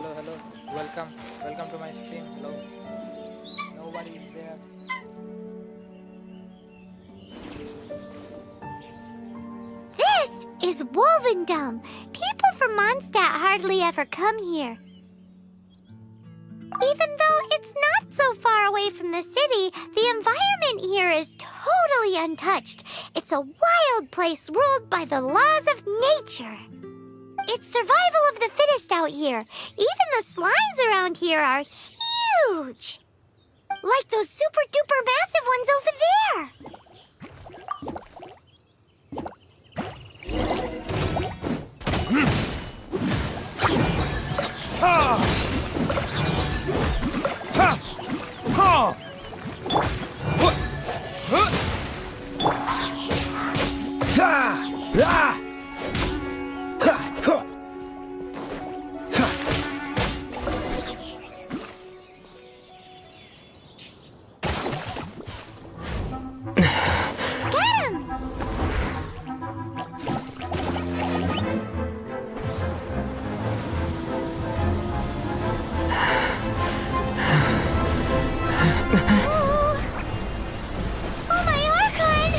Hello, hello. Welcome. Welcome to my stream. Hello. Nobody is there. This is Wolvendom. People from Mondstadt hardly ever come here. Even though it's not so far away from the city, the environment here is totally untouched. It's a wild place ruled by the laws of nature. It's survival of the fittest out here. Even the slimes around here are huge. Like those super duper massive ones over there. Get him! Oh, my archon!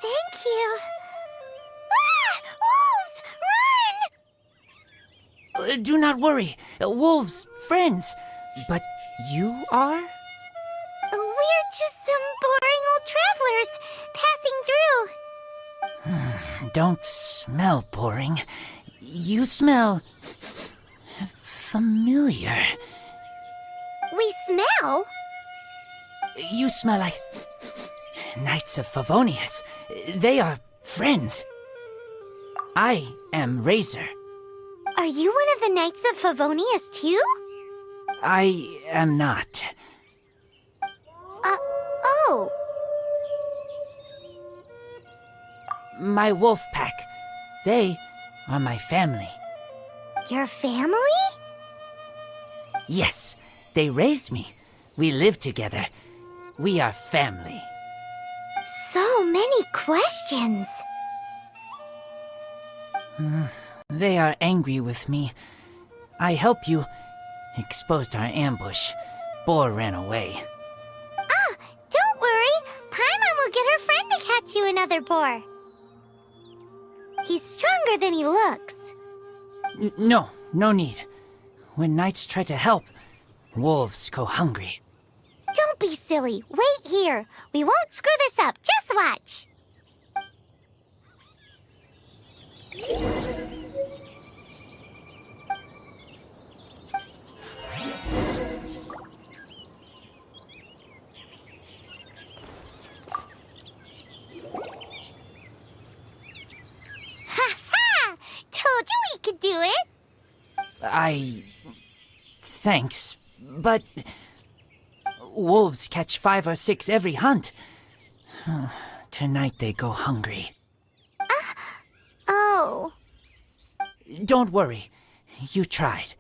Thank you. Ah! Wolves! Run! Do not worry. Wolves, friends. But you are? We're just some boring old travelers passing through. Don't smell boring. You smell familiar. We smell? You smell like Knights of Favonius. They are friends. I am Razor. Are you one of the Knights of Favonius too? I am not. Oh. My wolf pack. They are my family. Your family? Yes, they raised me. We live together. We are family. So many questions. They are angry with me. I helped you. Exposed our ambush. Boar ran away. Ah, don't worry. Paimon will get her friend to catch you another boar. He's stronger than he looks. No need. When knights try to help, wolves go hungry. Don't be silly. Wait here. We won't screw this up. Just watch. Ha ha! Told you we could do it. Thanks, but wolves catch 5 or 6 every hunt. Tonight they go hungry. Oh. Don't worry. You tried.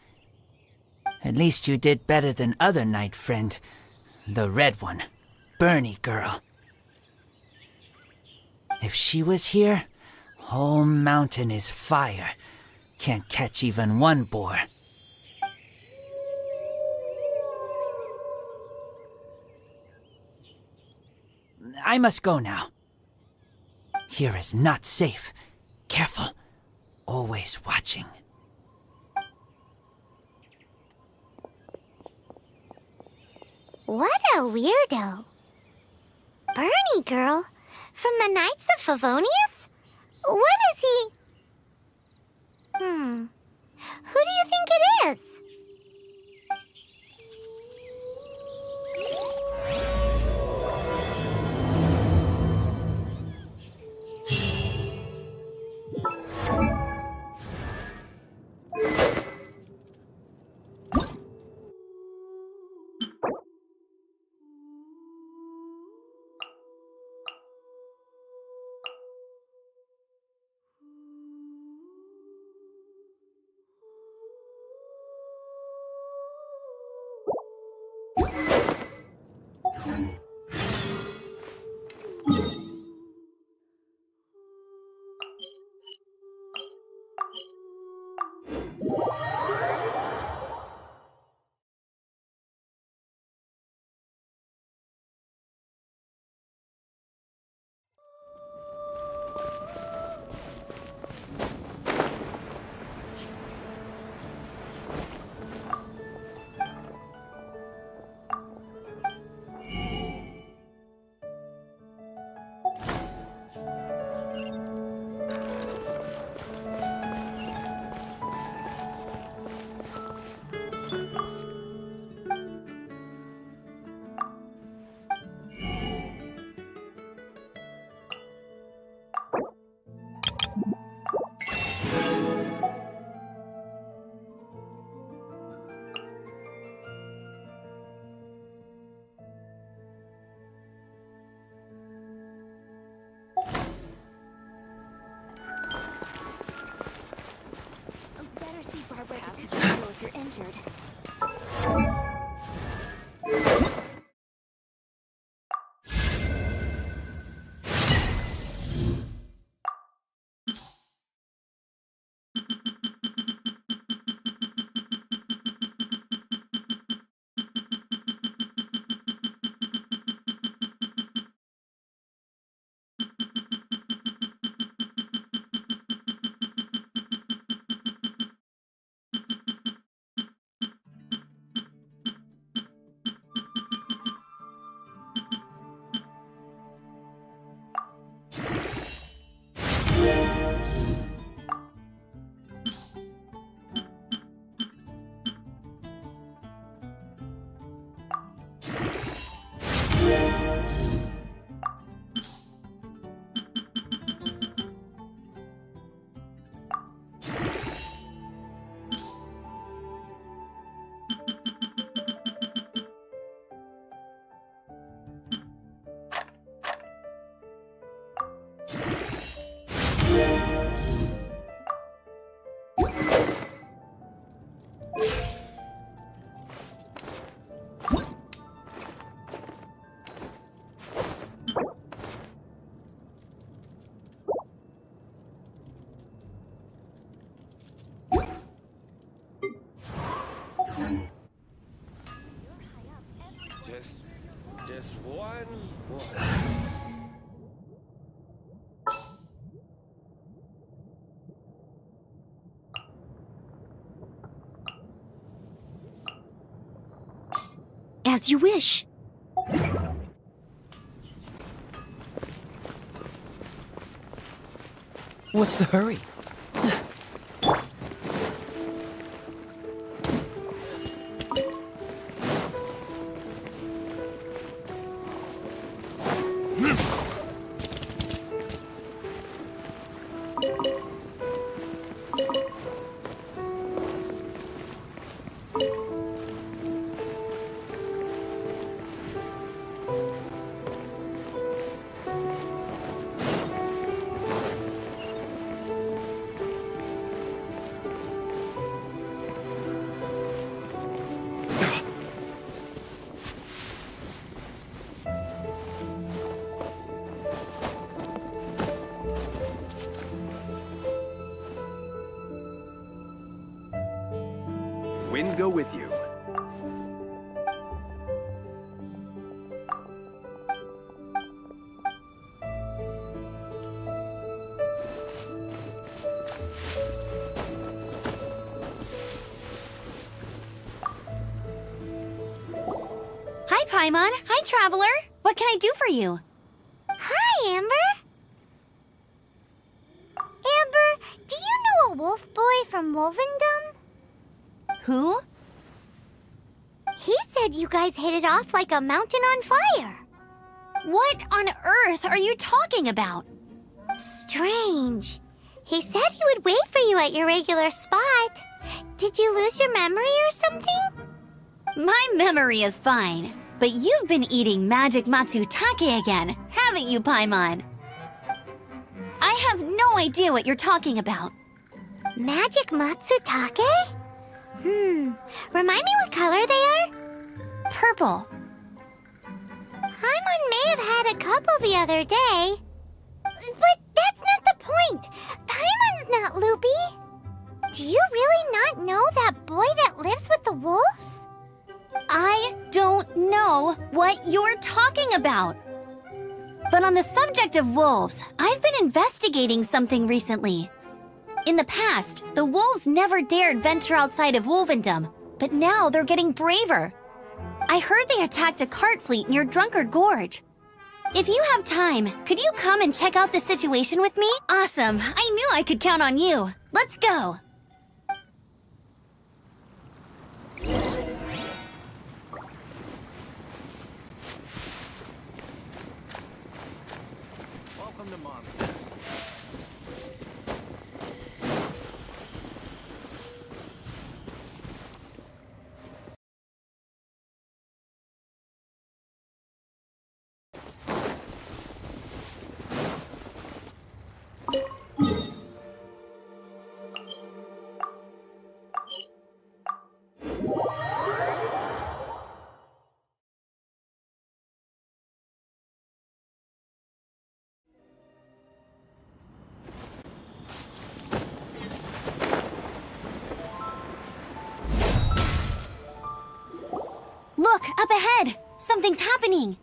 At least you did better than other knight friend. The red one. Bernie girl. If she was here, whole mountain is fire. Can't catch even one boar. I must go now. Here is not safe. Careful. Always watching. What a weirdo. Bernie girl? From the Knights of Favonius? What is he? Who do you think it is? Better see Barbara at the cathedral if you're injured. Just one more. As you wish. What's the hurry? Wind go with you. Hi, Paimon. Hi, Traveler. What can I do for you? Hi, Amber. Amber, do you know a wolf boy from Wolvendom? Who? He said you guys hit it off like a mountain on fire. What on earth are you talking about? Strange. He said he would wait for you at your regular spot. Did you lose your memory or something? My memory is fine, but you've been eating magic matsutake again, haven't you, Paimon? I have no idea what you're talking about. Magic matsutake? Remind me what color they are? Purple. Paimon may have had a couple the other day. But that's not the point. Paimon's not loopy. Do you really not know that boy that lives with the wolves? I don't know what you're talking about. But on the subject of wolves, I've been investigating something recently. In the past, the wolves never dared venture outside of Wolvendom, but now they're getting braver. I heard they attacked a cart fleet near Drunkard Gorge. If you have time, could you come and check out the situation with me? Awesome, I knew I could count on you. Let's go. Welcome to Mom. Look, up ahead! Something's happening!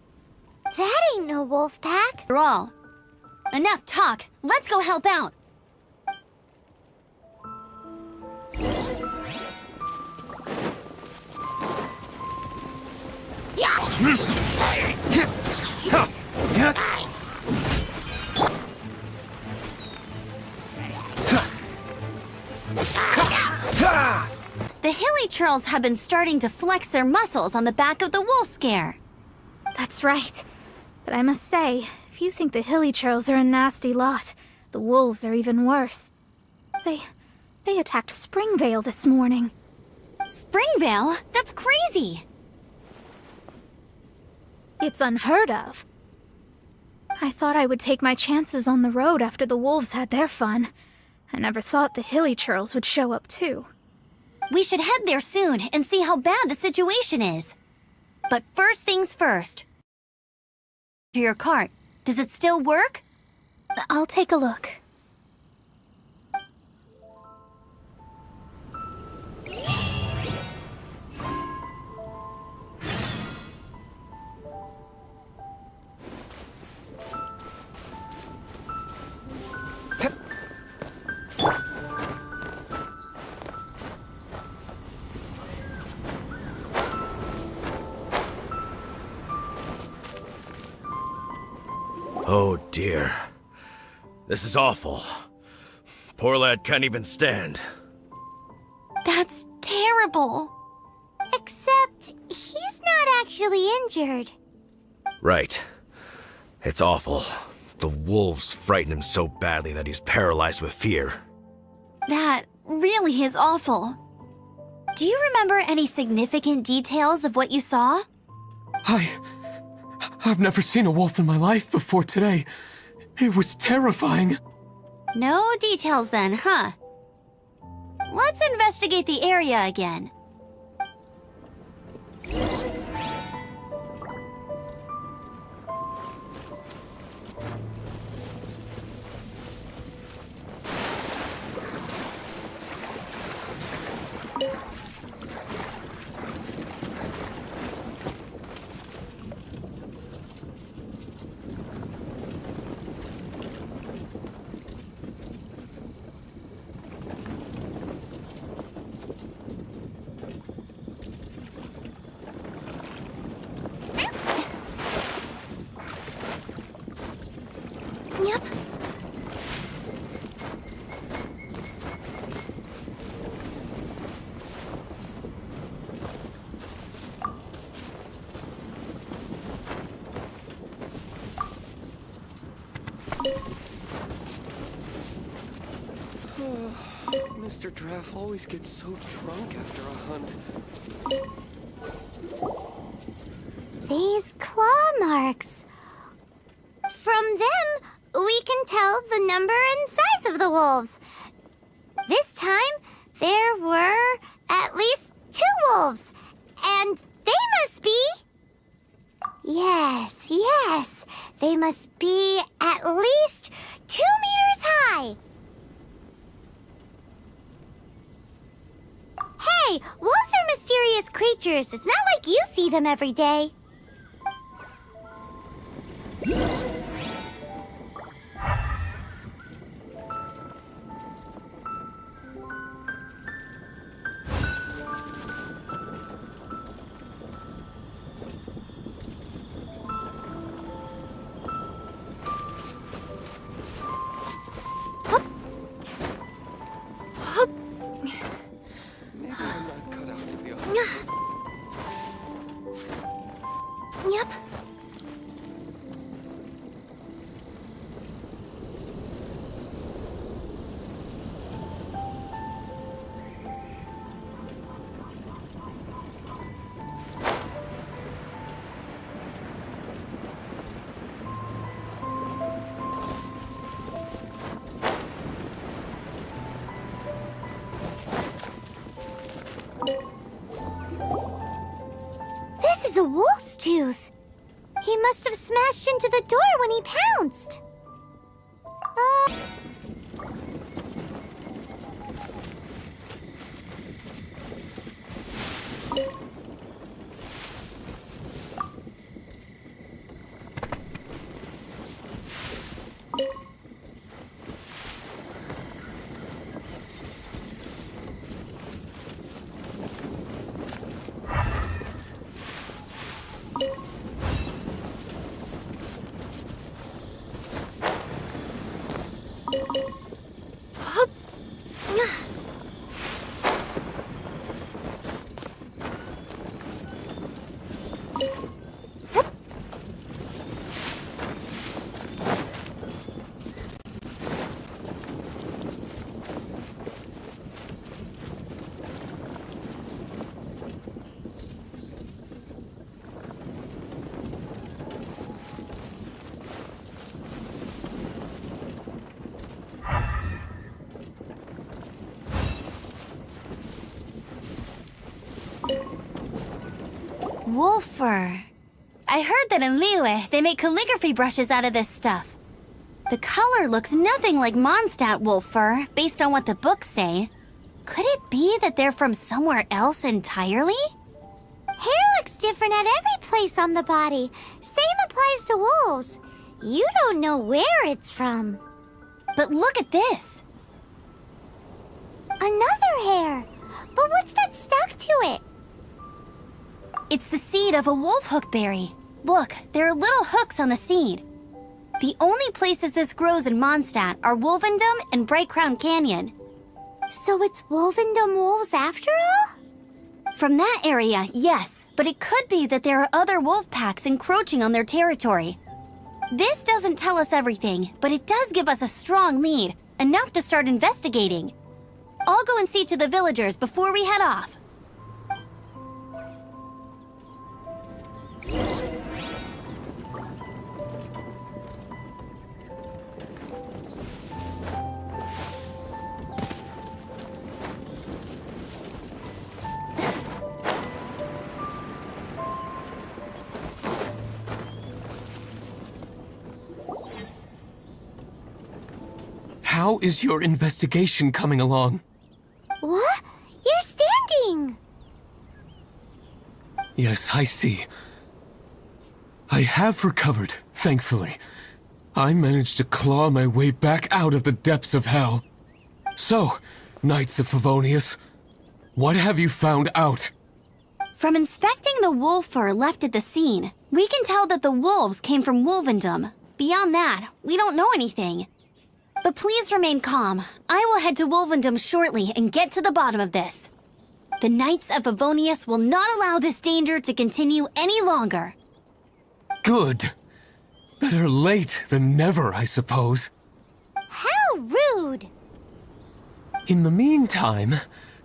That ain't no wolf pack. After all. Enough talk, let's go help out! The hilly trolls have been starting to flex their muscles on the back of the wolf scare. That's right. But I must say, if you think the hilly churls are a nasty lot, the wolves are even worse. They attacked Springvale this morning. Springvale? That's crazy! It's unheard of. I thought I would take my chances on the road after the wolves had their fun. I never thought the hilly churls would show up too. We should head there soon and see how bad the situation is. But first things first. Your cart, does it still work? I'll take a look. Oh dear. This is awful. Poor lad can't even stand. That's terrible. Except he's not actually injured. Right. It's awful. The wolves frighten him so badly that he's paralyzed with fear. That really is awful. Do you remember any significant details of what you saw? I've never seen a wolf in my life before today. It was terrifying. No details then, huh? Let's investigate the area again. Yep. Mr. Draff always gets so drunk after a hunt. These claw marks. From them, we can tell the number and size of the wolves. This time, there were at least 2 wolves. And they must be... Yes. They must be at least 2 meters high. Hey, wolves are mysterious creatures. It's not like you see them every day. Maybe I'm not cut out to be a Yep. This is a wolf's tooth. He must have smashed into the door when he pounced. Wolf fur. I heard that in Liyue, they make calligraphy brushes out of this stuff. The color looks nothing like Mondstadt wolf fur, based on what the books say. Could it be that they're from somewhere else entirely? Hair looks different at every place on the body. Same applies to wolves. You don't know where it's from. But look at this. Another hair. But what's that stuck to it? It's the seed of a wolf hook berry. Look, there are little hooks on the seed. The only places this grows in Mondstadt are Wolvendom and Bright Crown Canyon. So it's Wolvendom wolves after all? From that area, yes, but it could be that there are other wolf packs encroaching on their territory. This doesn't tell us everything, but it does give us a strong lead, enough to start investigating. I'll go and see to the villagers before we head off. How is your investigation coming along? What? You're standing! Yes, I see. I have recovered, thankfully. I managed to claw my way back out of the depths of hell. So, Knights of Favonius, what have you found out? From inspecting the wolf fur left at the scene, we can tell that the wolves came from Wolvendom. Beyond that, we don't know anything. But please remain calm. I will head to Wolvendom shortly and get to the bottom of this. The Knights of Favonius will not allow this danger to continue any longer. Good. Better late than never, I suppose. How rude! In the meantime,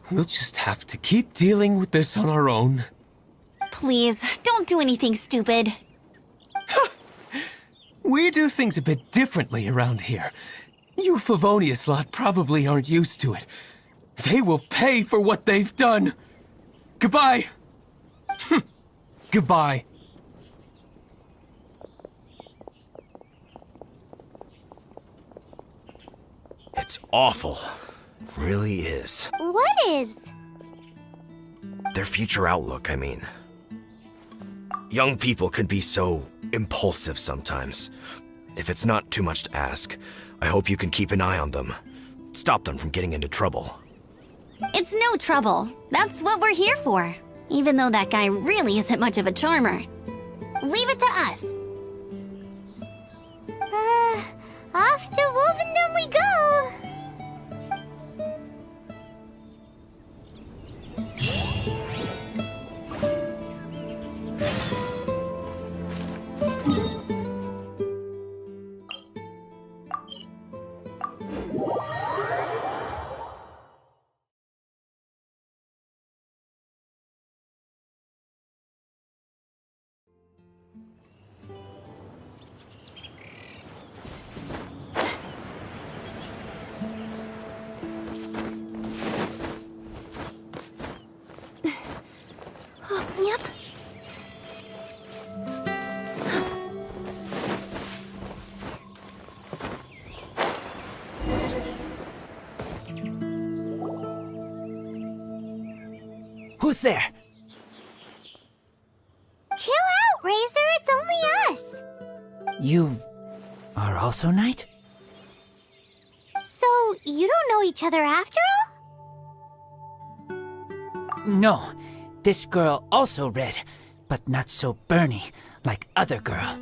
we'll just have to keep dealing with this on our own. Please, don't do anything stupid. We do things a bit differently around here. You Favonius lot probably aren't used to it. They will pay for what they've done. Goodbye. Goodbye. It's awful. Really is. What is? Their future outlook, I mean. Young people can be so impulsive sometimes. If it's not too much to ask, I hope you can keep an eye on them. Stop them from getting into trouble. It's no trouble. That's what we're here for. Even though that guy really isn't much of a charmer. Leave it to us. Off to Wolvendom we go! Yep. Who's there? Chill out, Razor, it's only us! You are also Knight? So, you don't know each other after all? No. This girl also red, but not so burny like other girl.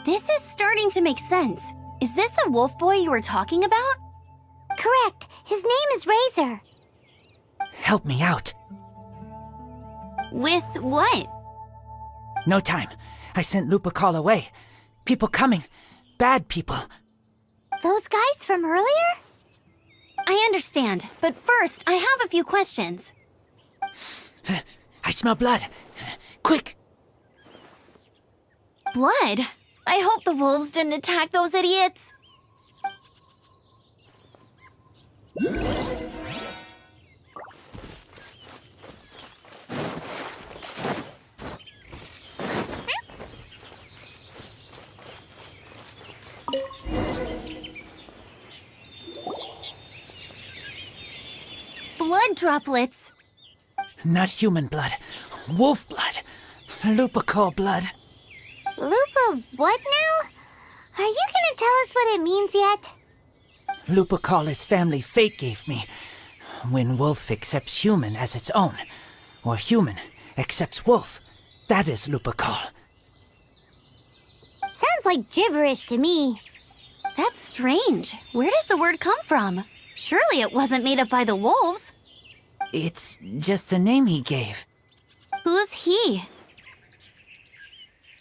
This is starting to make sense. Is this the wolf boy you were talking about? Correct. His name is Razor. Help me out. With what? No time. I sent Lupa call away. People coming. Bad people. Those guys from earlier? I understand, but first, I have a few questions. I smell blood. Quick! Blood? I hope the wolves didn't attack those idiots. Blood droplets. Not human blood. Wolf blood. Lupical blood. Lupa what now? Are you gonna tell us what it means yet? Lupical is family fate gave me. When wolf accepts human as its own, or human accepts wolf, that is Lupical. Sounds like gibberish to me. That's strange. Where does the word come from? Surely it wasn't made up by the wolves. It's just the name he gave. Who's he?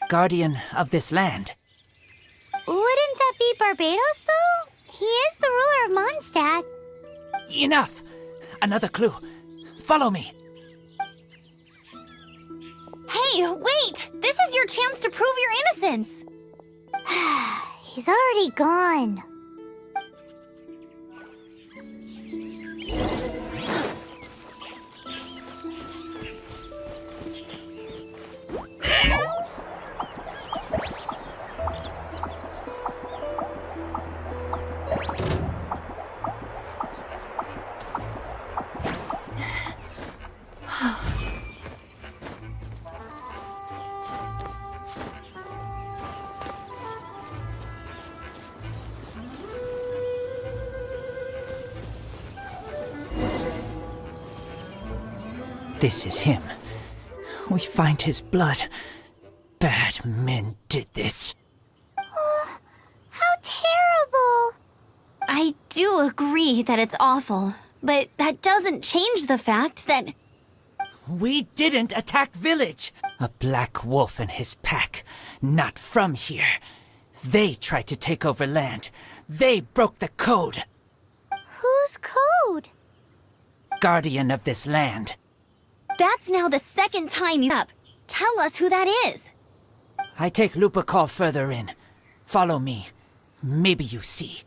Guardian of this land. Wouldn't that be Barbados, though? He is the ruler of Mondstadt. Enough! Another clue. Follow me. Hey, wait! This is your chance to prove your innocence! He's already gone. This is him. We find his blood. Bad men did this. How terrible! I do agree that it's awful, but that doesn't change the fact that... We didn't attack village. A black wolf and his pack. Not from here. They tried to take over land. They broke the code. Whose code? Guardian of this land. That's now the second time you're up. Tell us who that is. I take Lupical further in. Follow me. Maybe you see.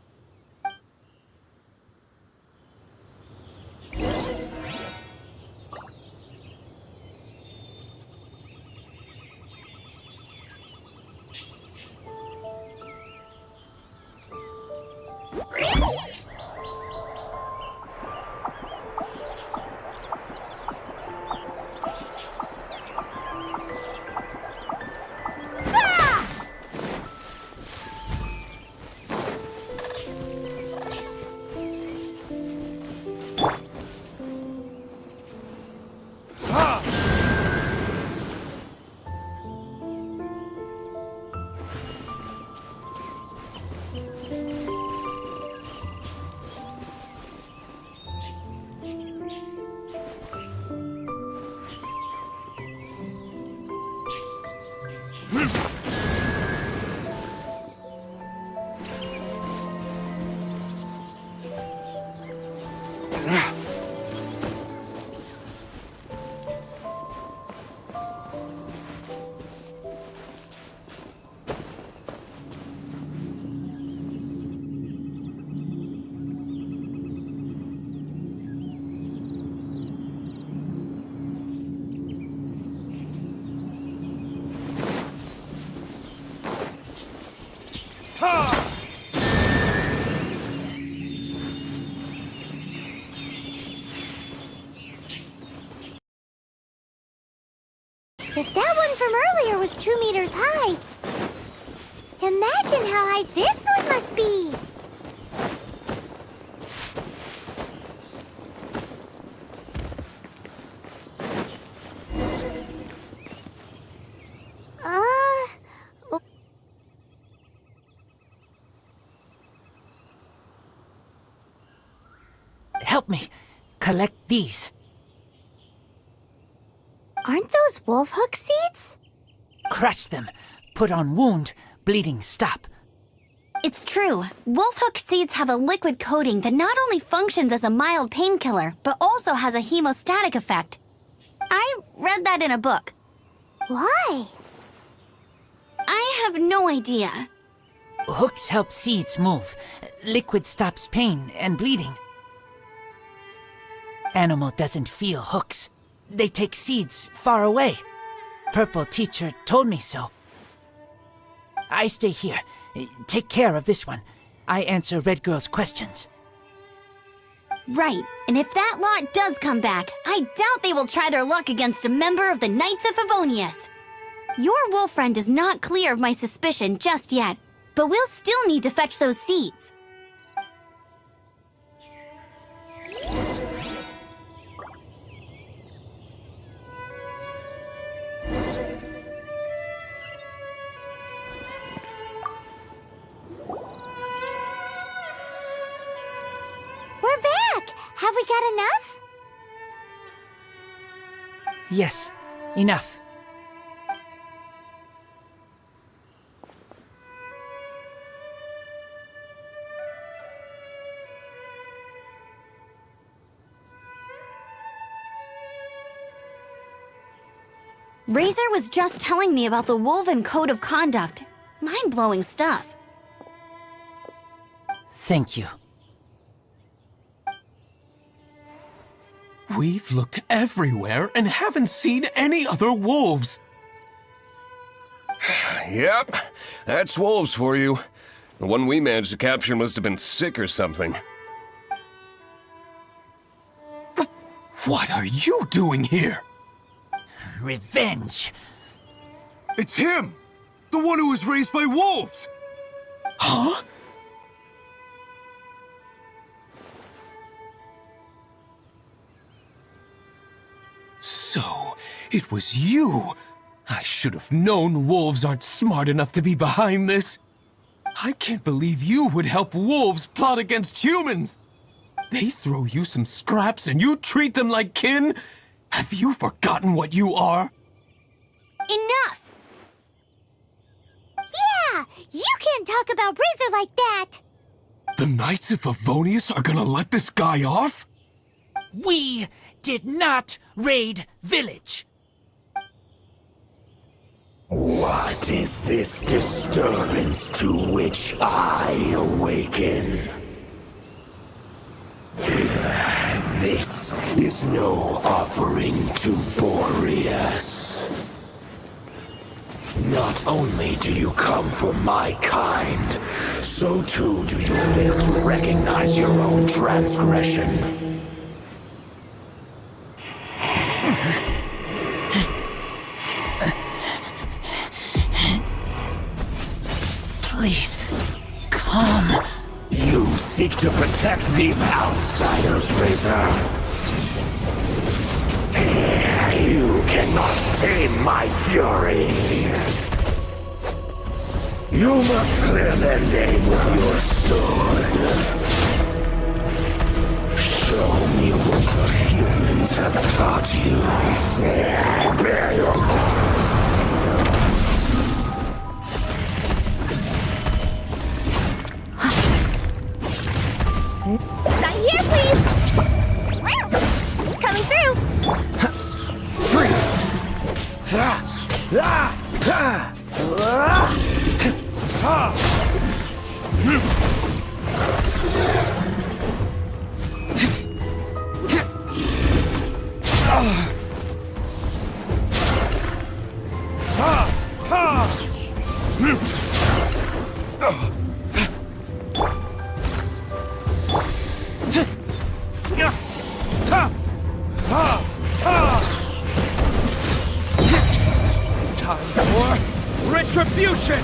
If that one from earlier was 2 meters high, imagine how high this one must be. Help me. Collect these. Aren't those wolf hook seeds? Crush them. Put on wound. Bleeding stop. It's true. Wolfhook seeds have a liquid coating that not only functions as a mild painkiller, but also has a hemostatic effect. I read that in a book. Why? I have no idea. Hooks help seeds move. Liquid stops pain and bleeding. Animal doesn't feel hooks. They take seeds far away. Purple teacher told me so. I stay here. Take care of this one. I answer Red Girl's questions. Right, and if that lot does come back, I doubt they will try their luck against a member of the Knights of Favonius. Your wolf friend is not clear of my suspicion just yet, but we'll still need to fetch those seeds. We're back! Have we got enough? Yes, enough. Razor was just telling me about the Wolven Code of Conduct. Mind-blowing stuff. Thank you. We've looked everywhere and haven't seen any other wolves. Yep, that's wolves for you. The one we managed to capture must have been sick or something. What are you doing here? Revenge. It's him! The one who was raised by wolves! Huh? So, it was you! I should have known wolves aren't smart enough to be behind this. I can't believe you would help wolves plot against humans! They throw you some scraps and you treat them like kin? Have you forgotten what you are? Enough! Yeah! You can't talk about Razor like that! The Knights of Favonius are gonna let this guy off? We did not raid village. What is this disturbance to which I awaken? This is no offering to Boreas. Not only do you come from my kind, so too do you fail to recognize your own transgression. Please, come. You seek to protect these outsiders, Razor. You cannot tame my fury. You must clear their name with your sword. Show me what the humans have taught you. Bear your Time for retribution!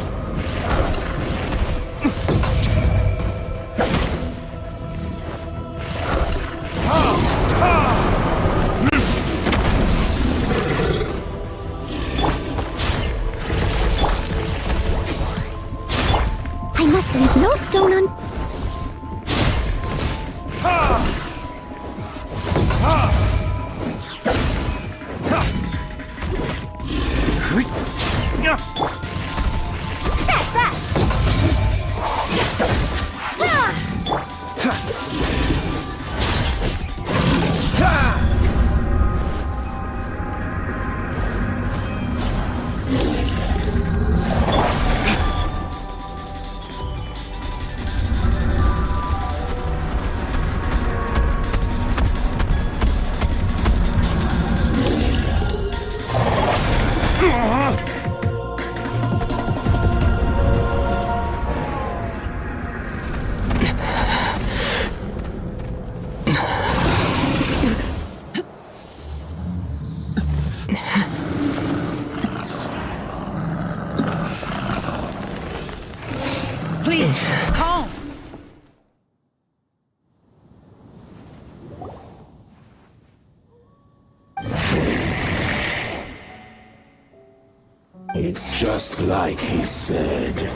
I must leave no stone un... Please, calm! It's just like he said.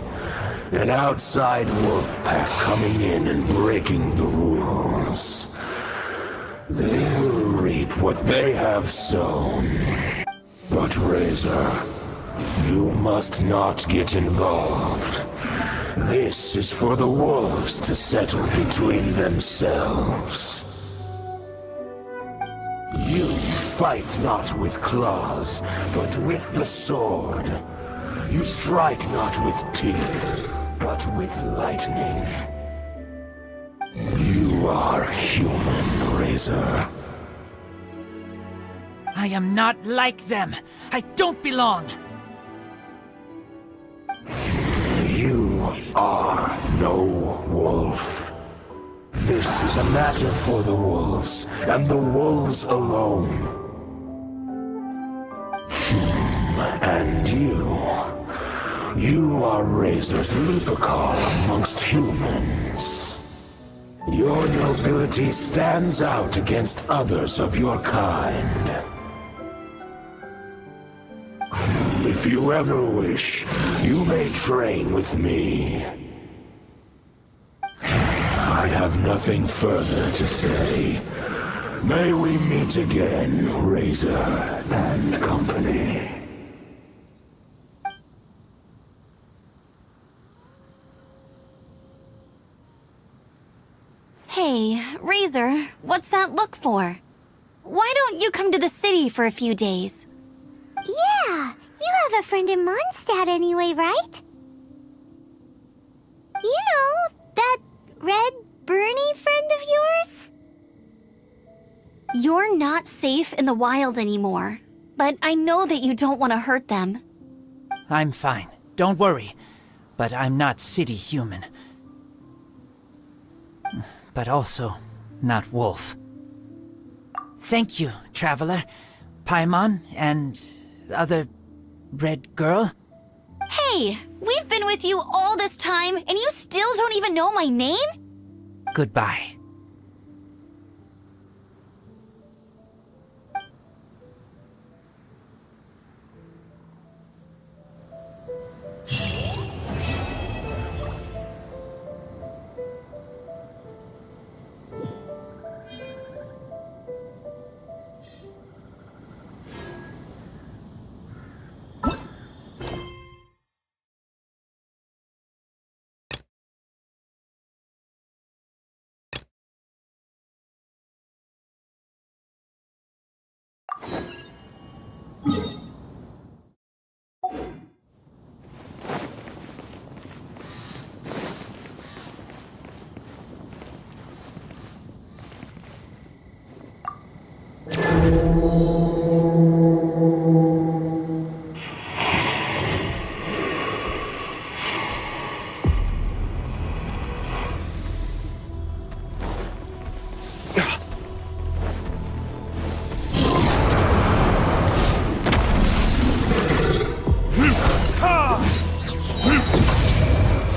An outside wolf pack coming in and breaking the rules. They will reap what they have sown. But Razor, you must not get involved. This is for the wolves to settle between themselves. You fight not with claws, but with the sword. You strike not with teeth, but with lightning. You are human, Razor. I am not like them. I don't belong. You are no wolf. This is a matter for the wolves, and the wolves alone. And you are Razor's Lupicar amongst humans. Your nobility stands out against others of your kind. If you ever wish, you may train with me. I have nothing further to say. May we meet again, Razor and company. Hey, Razor, what's that look for? Why don't you come to the city for a few days? Yeah, you have a friend in Mondstadt anyway, right? You know, that red Bernie friend of yours? You're not safe in the wild anymore, but I know that you don't want to hurt them. I'm fine. Don't worry. But I'm not city human. But also not wolf. Thank you, traveler. Paimon and other red girl. Hey, we've been with you all this time and you still don't even know my name? Goodbye.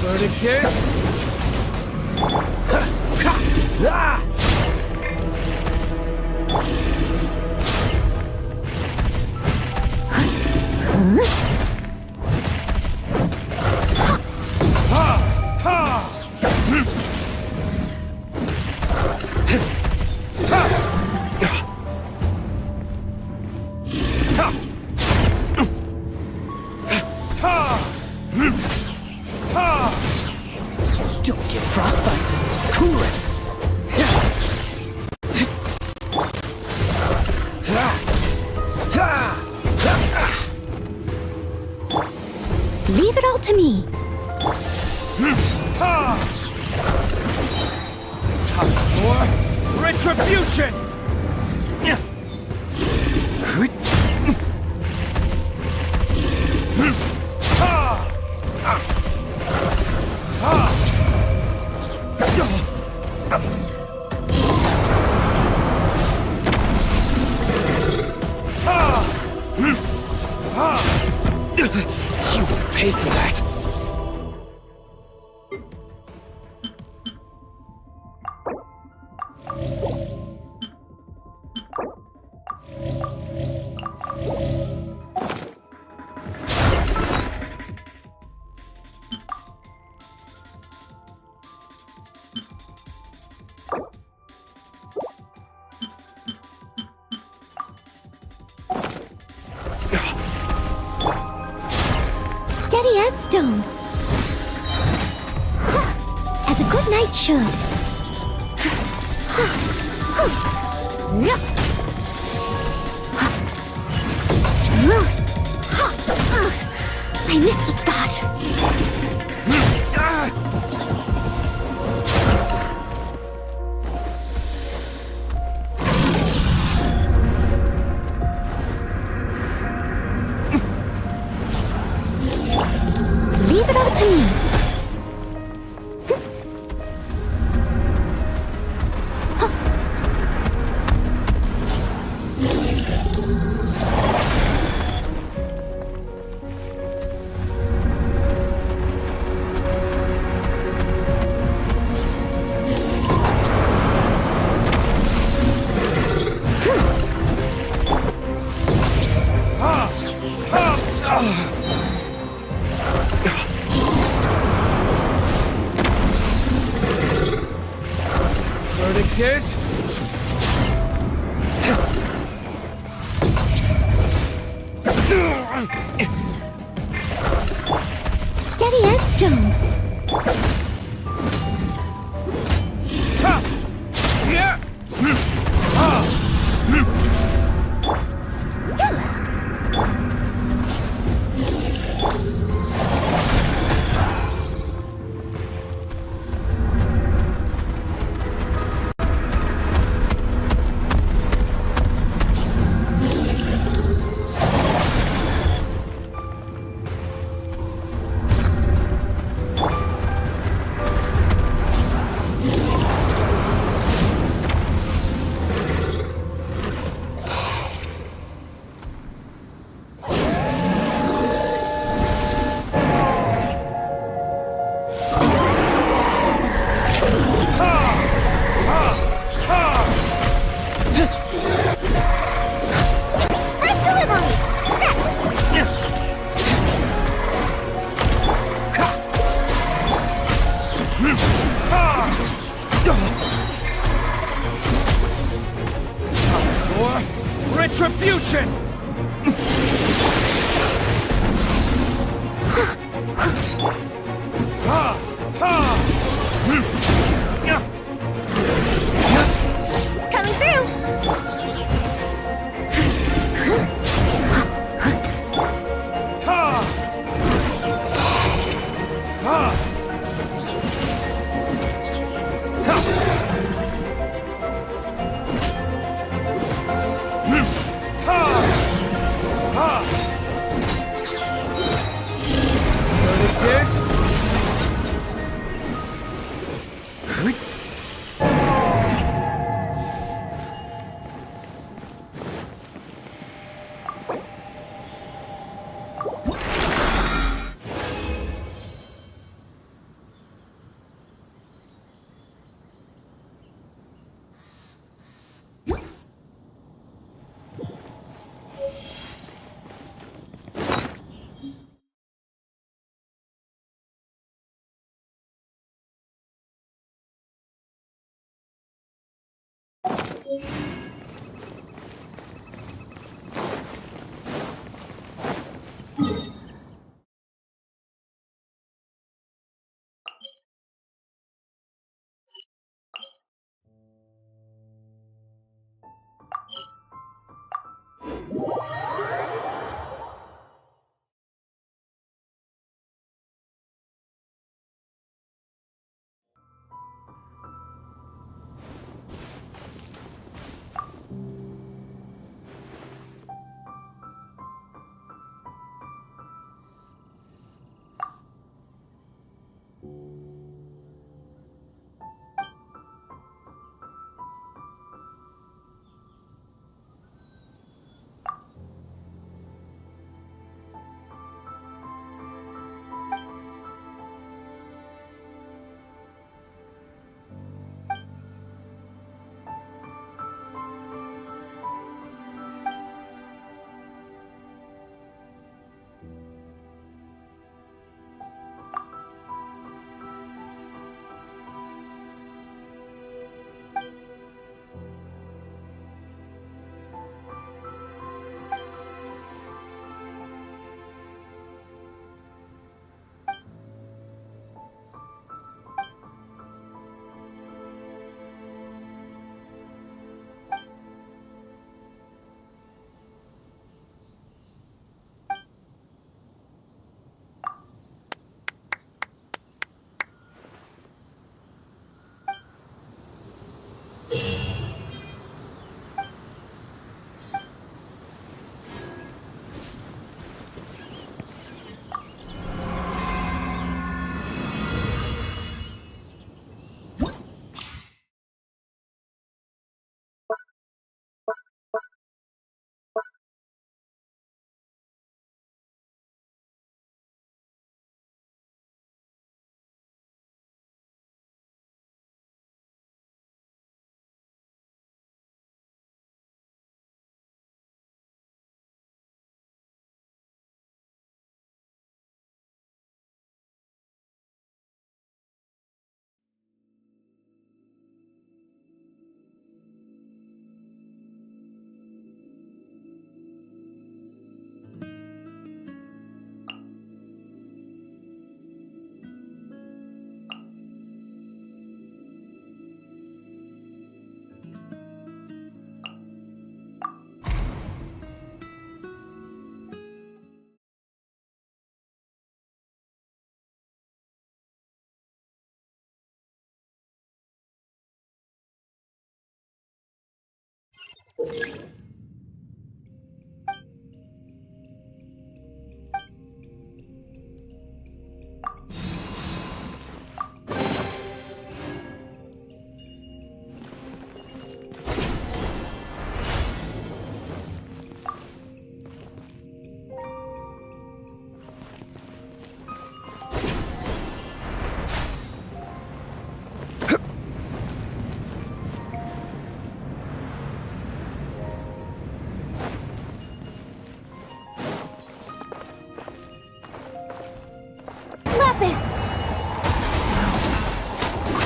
Verdict is... Don't get frostbite. Cool it. Leave it all to me. Time for retribution! You will pay for that. Steady as stone. As a good knight should. I missed a spot. Leave it all to me. Verdict is... Steady as stone. Retribution! Coming through.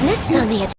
Next on the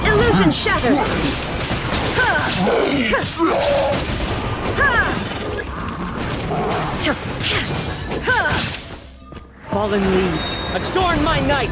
illusion shattered. Fallen leaves, adorn my night!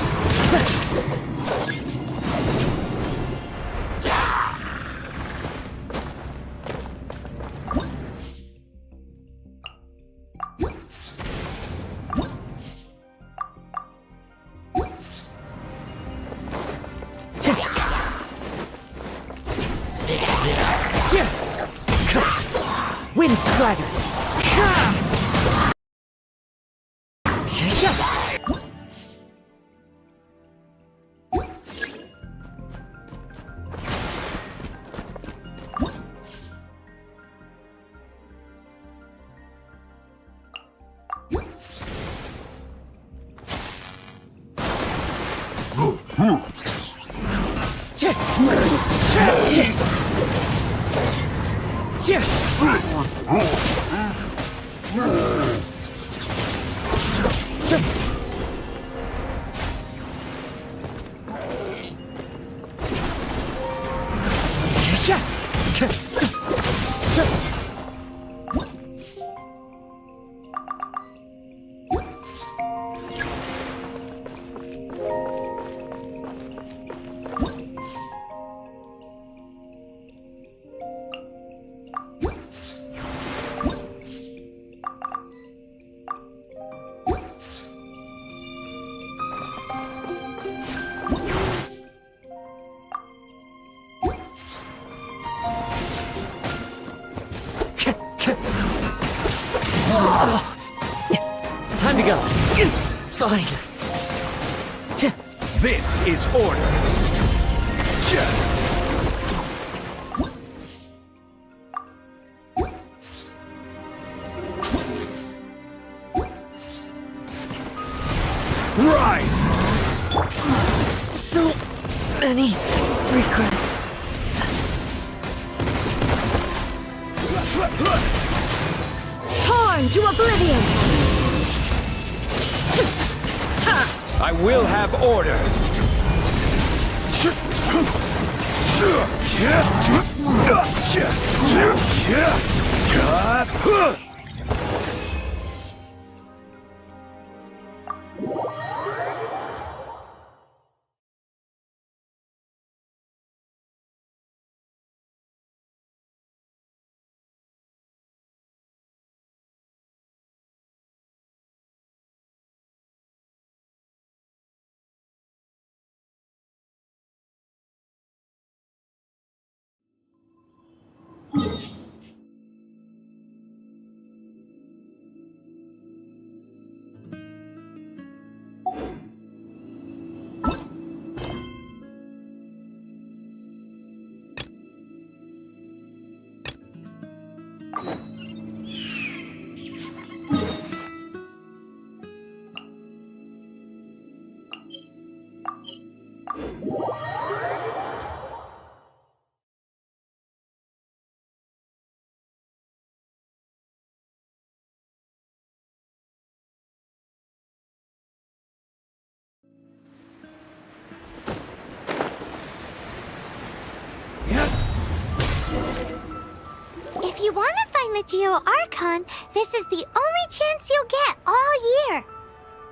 Wind Strider! Time to go. Fine. This is order. Rise! So many regrets. Torn to oblivion! I will have order. If you want to find the Geo-Archon, this is the only chance you'll get all year.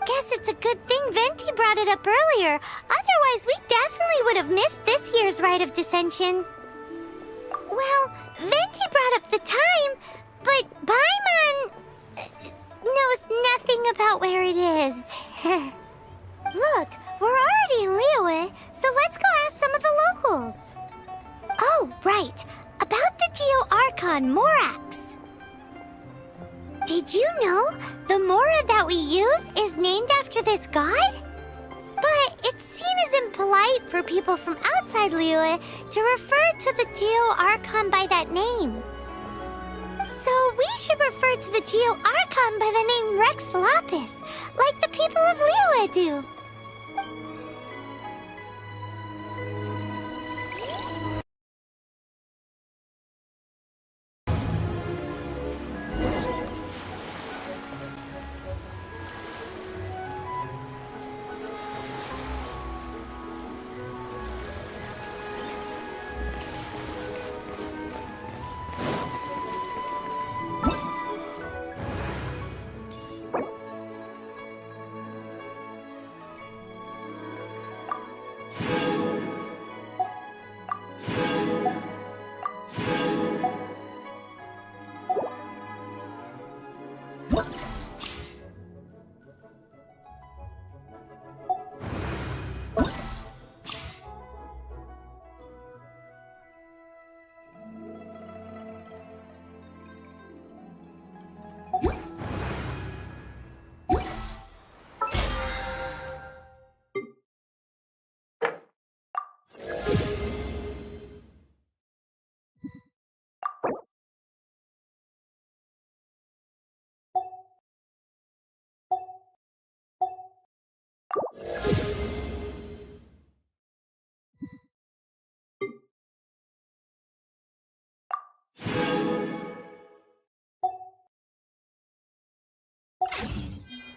Guess it's a good thing Venti brought it up earlier. Otherwise, we definitely would have missed this year's Rite of Dissension. Well, Venti brought up the time, but Paimon knows nothing about where it is. Look, we're already in Liyue, so let's go ask some of the locals. Oh, right. About the Geo-Archon Morax. Did you know the Mora that we use is named after this god? But it's seen as impolite for people from outside Liyue to refer to the Geo-Archon by that name. So we should refer to the Geo-Archon by the name Rex Lapis, like the people of Liyue do.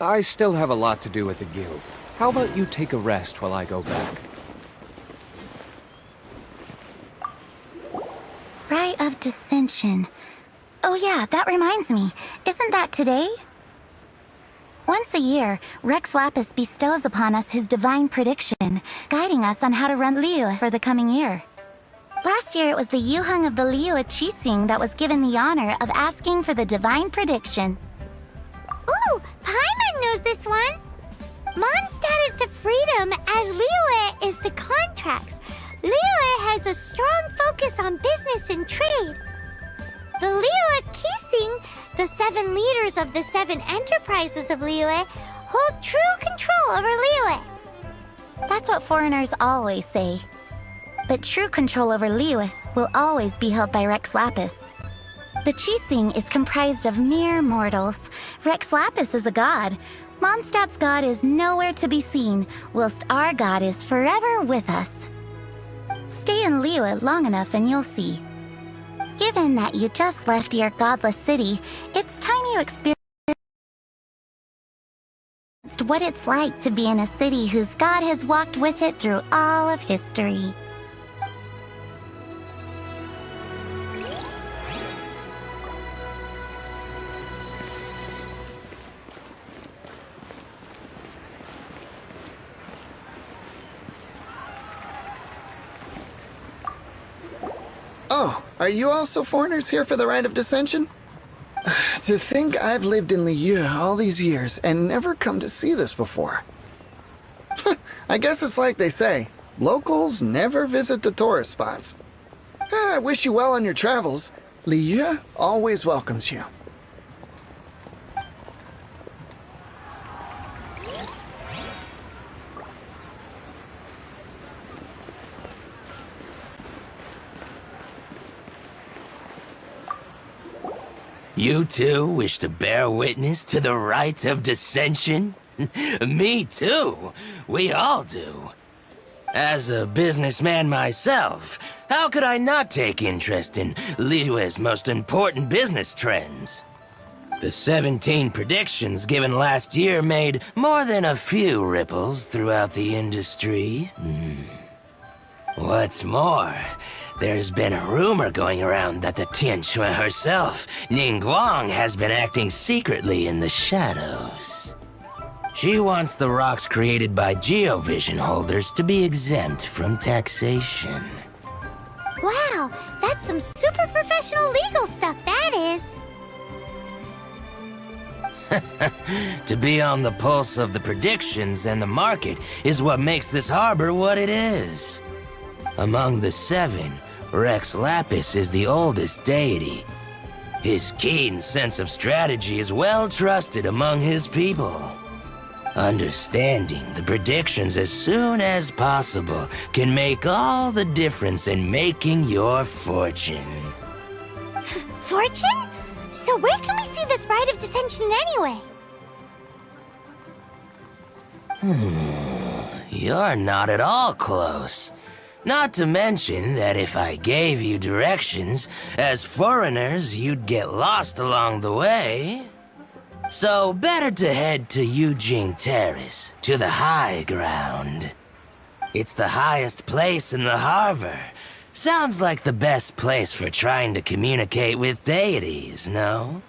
I still have a lot to do at the guild. How about you take a rest while I go back? Rite of Dissension. Oh yeah, that reminds me. Isn't that today? Once a year, Rex Lapis bestows upon us his divine prediction, guiding us on how to run Liyue for the coming year. Last year, it was the Yuheng of the Liyue Qixing that was given the honor of asking for the divine prediction. Ooh, Paimon knows this one! Mondstadt is to freedom as Liyue is to contracts. Liyue has a strong focus on business and trade. The Liyue Qixing, the 7 leaders of the 7 enterprises of Liyue, hold true control over Liyue. That's what foreigners always say. But true control over Liyue will always be held by Rex Lapis. The Qixing is comprised of mere mortals. Rex Lapis is a god. Mondstadt's god is nowhere to be seen, whilst our god is forever with us. Stay in Liyue long enough and you'll see. Given that you just left your godless city, it's time you experienced what it's like to be in a city whose god has walked with it through all of history. Oh, are you also foreigners here for the Rite of Dissension? To think I've lived in Liyue all these years and never come to see this before. I guess it's like they say, locals never visit the tourist spots. I wish you well on your travels. Liyue always welcomes you. You too wish to bear witness to the rite of dissension? Me too. We all do. As a businessman myself, how could I not take interest in Liyue's most important business trends? The 17 predictions given last year made more than a few ripples throughout the industry. What's more, there's been a rumor going around that the Tianshui herself, Ningguang, has been acting secretly in the shadows. She wants the rocks created by Geovision holders to be exempt from taxation. Wow, that's some super professional legal stuff, that is. To be on the pulse of the predictions and the market is what makes this harbor what it is. Among the 7, Rex Lapis is the oldest deity. His keen sense of strategy is well trusted among his people. Understanding the predictions as soon as possible can make all the difference in making your fortune. Fortune? So where can we see this Rite of Dissension anyway? You're not at all close. Not to mention that if I gave you directions, as foreigners, you'd get lost along the way. So better to head to Yujing Terrace, to the high ground. It's the highest place in the harbor. Sounds like the best place for trying to communicate with deities, no?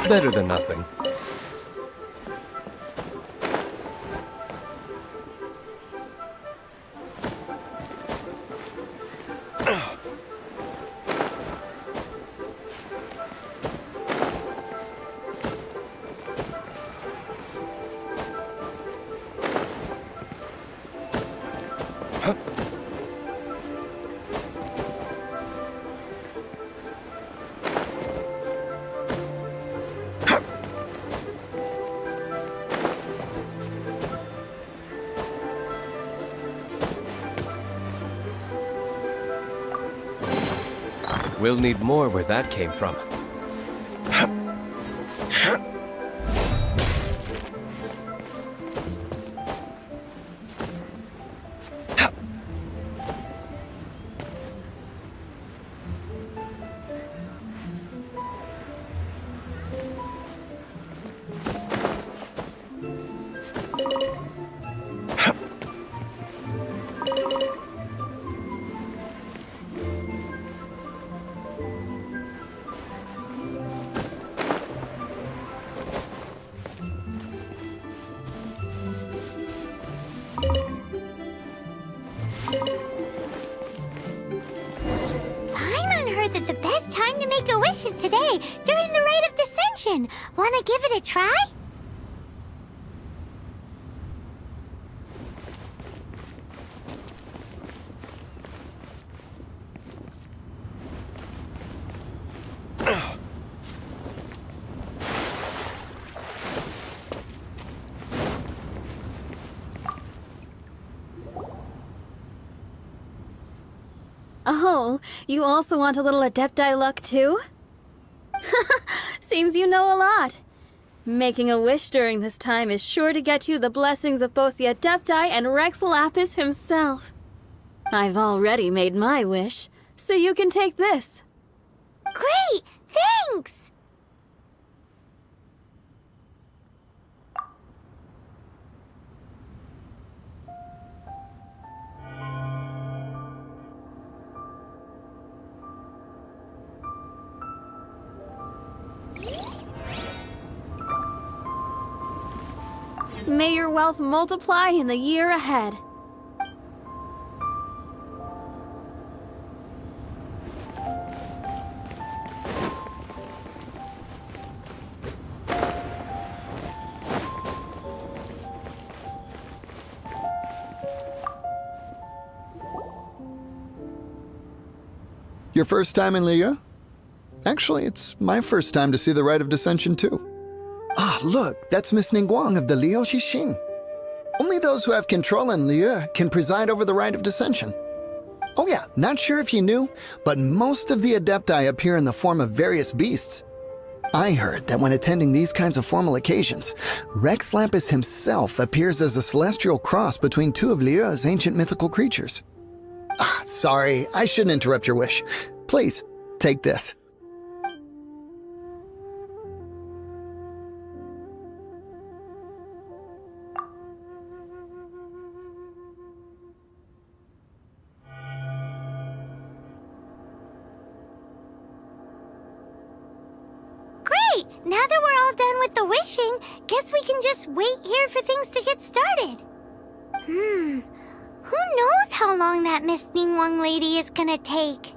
Better than nothing. We'll need more where that came from. Paimon heard that the best time to make a wish is today, during the Rite of Dissension. Wanna give it a try? Oh, you also want a little Adepti luck too? Seems you know a lot. Making a wish during this time is sure to get you the blessings of both the Adepti and Rex Lapis himself. I've already made my wish, so you can take this. Great! Thanks! May your wealth multiply in the year ahead. Your first time in Liyue? Actually, it's my first time to see the Rite of Dissension too. Ah, look, that's Miss Ningguang of the Liu Xixing. Only those who have control in Liyue can preside over the Rite of Dissension. Oh yeah, not sure if you knew, but most of the Adepti appear in the form of various beasts. I heard that when attending these kinds of formal occasions, Rex Lapis himself appears as a celestial cross between two of Liyue's ancient mythical creatures. Ah, sorry, I shouldn't interrupt your wish. Please, take this. Now that we're all done with the wishing, guess we can just wait here for things to get started. Who knows how long that Miss Ningguang lady is gonna take?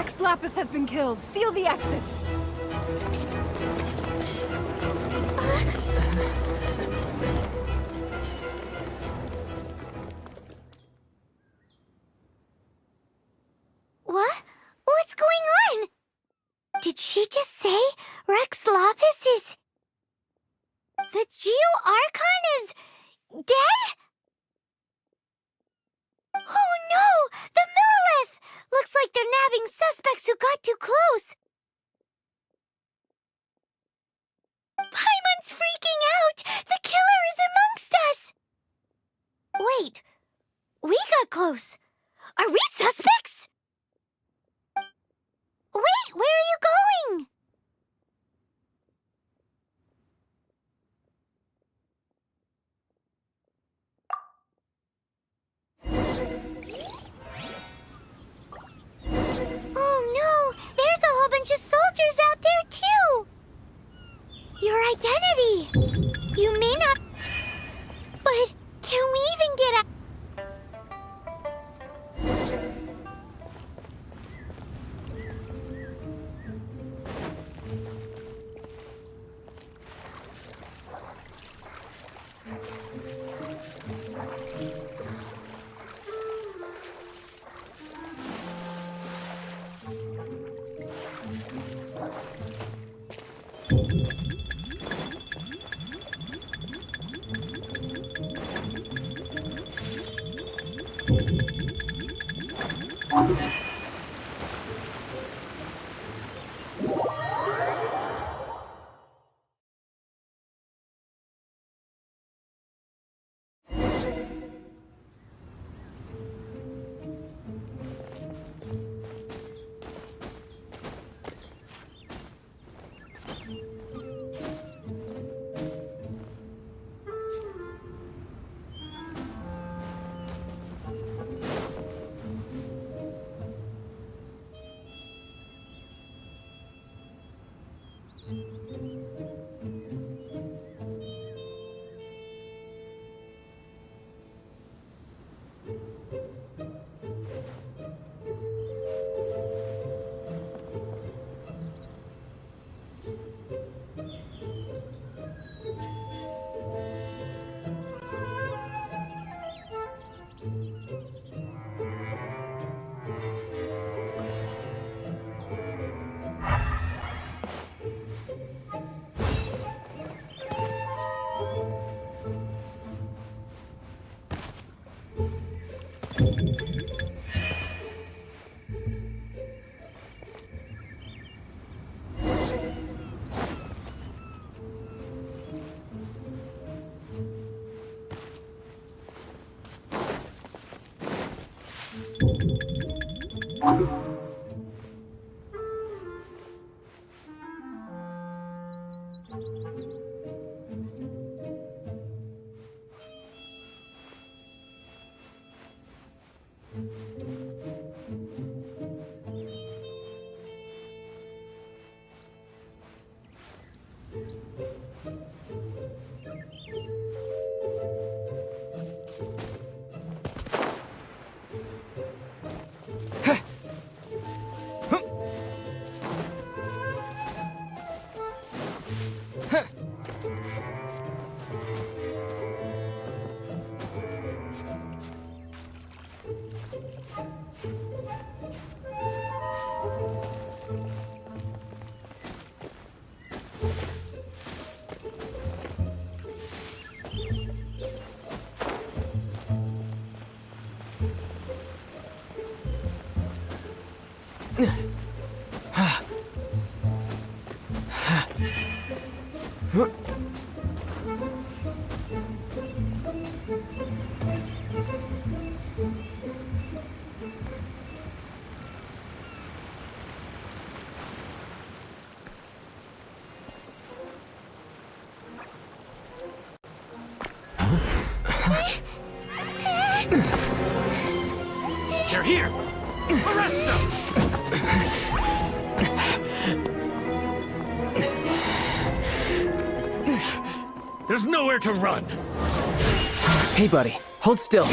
Rex Lapis has been killed. Seal the exits. What? What's going on? Did she just say Rex Lapis is... The Geo-Archon is... dead? Oh no! The Millilith! Looks like they're nabbing suspects who got too close. Paimon's freaking out! The killer is amongst us! Wait, we got close. Are we suspects? Wait, where are you going? Oh no, there's a whole bunch of soldiers out there too. Your identity. You may not... But can we even get out? They're here! Arrest them! There's nowhere to run! Hey, buddy. Hold still.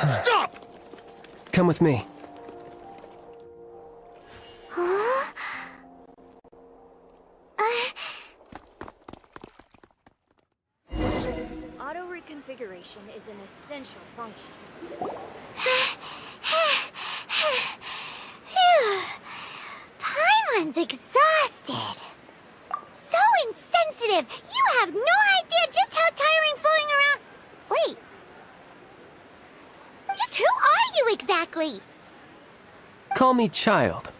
Stop! Come with me. Huh? Auto reconfiguration is an essential function. Phew. Paimon's exhausted. So insensitive! You have no idea just how tiring floating around... Wait. Just who are you exactly? Call me Child.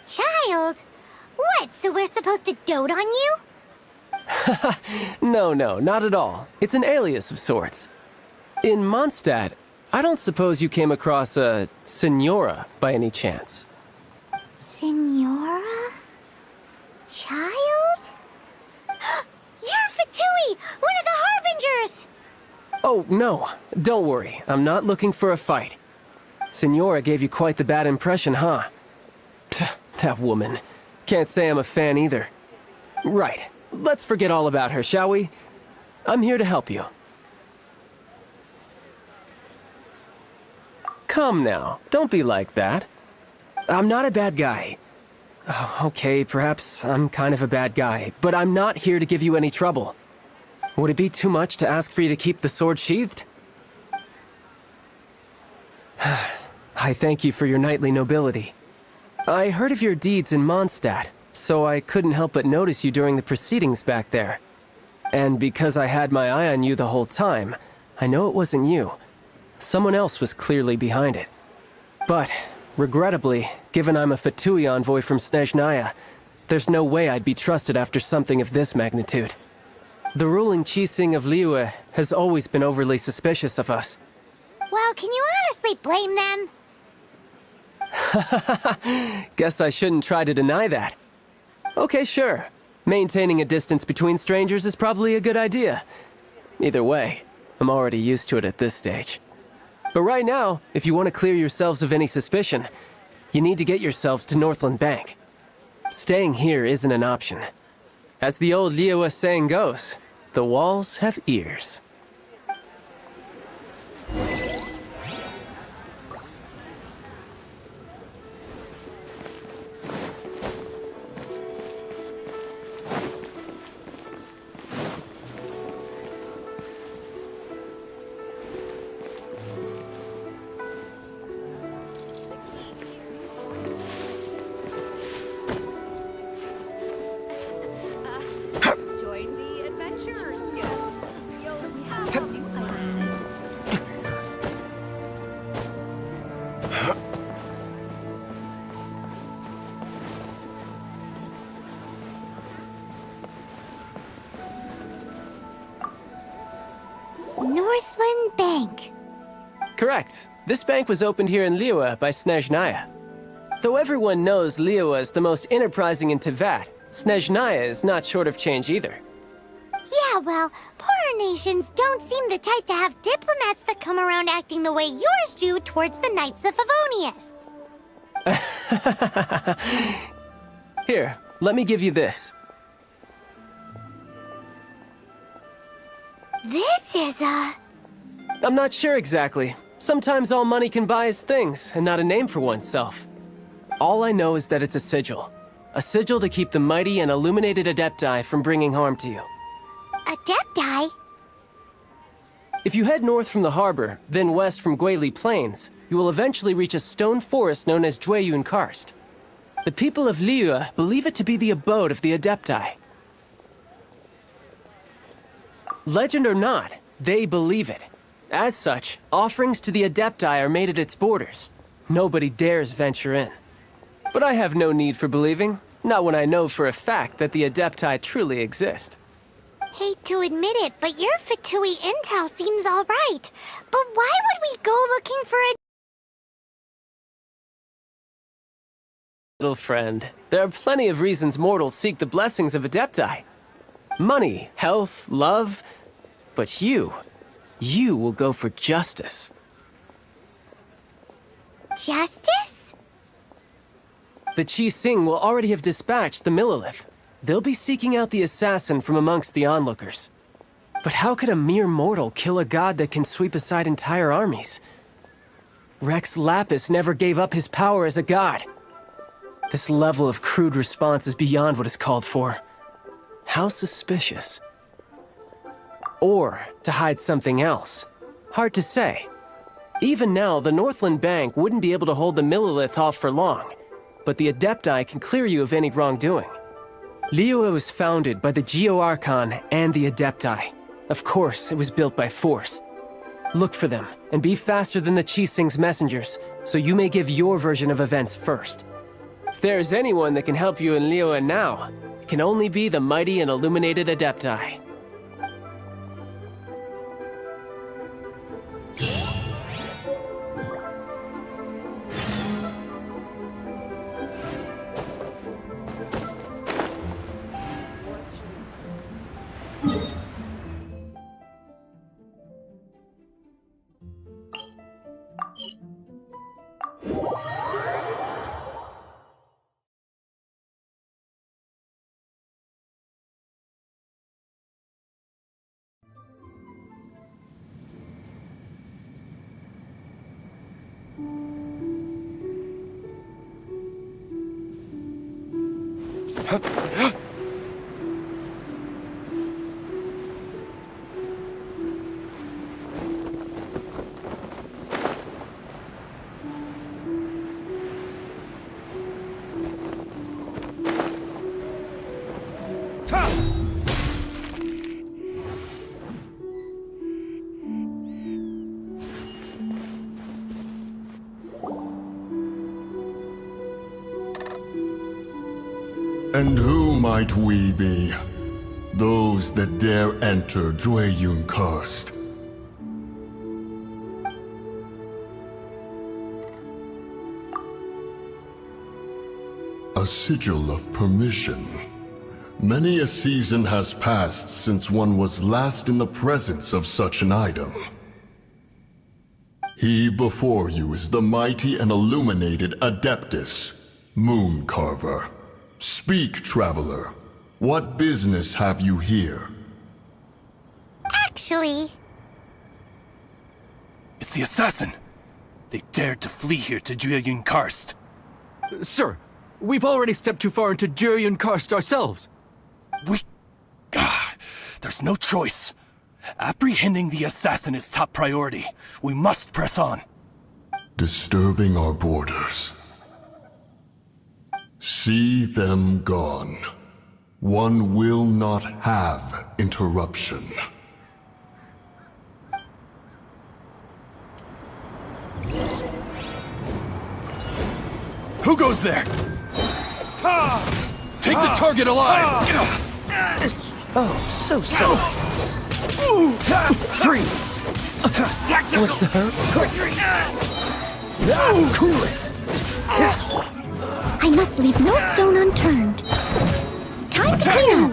Child? What, so we're supposed to dote on you? No, not at all. It's an alias of sorts. In Mondstadt, I don't suppose you came across a Senora by any chance. Senora? Child? You're Fatui, one of the Harbingers! Oh, no. Don't worry. I'm not looking for a fight. Senora gave you quite the bad impression, huh? Pfft, that woman. Can't say I'm a fan either. Right. Let's forget all about her, shall we? I'm here to help you. Come now. Don't be like that. I'm not a bad guy. Oh, okay, perhaps I'm kind of a bad guy, but I'm not here to give you any trouble. Would it be too much to ask for you to keep the sword sheathed? I thank you for your knightly nobility. I heard of your deeds in Mondstadt, so I couldn't help but notice you during the proceedings back there. And because I had my eye on you the whole time, I know it wasn't you. Someone else was clearly behind it. But, regrettably, given I'm a Fatui envoy from Snezhnaya, there's no way I'd be trusted after something of this magnitude. The ruling Qixing of Liyue has always been overly suspicious of us. Well, can you honestly blame them? Guess I shouldn't try to deny that. Okay, sure. Maintaining a distance between strangers is probably a good idea. Either way, I'm already used to it at this stage. But right now, if you want to clear yourselves of any suspicion, you need to get yourselves to Northland Bank. Staying here isn't an option. As the old Liyue saying goes, the walls have ears. Join the adventurers guest. You'll have some Northland Bank. Correct. This bank was opened here in Liyue by Snezhnaya. Though everyone knows Liyue is the most enterprising in Teyvat, Snezhnaya is not short of change either. Yeah, well, poorer nations don't seem the type to have diplomats that come around acting the way yours do towards the Knights of Favonius. Here, let me give you this. This is a... I'm not sure exactly. Sometimes all money can buy is things, and not a name for oneself. All I know is that it's a sigil. A sigil to keep the mighty and illuminated Adepti from bringing harm to you. Adepti? If you head north from the harbor, then west from Guili Plains, you will eventually reach a stone forest known as Jueyun Karst. The people of Liyue believe it to be the abode of the Adepti. Legend or not, they believe it. As such, offerings to the Adepti are made at its borders. Nobody dares venture in. But I have no need for believing, not when I know for a fact that the Adepti truly exist. Hate to admit it, but your Fatui intel seems alright. But why would we go looking for a... Little friend, there are plenty of reasons mortals seek the blessings of Adepti. Money, health, love. But you will go for justice. Justice? The Qixing will already have dispatched the Millilith. They'll be seeking out the assassin from amongst the onlookers. But how could a mere mortal kill a god that can sweep aside entire armies? Rex Lapis never gave up his power as a god. This level of crude response is beyond what is called for. How suspicious. Or to hide something else. Hard to say. Even now, the Northland Bank wouldn't be able to hold the Millilith off for long, but the Adepti can clear you of any wrongdoing. Liyue was founded by the Geo-Archon and the Adepti. Of course, it was built by force. Look for them, and be faster than the Qixing's messengers, so you may give your version of events first. If there's anyone that can help you in Liyue now, it can only be the mighty and illuminated Adepti. And who might we be? Those that dare enter Jueyun Karst. A sigil of permission. Many a season has passed since one was last in the presence of such an item. He before you is the mighty and illuminated Adeptus, Moon Carver. Speak, traveler. What business have you here? Actually... It's the assassin! They dared to flee here to Jueyun Karst. Sir, we've already stepped too far into Jueyun Karst ourselves. There's no choice. Apprehending the assassin is top priority. We must press on. Disturbing our borders. See them gone. One will not have interruption. Who goes there? Take the target alive! Oh, so. Freeze! What's the hurry? Cool it! I must leave no stone unturned. Time to clean up!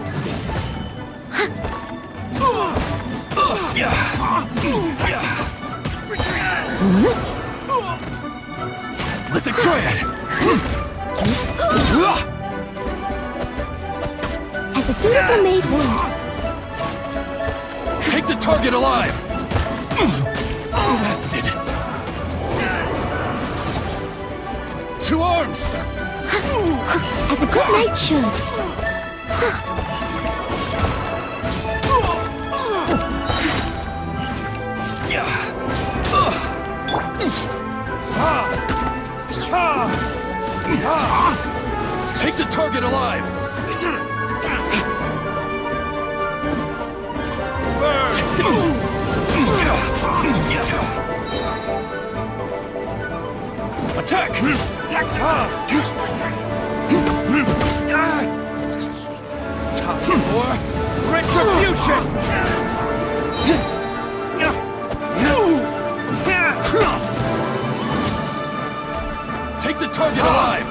Lithic Triad! As a dutiful maid would. Take the target alive! Bested! To arms! As a good knight should. Take the target alive! Attack! Time for retribution! Take the target alive!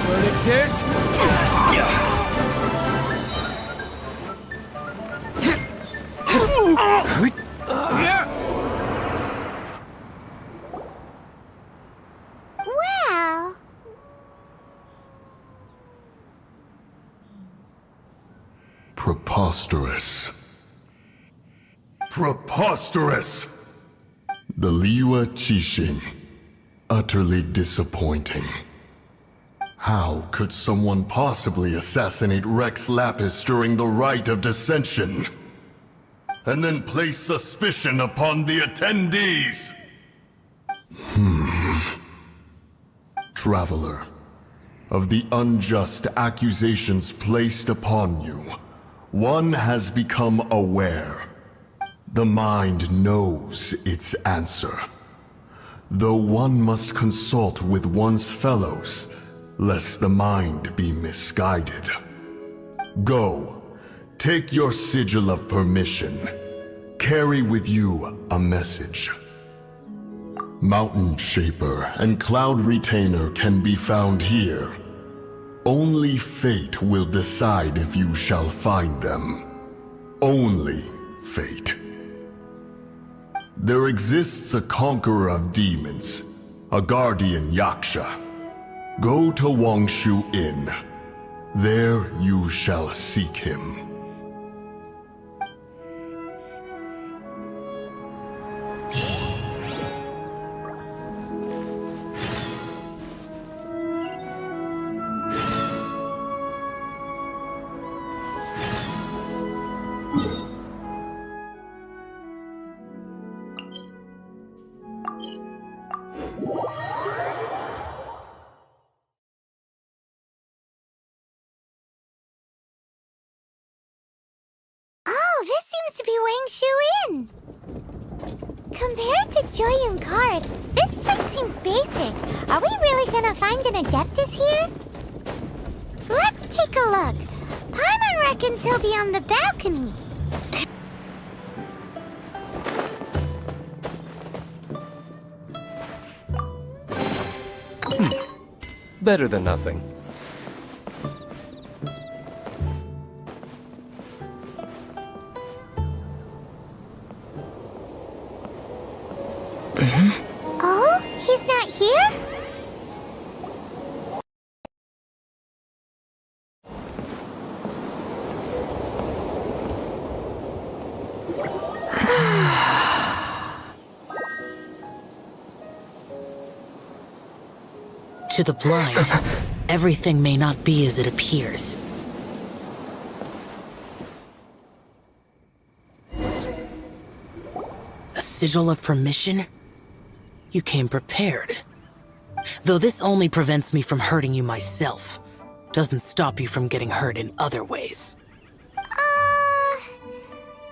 Verdict is... Well... Preposterous. Preposterous! The Liua Qixing. Utterly disappointing. How could someone possibly assassinate Rex Lapis during the Rite of Dissension? And then place suspicion upon the attendees? Traveler, of the unjust accusations placed upon you, one has become aware. The mind knows its answer. Though one must consult with one's fellows, lest the mind be misguided. Go, take your sigil of permission. Carry with you a message. Mountain Shaper and Cloud Retainer can be found here. Only fate will decide if you shall find them. Only fate. There exists a conqueror of demons, a guardian Yaksha. Go to Wangshu Inn. There you shall seek him. Oh, this seems to be Wangshu Inn. Compared to Joyun Karst, this place seems basic. Are we really gonna find an Adeptus here? Let's take a look. Paimon reckons he'll be on the balcony. Better than nothing. Oh, he's not here? To the blind, everything may not be as it appears. A sigil of permission? You came prepared. Though this only prevents me from hurting you myself, doesn't stop you from getting hurt in other ways.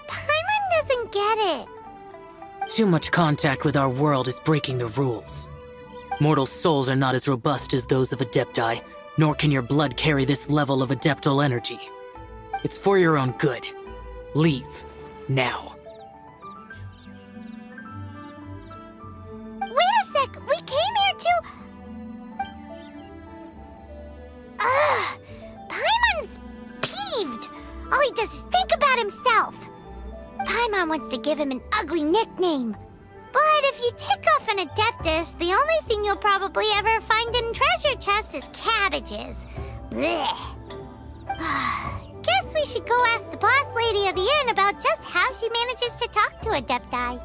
Paimon doesn't get it. Too much contact with our world is breaking the rules. Mortal souls are not as robust as those of Adepti, nor can your blood carry this level of adeptal energy. It's for your own good. Leave. Now. Wait a sec, we came here to... Ugh! Paimon's peeved! All he does is think about himself! Paimon wants to give him an ugly nickname. But if you tick off an Adeptus, the only thing you'll probably ever find in treasure chests is cabbages. Blech. Guess we should go ask the boss lady of the inn about just how she manages to talk to Adepti.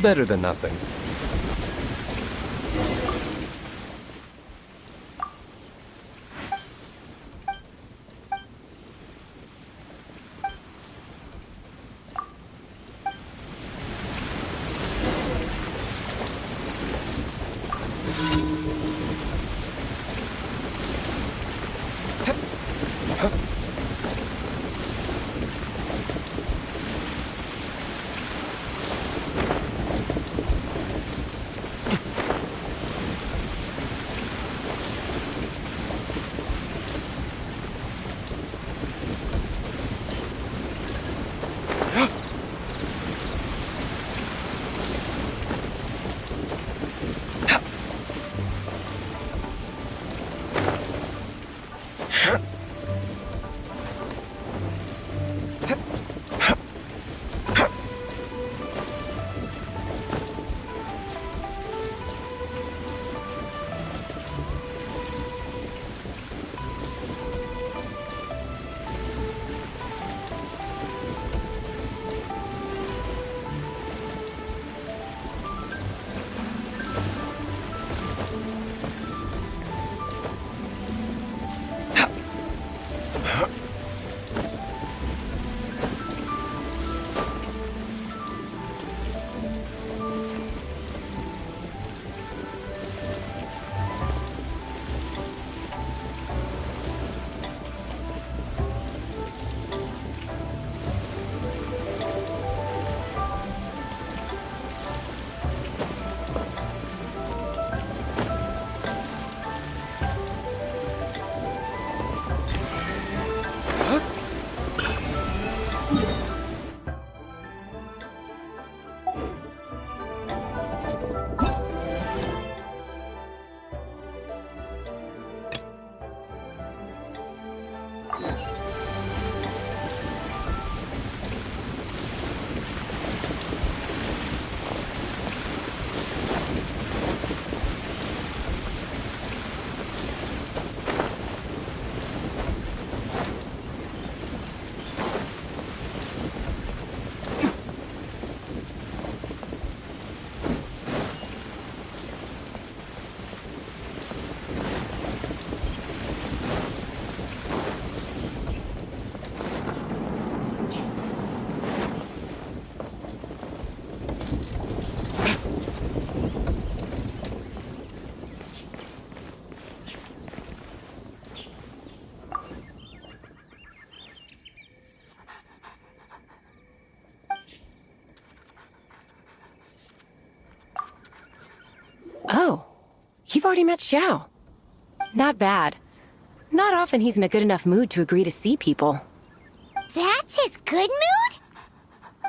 Better than nothing. already met Xiao. Not bad. Not often he's in a good enough mood to agree to see people. That's his good mood?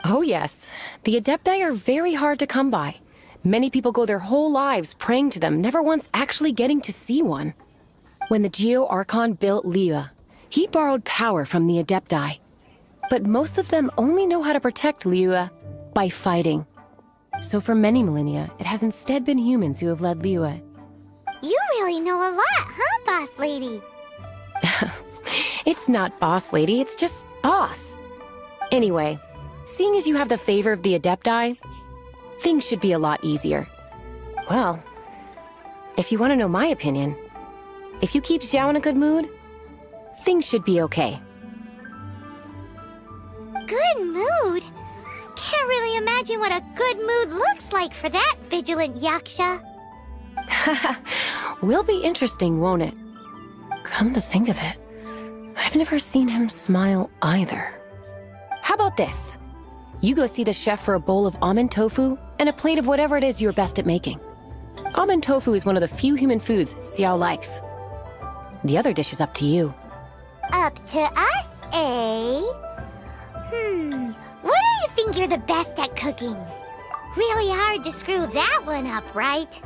Oh yes. The Adepti are very hard to come by. Many people go their whole lives praying to them, never once actually getting to see one. When the Geo-Archon built Liyue, he borrowed power from the Adepti. But most of them only know how to protect Liyue by fighting. So for many millennia, it has instead been humans who have led Liyue. You really know a lot, huh, boss lady? It's not boss lady, it's just boss. Anyway, seeing as you have the favor of the Adepti, things should be a lot easier. Well, if you want to know my opinion, if you keep Xiao in a good mood, things should be okay. Good mood? Can't really imagine what a good mood looks like for that vigilant yaksha. Will be interesting, won't it? Come to think of it, I've never seen him smile either. How about this? You go see the chef for a bowl of almond tofu and a plate of whatever it is you're best at making. Almond tofu is one of the few human foods Xiao likes. The other dish is up to you. Up to us, eh? What do you think you're the best at cooking? Really hard to screw that one up, right?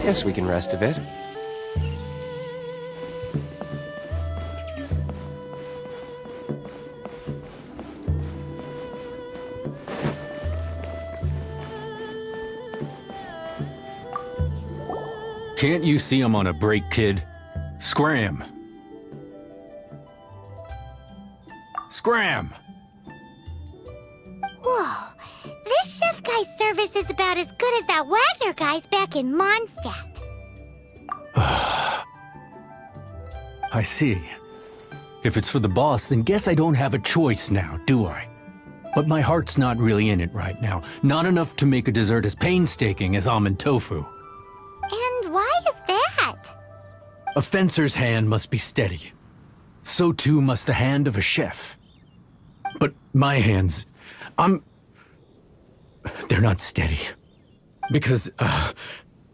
Guess we can rest a bit. Can't you see I'm on a break, kid? Scram! Scram! Whoa. This chef guy's service is about as good as that Wagner guy's back in Mondstadt. I see. If it's for the boss, then guess I don't have a choice now, do I? But my heart's not really in it right now. Not enough to make a dessert as painstaking as almond tofu. And why is that? A fencer's hand must be steady. So too must the hand of a chef. But my hands, they're not steady. Because,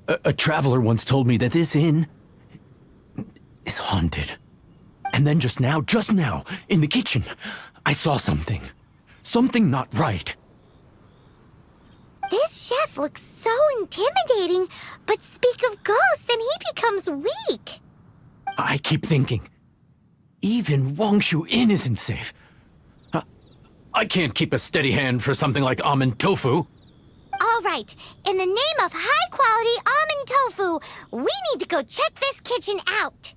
a traveler once told me that this inn is haunted. And then just now, in the kitchen, I saw something. Something not right. This chef looks so intimidating, but speak of ghosts and he becomes weak. I keep thinking, even Wangshu Inn isn't safe. I can't keep a steady hand for something like almond tofu. All right, in the name of high-quality almond tofu, we need to go check this kitchen out.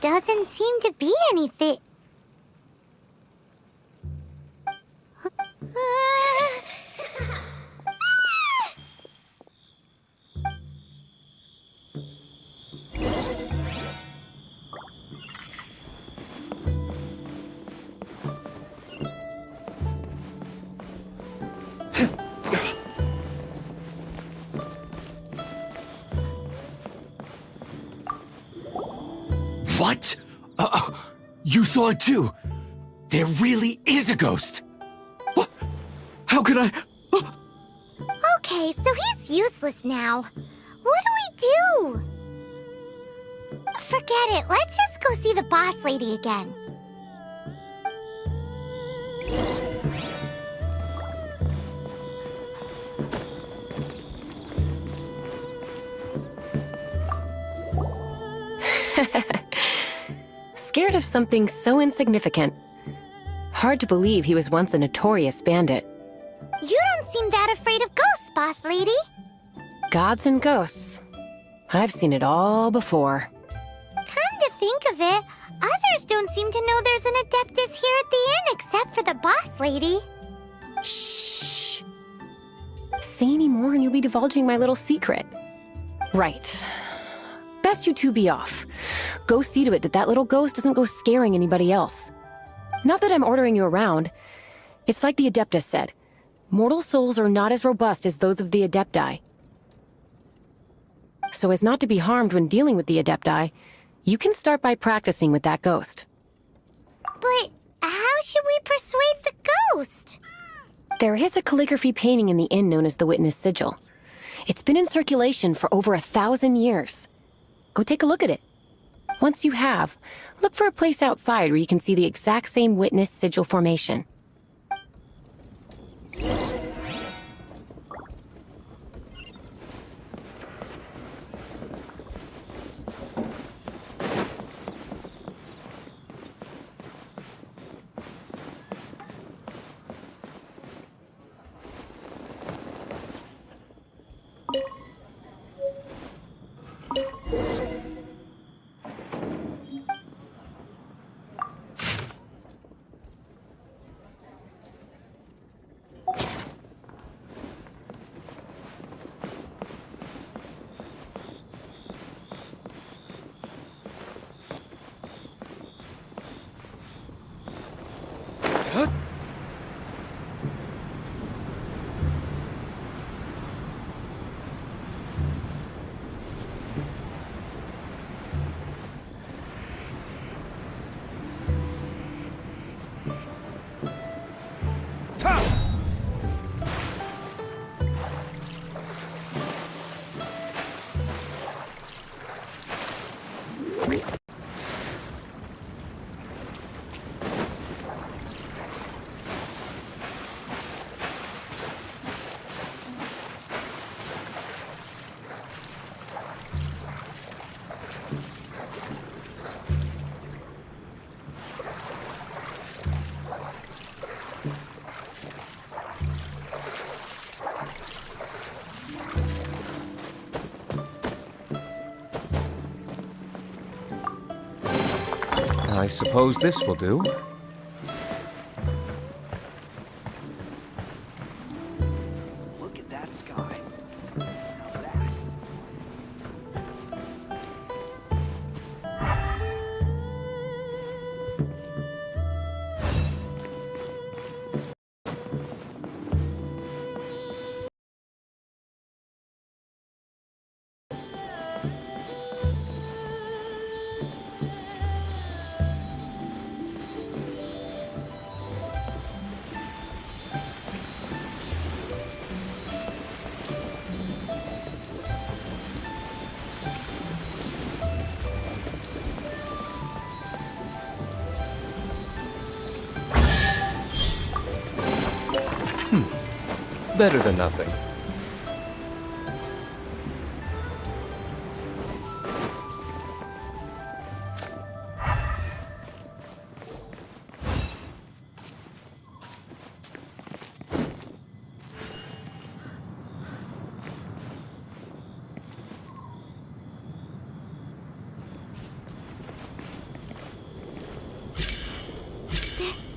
Doesn't seem to be anything. What? You saw it too? There really is a ghost! What? How could I? Okay, so he's useless now. What do we do? Forget it, let's just go see the boss lady again. Scared of something so insignificant. Hard to believe he was once a notorious bandit. You don't seem that afraid of ghosts, boss lady. Gods and ghosts. I've seen it all before. Come to think of it, others don't seem to know there's an Adeptus here at the inn except for the boss lady. Shh. Say any more and you'll be divulging my little secret. Right. Best you two be off. Go see to it that little ghost doesn't go scaring anybody else. Not that I'm ordering you around. It's like the Adeptus said. Mortal souls are not as robust as those of the Adepti. So as not to be harmed when dealing with the Adepti, you can start by practicing with that ghost. But how should we persuade the ghost? There is a calligraphy painting in the inn known as the Witness Sigil. It's been in circulation for over 1,000 years. Go take a look at it. Once you have, look for a place outside where you can see the exact same Witness Sigil formation. I suppose this will do. Look at that sky. Better than nothing.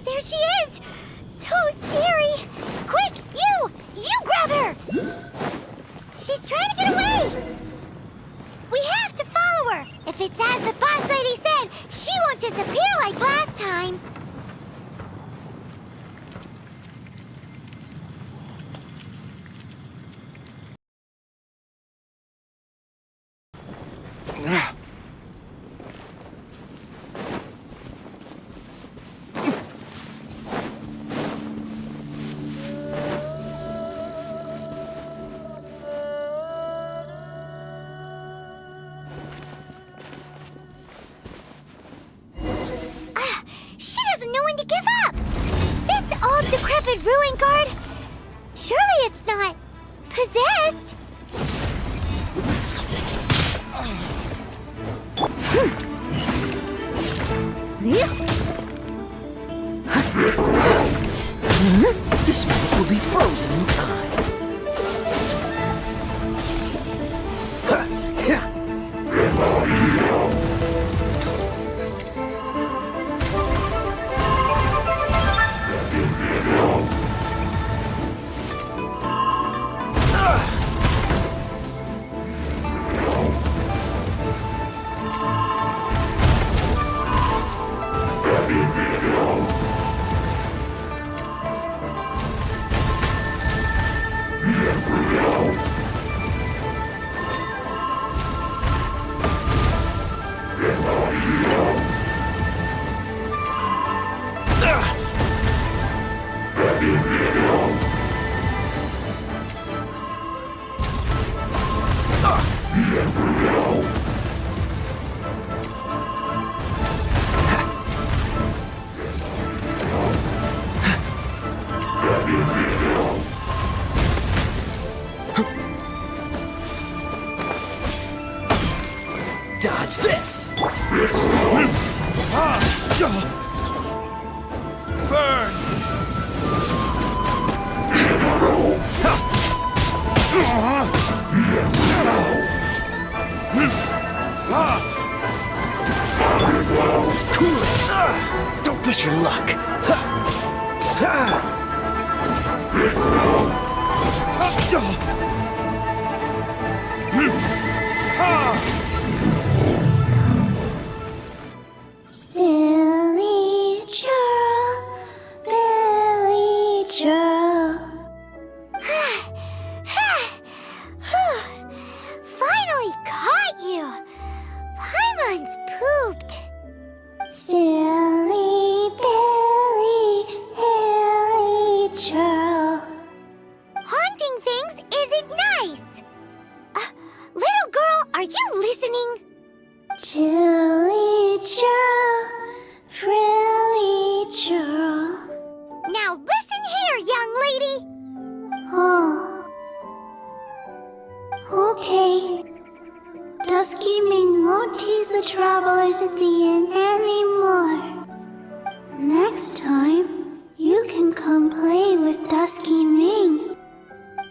There she is! So scary! Quick, you! You grab her! She's trying to get away! We have to follow her! If it's as the boss lady said, she won't disappear like last time! She doesn't know when to give up! This old decrepit ruin guard? Surely it's not possessed? This moment will be frozen in time. Dodge this! Burn! Don't push your luck. Silly churl, Billy churl. Finally caught you! Paimon's pooped. Silly Billy, Hilly churl. Haunting things isn't nice. Little girl, are you listening? Chilly churl, frilly churl. Now listen here, young lady. Oh. Okay. Dusky Ming won't tease the travelers at the inn anymore. Next time, you can come play with Dusky Ming.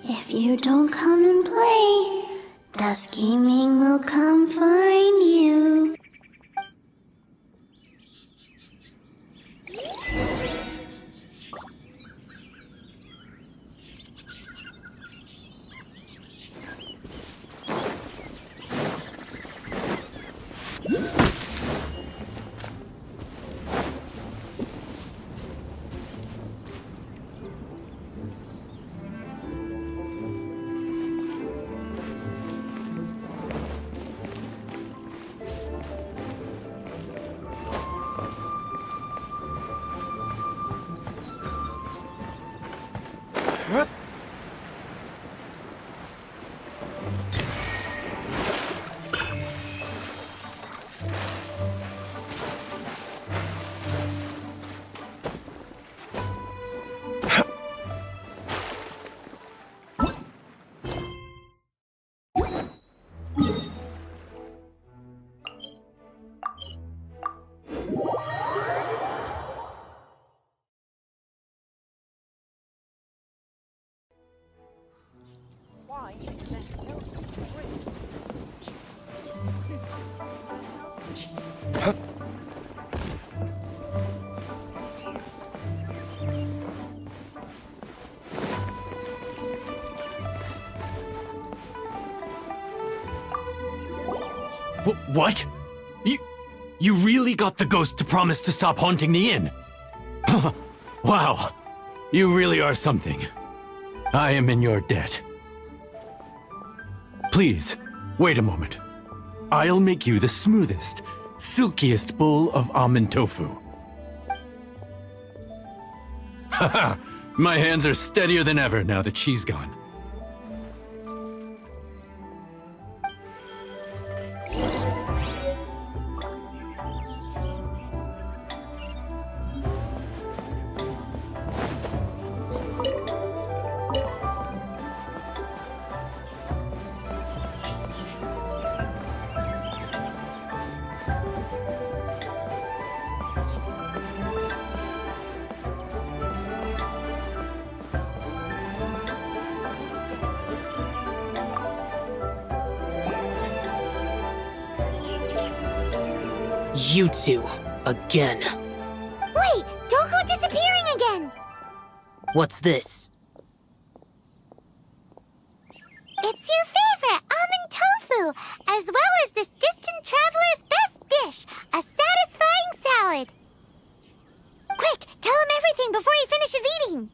If you don't come and play, Dusky Ming will come find you. What? You really got the ghost to promise to stop haunting the inn? Wow. You really are something. I am in your debt. Please, wait a moment. I'll make you the smoothest, silkiest bowl of almond tofu. Haha, my hands are steadier than ever now that she's gone. You two, again. Wait, don't go disappearing again! What's this? It's your favorite almond tofu, as well as this distant traveler's best dish, a satisfying salad. Quick, tell him everything before he finishes eating.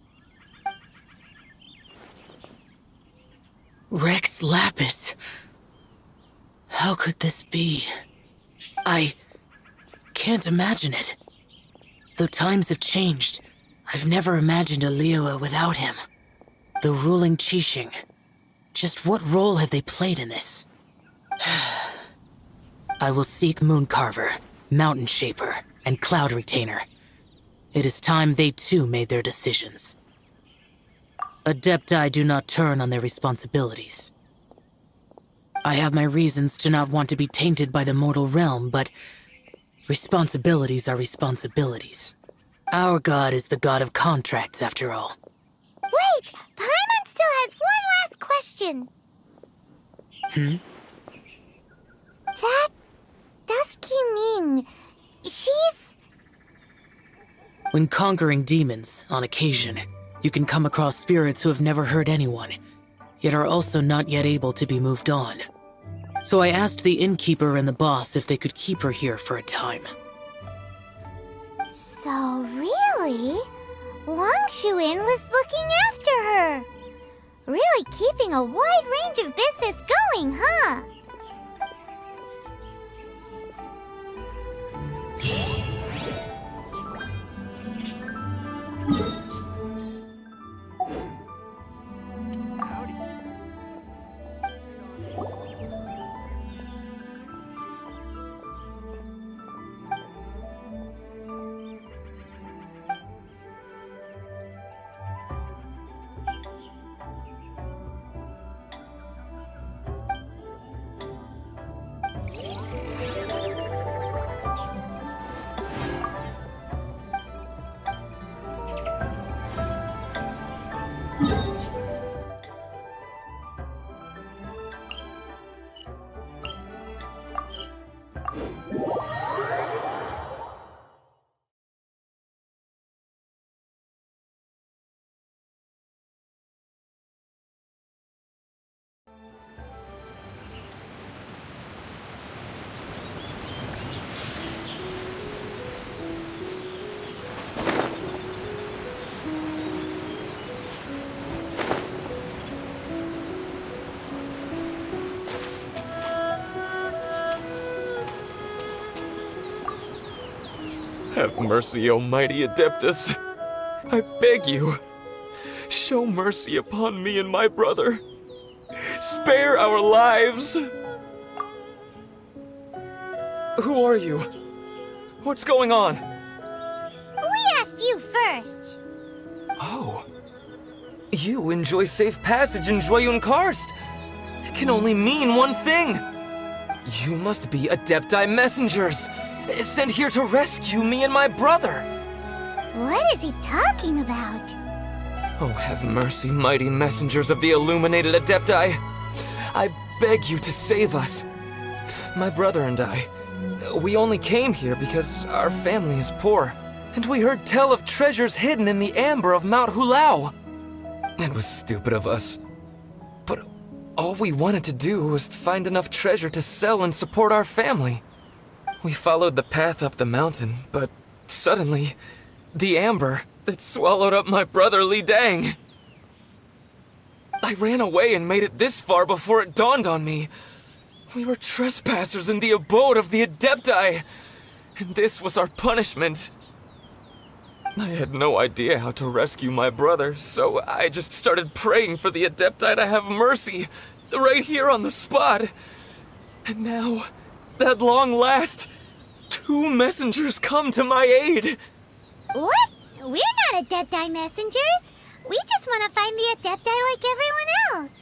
Rex Lapis. How could this be? I can't imagine it. Though times have changed, I've never imagined a Liyue without him. The ruling Qixing. Just what role have they played in this? I will seek Mooncarver, Mountain Shaper, and Cloud Retainer. It is time they too made their decisions. Adepti do not turn on their responsibilities. I have my reasons to not want to be tainted by the mortal realm, but responsibilities are responsibilities. Our god is the god of contracts, after all. Wait! Paimon still has one last question. That Dusky Ming, she's... When conquering demons, on occasion, you can come across spirits who have never hurt anyone, yet are also not yet able to be moved on. So I asked the innkeeper and the boss if they could keep her here for a time. So really, Wangshu Inn was looking after her. Really keeping a wide range of business going, huh? Have mercy, O mighty Adeptus. I beg you, show mercy upon me and my brother. Spare our lives. Who are you? What's going on? We asked you first. Oh. You enjoy safe passage in Joyun Karst. It can only mean one thing. You must be Adepti messengers, sent here to rescue me and my brother. What is he talking about? Oh, have mercy, mighty messengers of the illuminated Adepti. I beg you to save us. My brother and I, we only came here because our family is poor, and we heard tell of treasures hidden in the amber of Mount Hulao. It was stupid of us. But All we wanted to do was find enough treasure to sell and support our family. We followed the path up the mountain, but suddenly, the amber, it swallowed up my brother Li Dang. I ran away and made it this far before it dawned on me. We were trespassers in the abode of the Adepti, and this was our punishment. I had no idea how to rescue my brother, so I just started praying for the Adepti to have mercy, right here on the spot. And now, at long last, 2 messengers come to my aid. What? We're not Adepti messengers. We just want to find the Adepti like everyone else.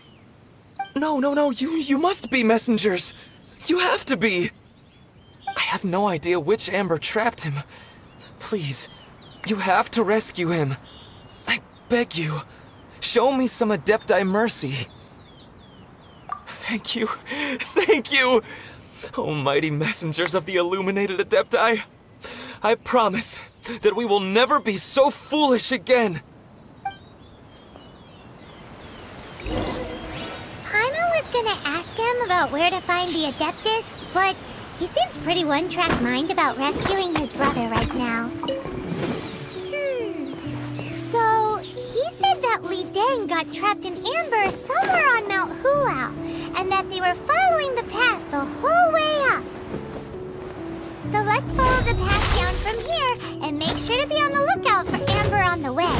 No, you must be messengers. You have to be. I have no idea which amber trapped him. Please, you have to rescue him. I beg you, show me some Adepti mercy. Thank you, almighty messengers of the illuminated Adepti. I promise that we will never be so foolish again. Paimon was gonna ask him about where to find the Adeptus, but he seems pretty one-track mind about rescuing his brother right now. So, he said that Li Dang got trapped in amber somewhere on Mount Hulao, and that they were following the path the whole way up. So let's follow the path down from here, and make sure to be on the lookout for amber on the way.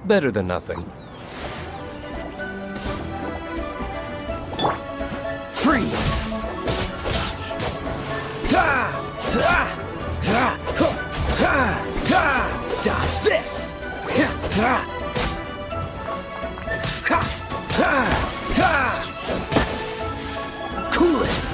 Better than nothing. Freeze! Dodge this! Cool it!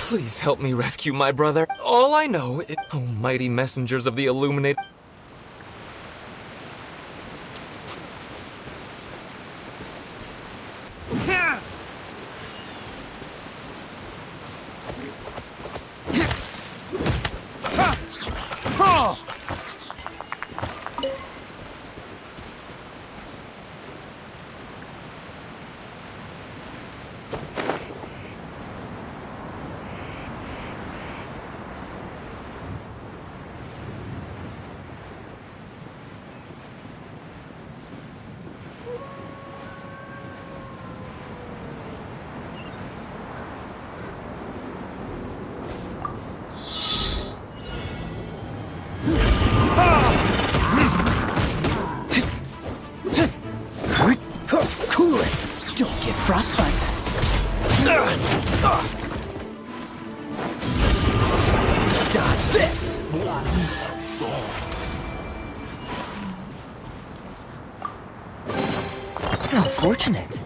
Please help me rescue my brother. All I know is... Oh, mighty messengers of the illuminated... Cool it! Don't get frostbite. Dodge this! How fortunate.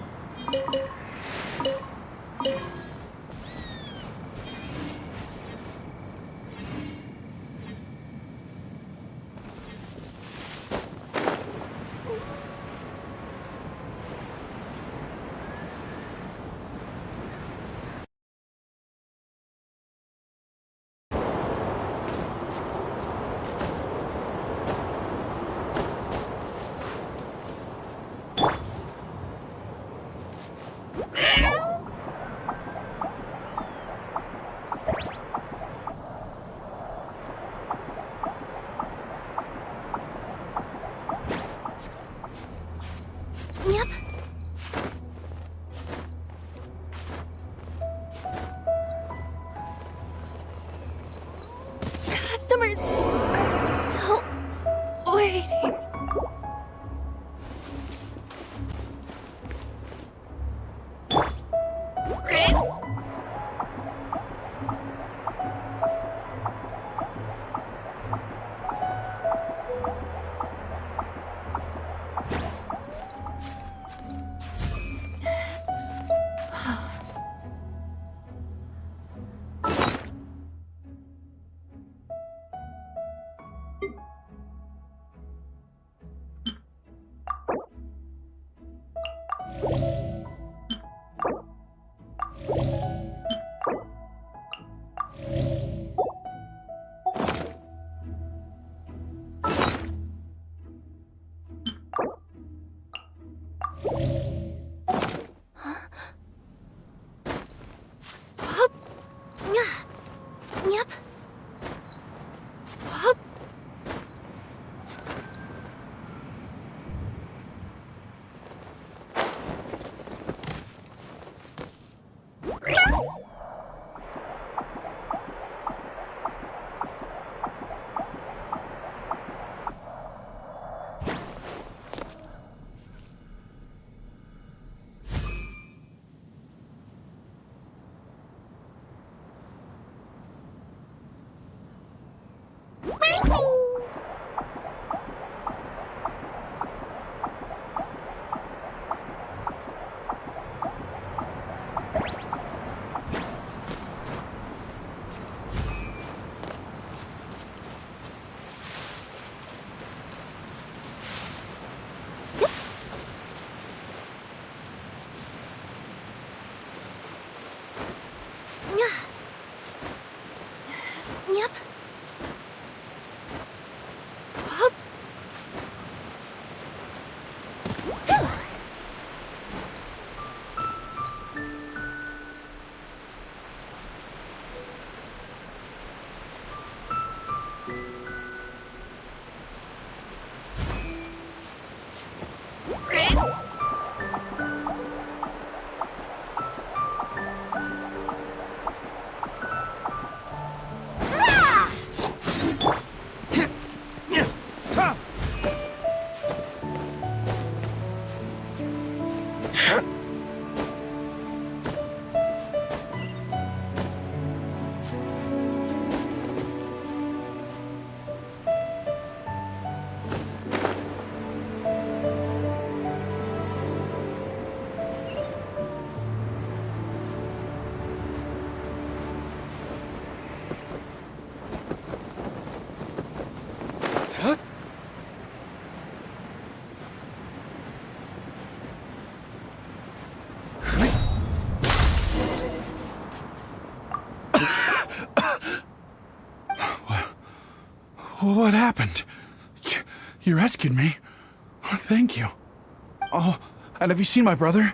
Yep. Customers are still waiting. Yep. Hop. Yep. Hop. What happened? You rescued me. Thank you. Oh, and have you seen my brother?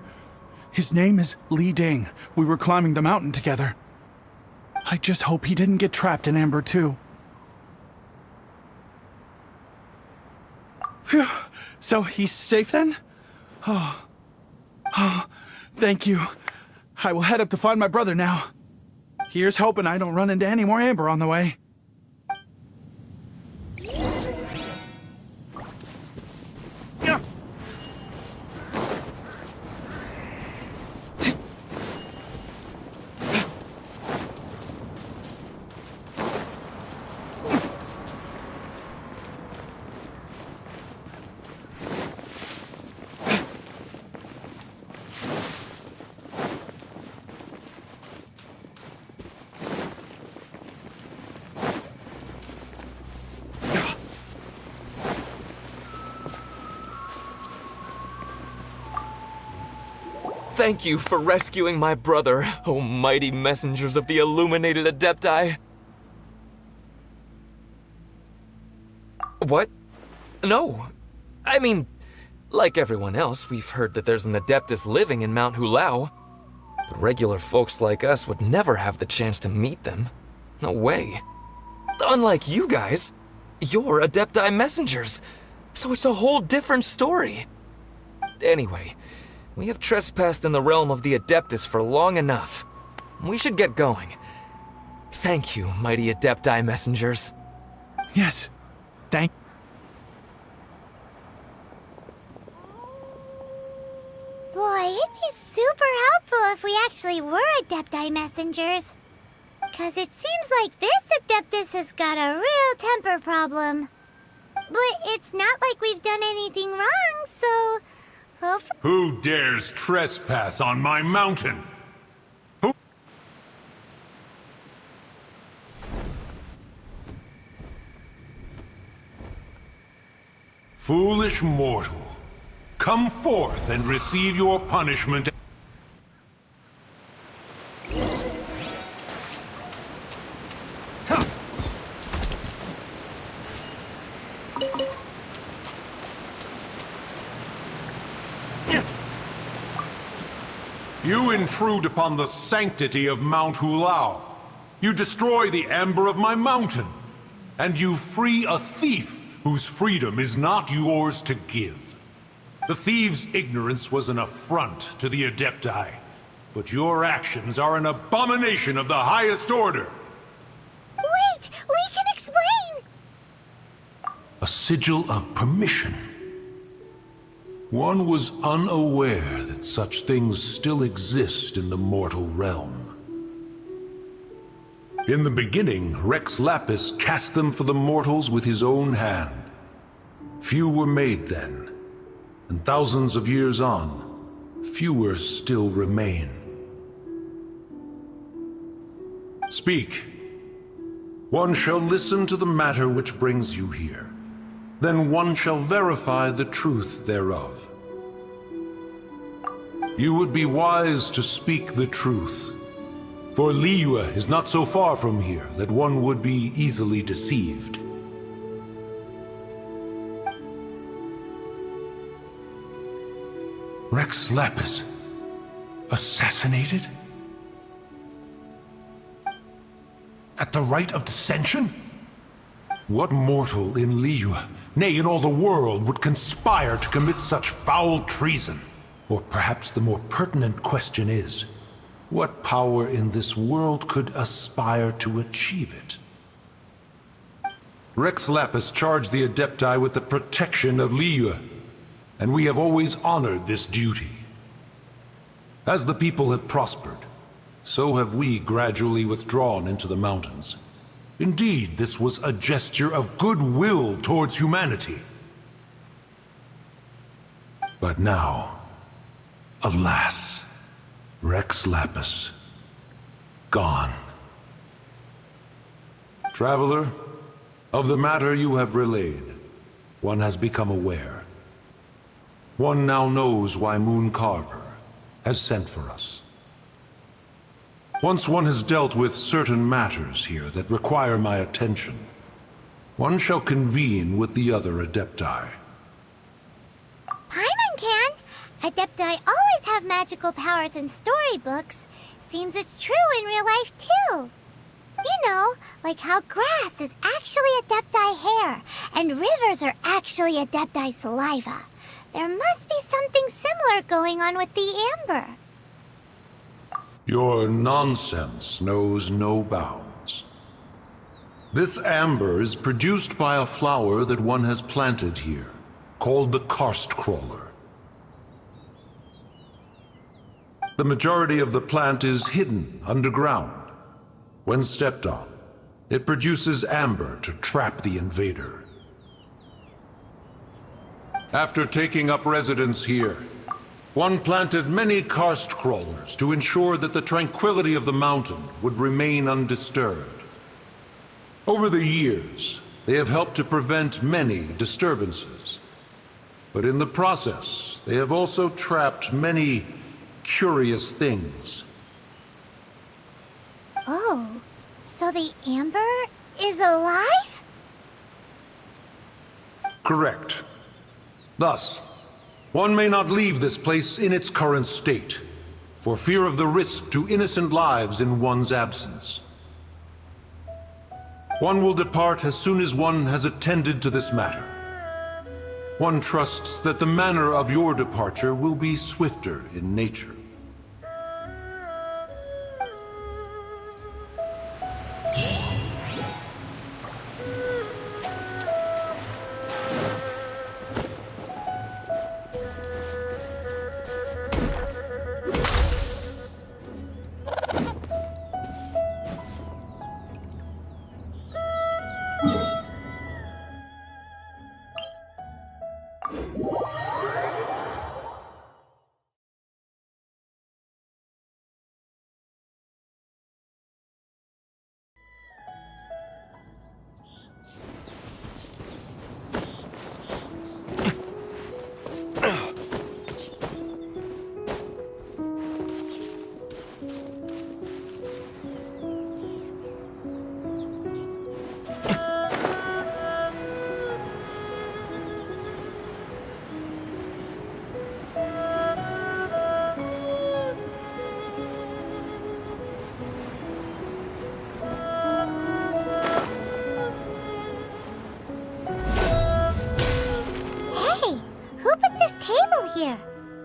His name is Li Ding. We were climbing the mountain together. I just hope he didn't get trapped in Amber too. Phew. So he's safe then? Oh, thank you. I will head up to find my brother now. Here's hoping I don't run into any more Amber on the way. Thank you for rescuing my brother, O mighty messengers of the illuminated Adepti. What? No. I mean, like everyone else, we've heard that there's an Adeptus living in Mount Hulao. But regular folks like us would never have the chance to meet them. No way. Unlike you guys, you're Adepti messengers, so it's a whole different story. Anyway, we have trespassed in the realm of the Adeptus for long enough. We should get going. Thank you, mighty Adepti messengers. Yes, thank. Boy, it'd be super helpful if we actually were Adepti messengers. 'Cause it seems like this Adeptus has got a real temper problem. But it's not like we've done anything wrong, so... Who dares trespass on my mountain? Who? Foolish mortal, come forth and receive your punishment. You intrude upon the sanctity of Mount Hulao. You destroy the amber of my mountain. And you free a thief whose freedom is not yours to give. The thief's ignorance was an affront to the Adepti, but your actions are an abomination of the highest order. Wait! We can explain! A sigil of permission. One was unaware that such things still exist in the mortal realm. In the beginning, Rex Lapis cast them for the mortals with his own hand. Few were made then, and thousands of years on, fewer still remain. Speak. One shall listen to the matter which brings you here. Then one shall verify the truth thereof. You would be wise to speak the truth, for Liyue is not so far from here that one would be easily deceived. Rex Lapis, assassinated? At the rite of dissension? What mortal in Liyue, nay, in all the world, would conspire to commit such foul treason? Or perhaps the more pertinent question is, what power in this world could aspire to achieve it? Rex Lapis charged the Adepti with the protection of Liyue, and we have always honored this duty. As the people have prospered, so have we gradually withdrawn into the mountains. Indeed, this was a gesture of goodwill towards humanity. But now, alas, Rex Lapis, gone. Traveler, of the matter you have relayed, one has become aware. One now knows why Moon Carver has sent for us. Once one has dealt with certain matters here that require my attention, one shall convene with the other Adepti. Paimon can. Adepti always have magical powers in storybooks. Seems it's true in real life, too. You know, like how grass is actually Adepti hair, and rivers are actually Adepti saliva. There must be something similar going on with the amber. Your nonsense knows no bounds. This amber is produced by a flower that one has planted here, called the karst crawler. The majority of the plant is hidden underground. When stepped on, it produces amber to trap the invader. After taking up residence here, one planted many karst crawlers to ensure that the tranquility of the mountain would remain undisturbed. Over the years, they have helped to prevent many disturbances. But in the process, they have also trapped many curious things. Oh, so the amber is alive? Correct. Thus, one may not leave this place in its current state, for fear of the risk to innocent lives in one's absence. One will depart as soon as one has attended to this matter. One trusts that the manner of your departure will be swifter in nature.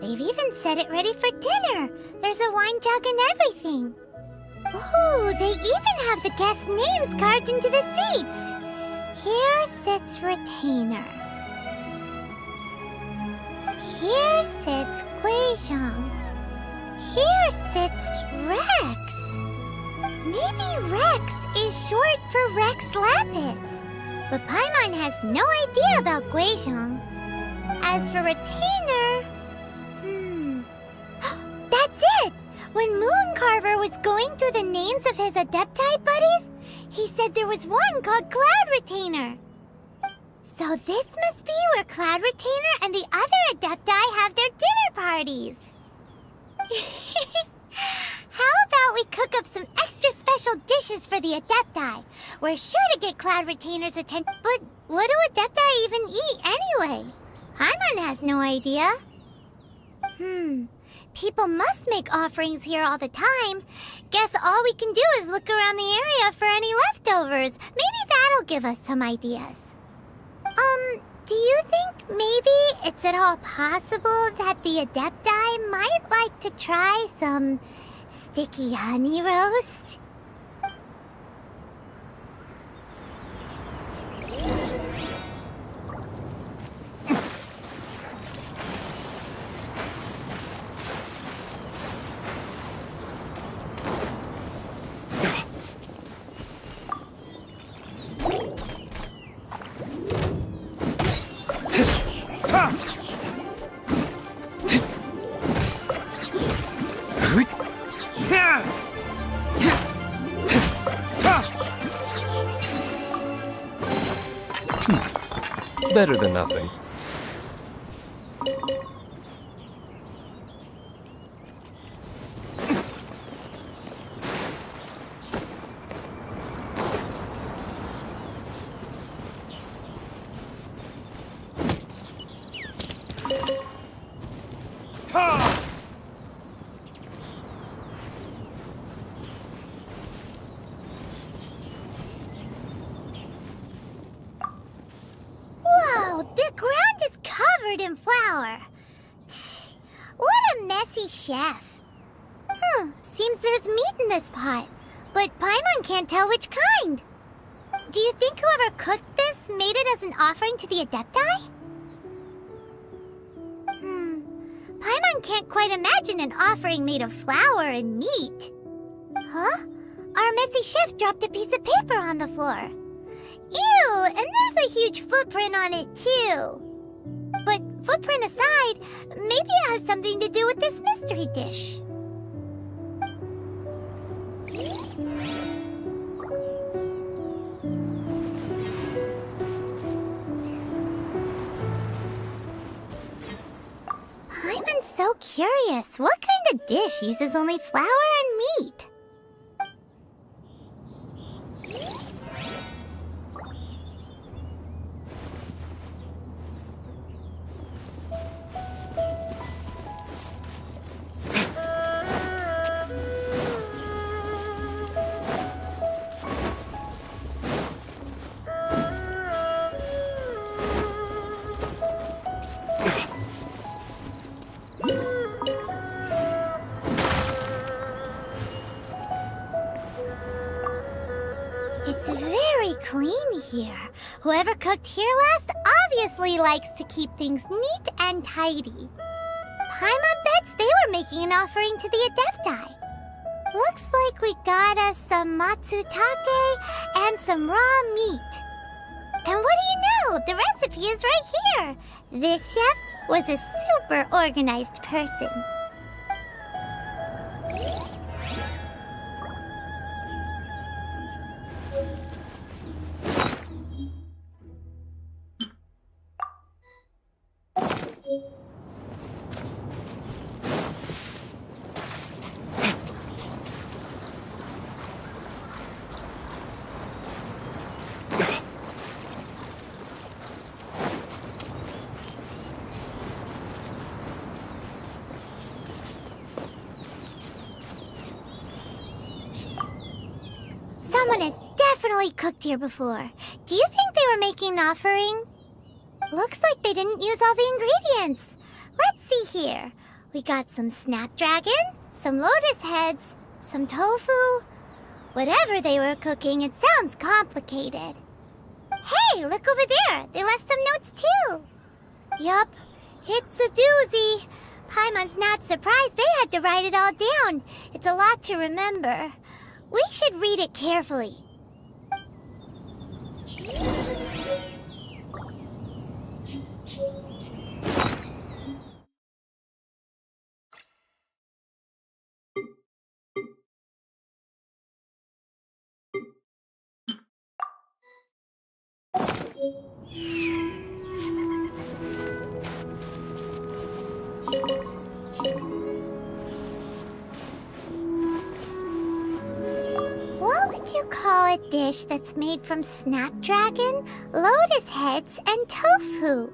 They've even set it ready for dinner. There's a wine jug and everything. Ooh, they even have the guests' names carved into the seats. Here sits Retainer. Here sits Guizhong. Here sits Rex. Maybe Rex is short for Rex Lapis. But Paimon has no idea about Guizhong. As for Retainer... That's it! When Mooncarver was going through the names of his Adepti buddies, he said there was one called Cloud Retainer. So this must be where Cloud Retainer and the other Adepti have their dinner parties. How about we cook up some extra special dishes for the Adepti? We're sure to get Cloud Retainer's attention. But what do Adepti even eat anyway? Paimon has no idea. People must make offerings here all the time. Guess all we can do is look around the area for any leftovers. Maybe that'll give us some ideas. Do you think maybe it's at all possible that the Adepti might like to try some sticky honey roast? Better than nothing. Whoa, the ground is covered in flour. What a messy chef. Seems there's meat in this pot, but Paimon can't tell which kind. Do you think whoever cooked this made it as an offering to the Adepti? Paimon can't quite imagine an offering made of flour and meat. Huh? Our messy chef dropped a piece of paper on the floor. Ew, and there's a huge footprint on it too. But footprint aside, maybe it has something to do with this mystery dish. Paimon's so curious. What kind of dish uses only flour and meat? It's very clean here. Whoever cooked here last obviously likes to keep things neat and tidy. Paimon bets they were making an offering to the Adepti. Looks like we got us some matsutake and some raw meat. And what do you know? The recipe is right here. This chef was a super organized person. Someone has definitely cooked here before. Do you think they were making an offering? Looks like they didn't use all the ingredients. Let's see here. We got some snapdragon, some lotus heads, some tofu. Whatever they were cooking, it sounds complicated. Hey, look over there. They left some notes too. Yup, it's a doozy. Paimon's not surprised they had to write it all down. It's a lot to remember. We should read it carefully. What would you call a dish that's made from snapdragon, lotus heads, and tofu?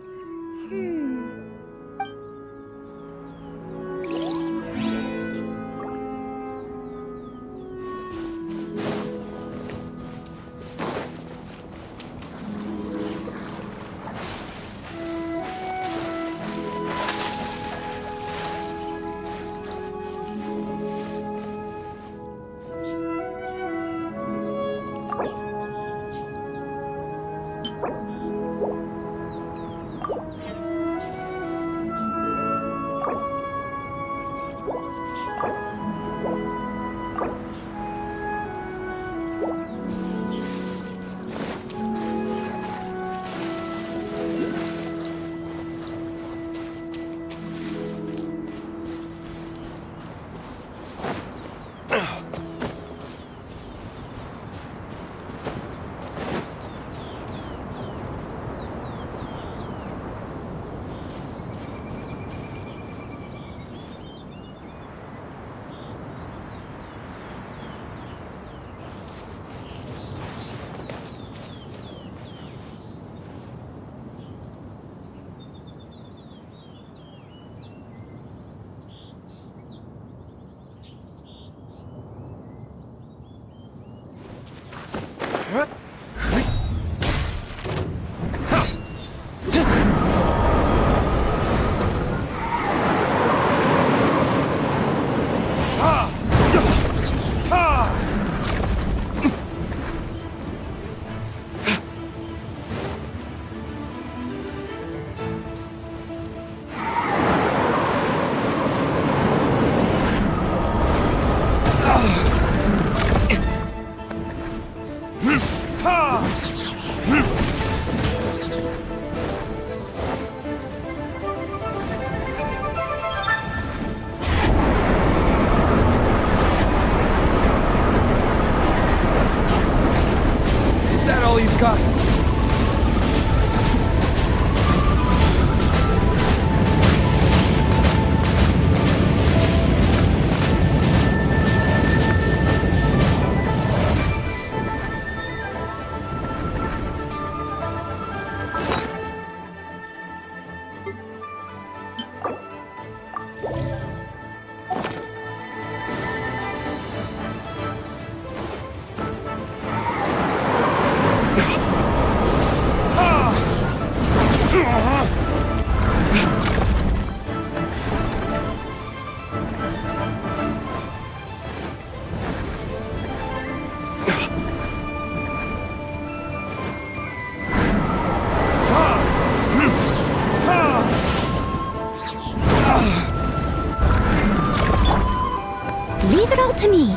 Leave it all to me.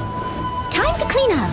Time to clean up.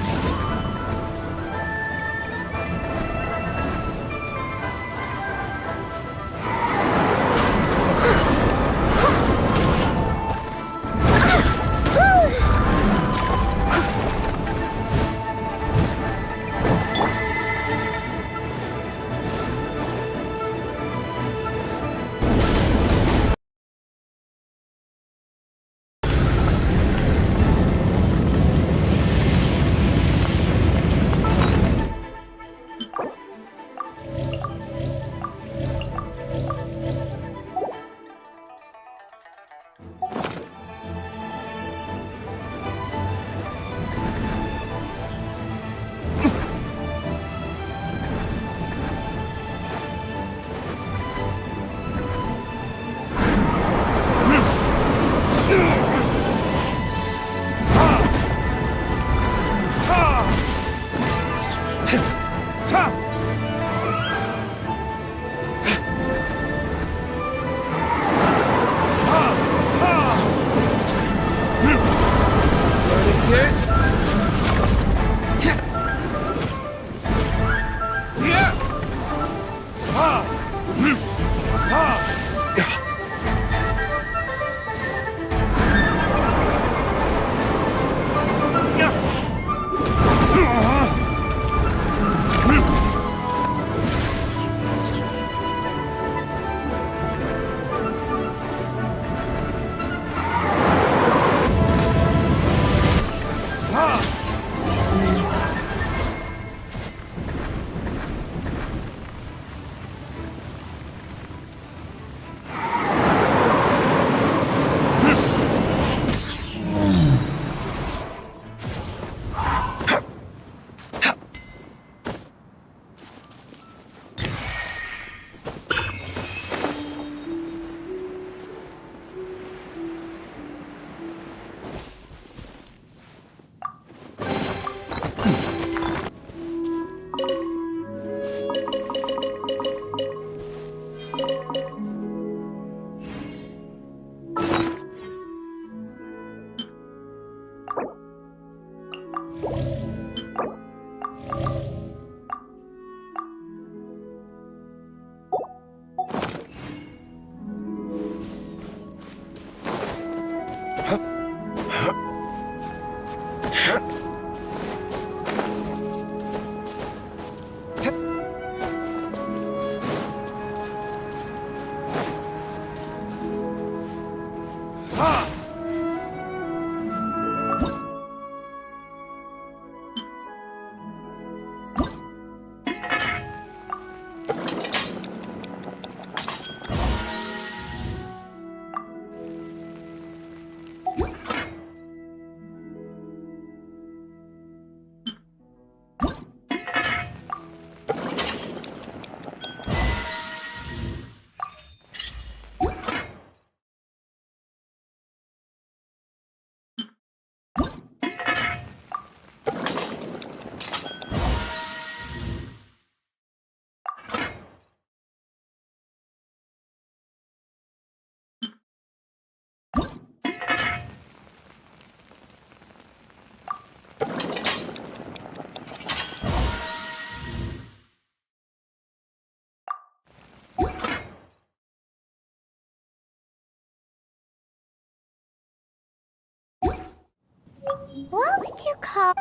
What would you call...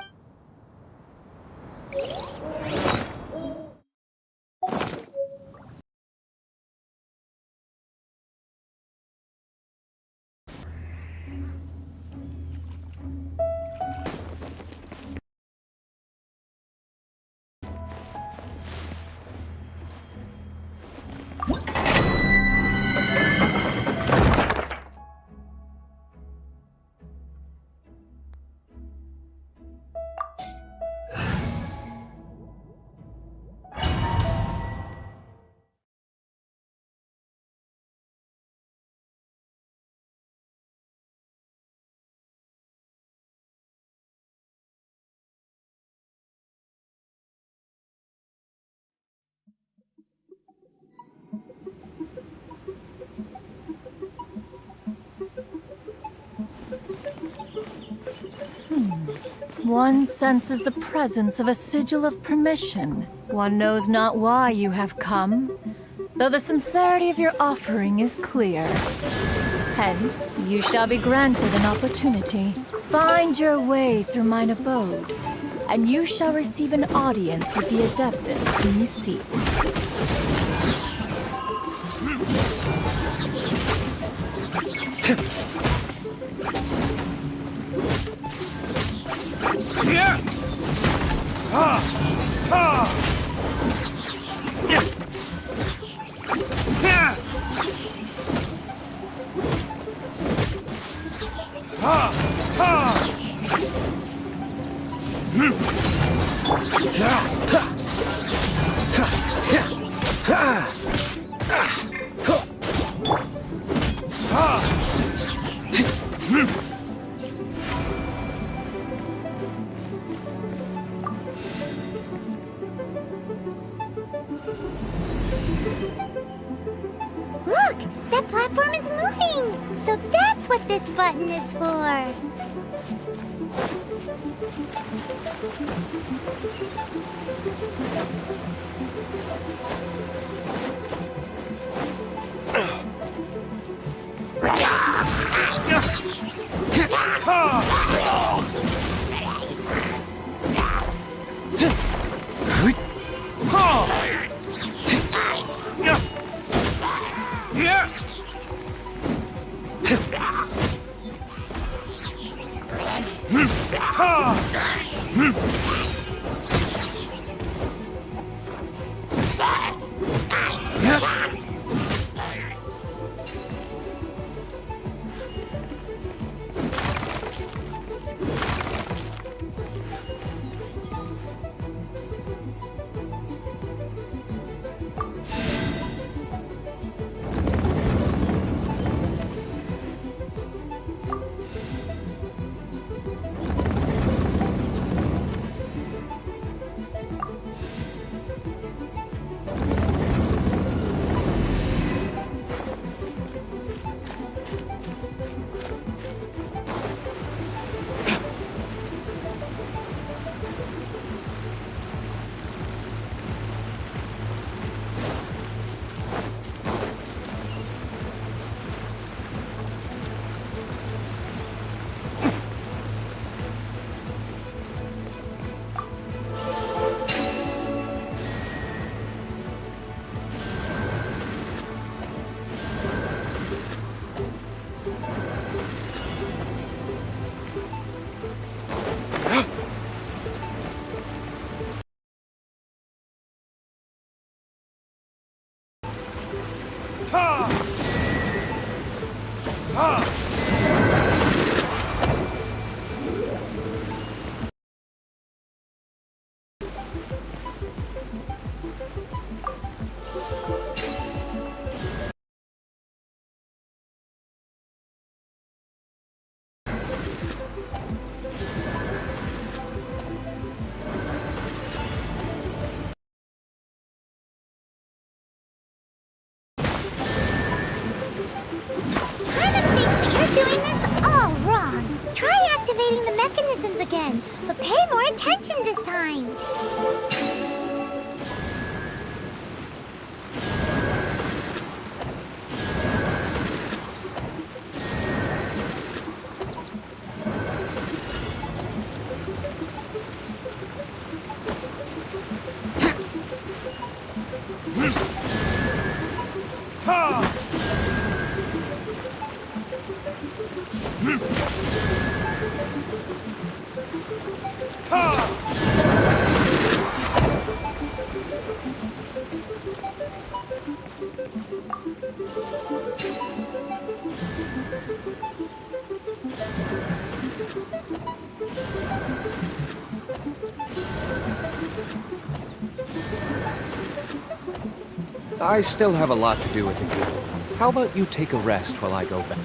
One senses the presence of a sigil of permission. One knows not why you have come, though the sincerity of your offering is clear. Hence, you shall be granted an opportunity. Find your way through mine abode, and you shall receive an audience with the Adeptus whom you seek. Look! That platform is moving! So that's what this button is for! Doing this all wrong. Try activating the mechanisms again, but pay more attention this time. I still have a lot to do with the guild. How about you take a rest while I go back?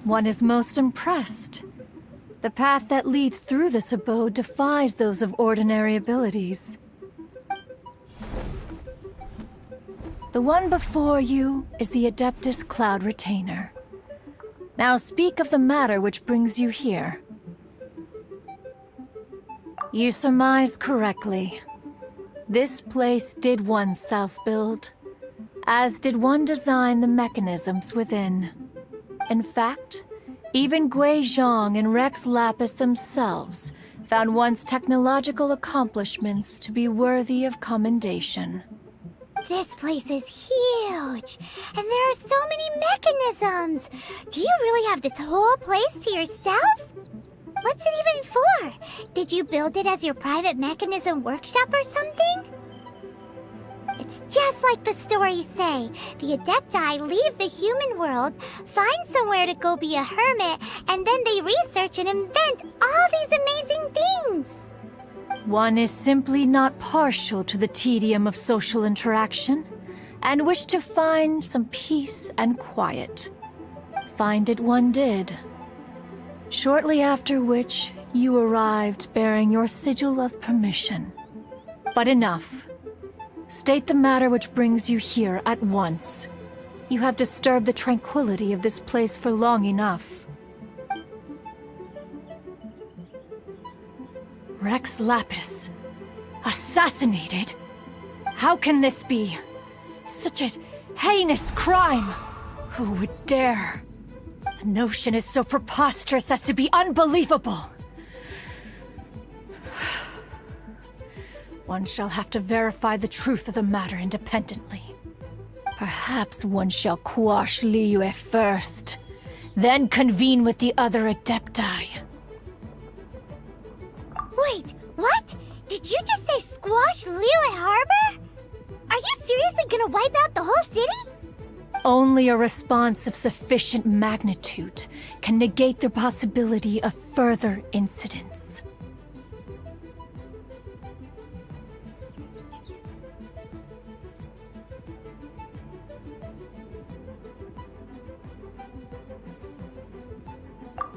One is most impressed. The path that leads through this abode defies those of ordinary abilities. The one before you is the Adeptus Cloud Retainer. Now speak of the matter which brings you here. You surmise correctly. This place did one self-build, as did one design the mechanisms within. In fact, even Gui Zhang and Rex Lapis themselves found one's technological accomplishments to be worthy of commendation. This place is huge, and there are so many mechanisms. Do you really have this whole place to yourself? What's it even for? Did you build it as your private mechanism workshop or something? It's just like the stories say. The Adepti leave the human world, find somewhere to go be a hermit, and then they research and invent all these amazing things. One is simply not partial to the tedium of social interaction, and wished to find some peace and quiet. Find it one did. Shortly after which, you arrived bearing your sigil of permission. But enough. State the matter which brings you here at once. You have disturbed the tranquility of this place for long enough. Rex Lapis. Assassinated? How can this be? Such a heinous crime! Who would dare? The notion is so preposterous as to be unbelievable. One shall have to verify the truth of the matter independently. Perhaps one shall quash Liyue first, then convene with the other Adepti. Wait, what? Did you just say squash Liyue Harbor? Are you seriously gonna wipe out the whole city? Only a response of sufficient magnitude can negate the possibility of further incidents.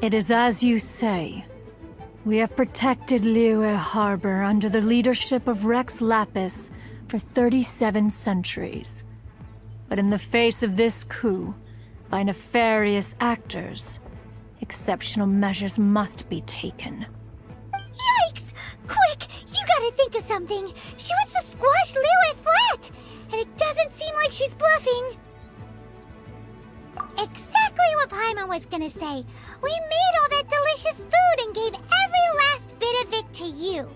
It is as you say. We have protected Liyue Harbor under the leadership of Rex Lapis for 37 centuries. But in the face of this coup, by nefarious actors, exceptional measures must be taken. Yikes! Quick, you gotta think of something. She wants to squash Liyue flat, and it doesn't seem like she's bluffing. Exactly what Paimon was gonna say. We made all that delicious food and gave every last bit of it to you.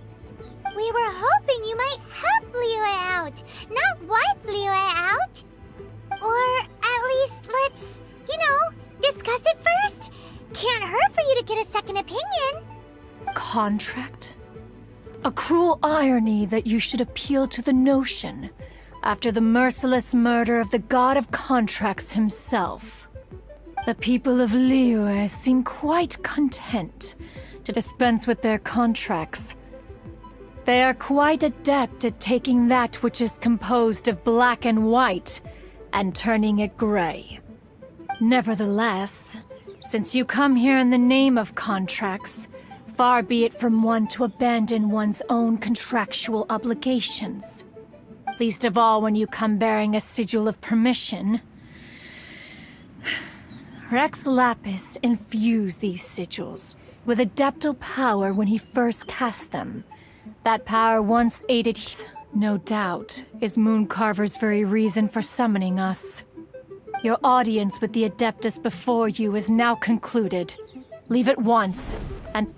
We were hoping you might help Liyue out, not wipe Liyue out. Or at least let's, discuss it first. Can't hurt for you to get a second opinion. Contract? A cruel irony that you should appeal to the notion after the merciless murder of the god of contracts himself. The people of Liyue seem quite content to dispense with their contracts. They are quite adept at taking that which is composed of black and white and turning it gray. Nevertheless, since you come here in the name of contracts, far be it from one to abandon one's own contractual obligations. Least of all when you come bearing a sigil of permission. Rex Lapis infused these sigils with adeptal power when he first cast them. That power once aided, no doubt, is Mooncarver's very reason for summoning us. Your audience with the Adeptus before you is now concluded. Leave at once, and...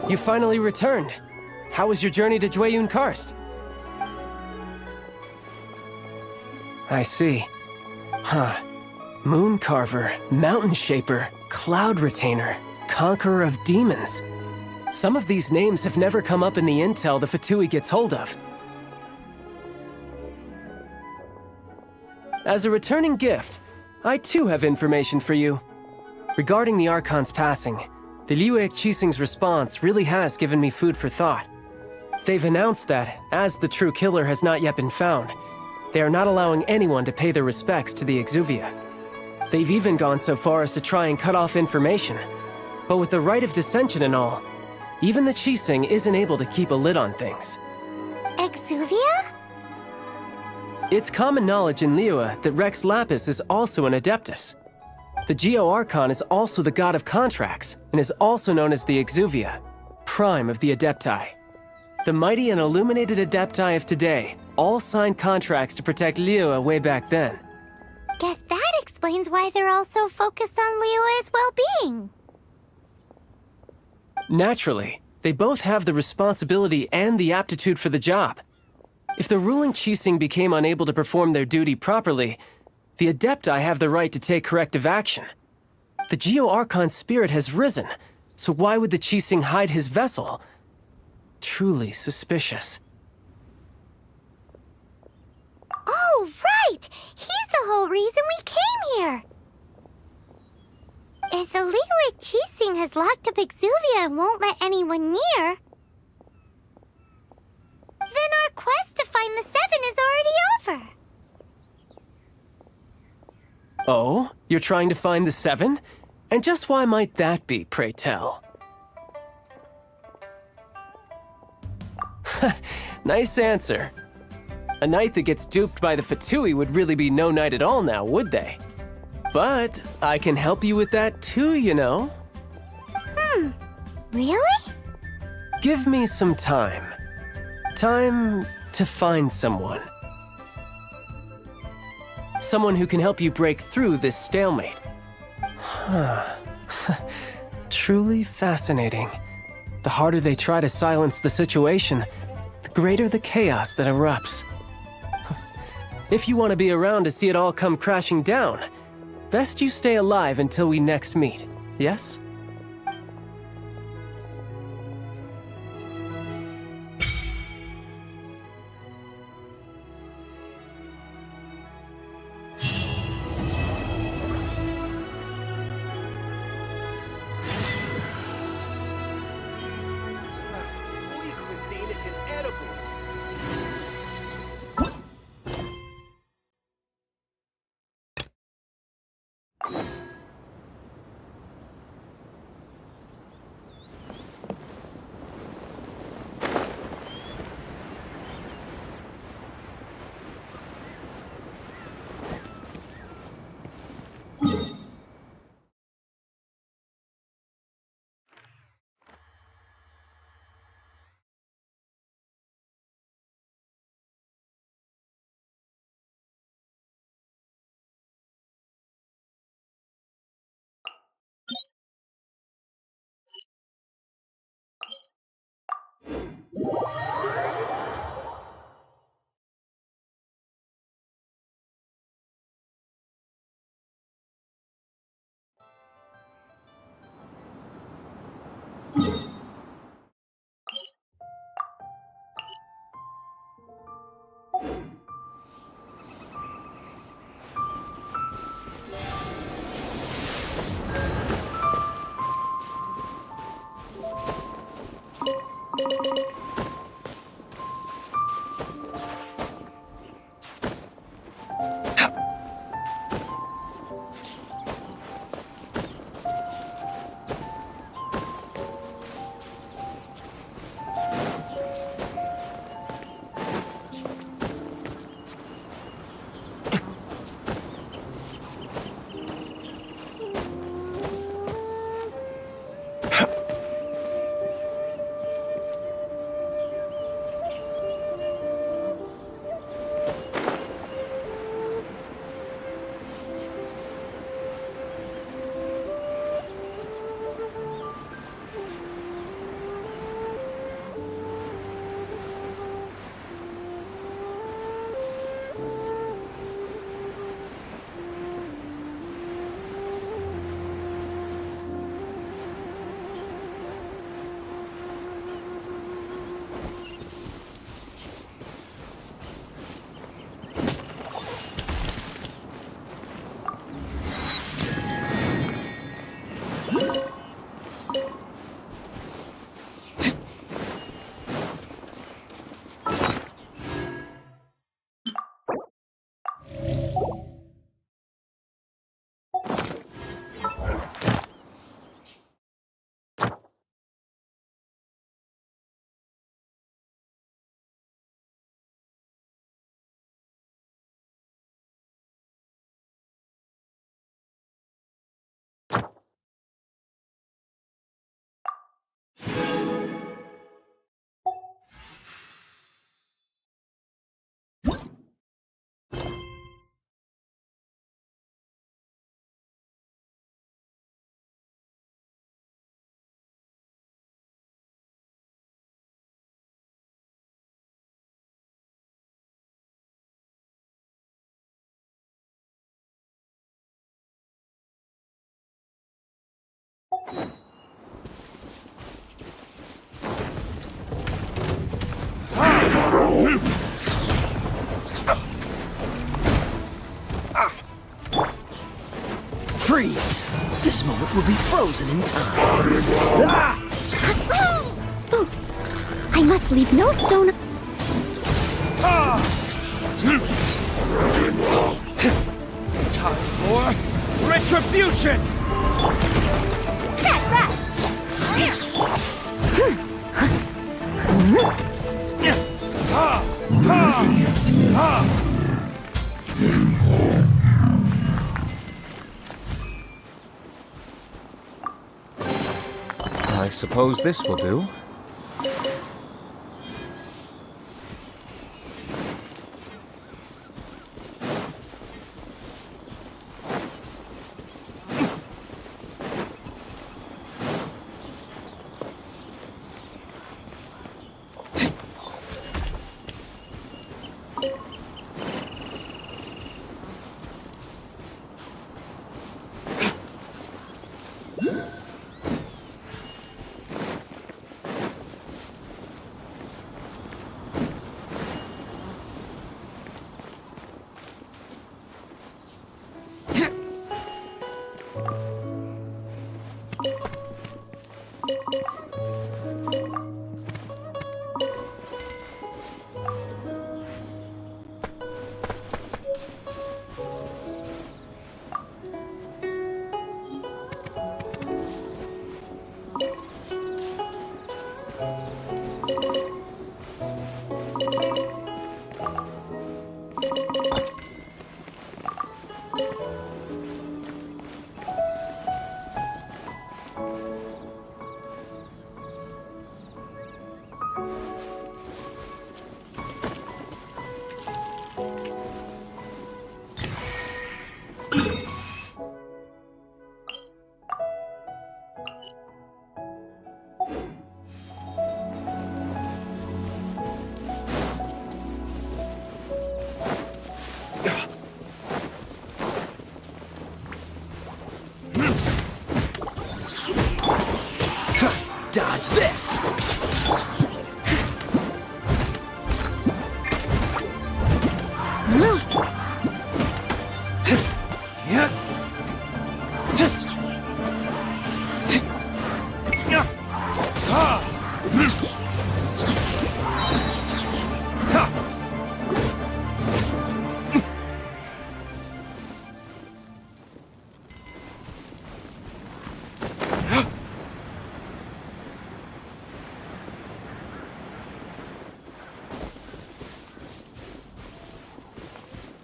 You finally returned. How was your journey to Jueyun Karst? I see. Huh. Moon Carver, Mountain Shaper, Cloud Retainer, Conqueror of Demons. Some of these names have never come up in the intel the Fatui gets hold of. As a returning gift, I too have information for you. Regarding the Archon's passing, the Liyue Qixing's response really has given me food for thought. They've announced that, as the true killer has not yet been found, they are not allowing anyone to pay their respects to the Exuvia. They've even gone so far as to try and cut off information. But with the right of dissension and all, even the Qixing isn't able to keep a lid on things. Exuvia? It's common knowledge in Liyue that Rex Lapis is also an Adeptus. The Geo-Archon is also the god of contracts, and is also known as the Exuvia, prime of the Adepti. The mighty and illuminated Adepti of today all signed contracts to protect Liyue way back then. Guess that explains why they're all so focused on Liyue's well-being. Naturally, they both have the responsibility and the aptitude for the job. If the ruling Qixing became unable to perform their duty properly, the Adepti have the right to take corrective action. The Geo-Archon's spirit has risen, so why would the Qixing hide his vessel? Truly suspicious. Oh, right! He's the whole reason we came here! If the Liyue Qixing has locked up Exuvia and won't let anyone near, then our quest to find the Seven is already over. Oh? You're trying to find the Seven? And just why might that be, pray tell? Nice answer. A knight that gets duped by the Fatui would really be no knight at all now, would they? But I can help you with that too, you know. Really? Give me some time. Time to find someone. Someone who can help you break through this stalemate. Truly fascinating. The harder they try to silence the situation, the greater the chaos that erupts. If you want to be around to see it all come crashing down, best you stay alive until we next meet, yes? Freeze! This moment will be frozen in time. I must leave no stone. Time for retribution! I suppose this will do. Dodge this!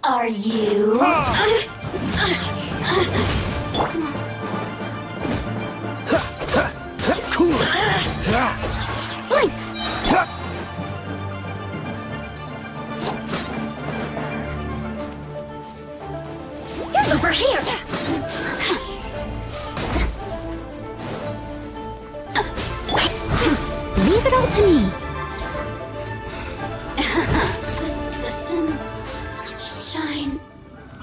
Are you? Blink! Over here! Leave it all to me. Assistance shine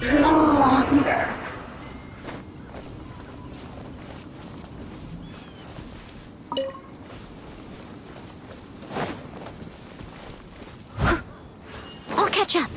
no longer. I'll catch up.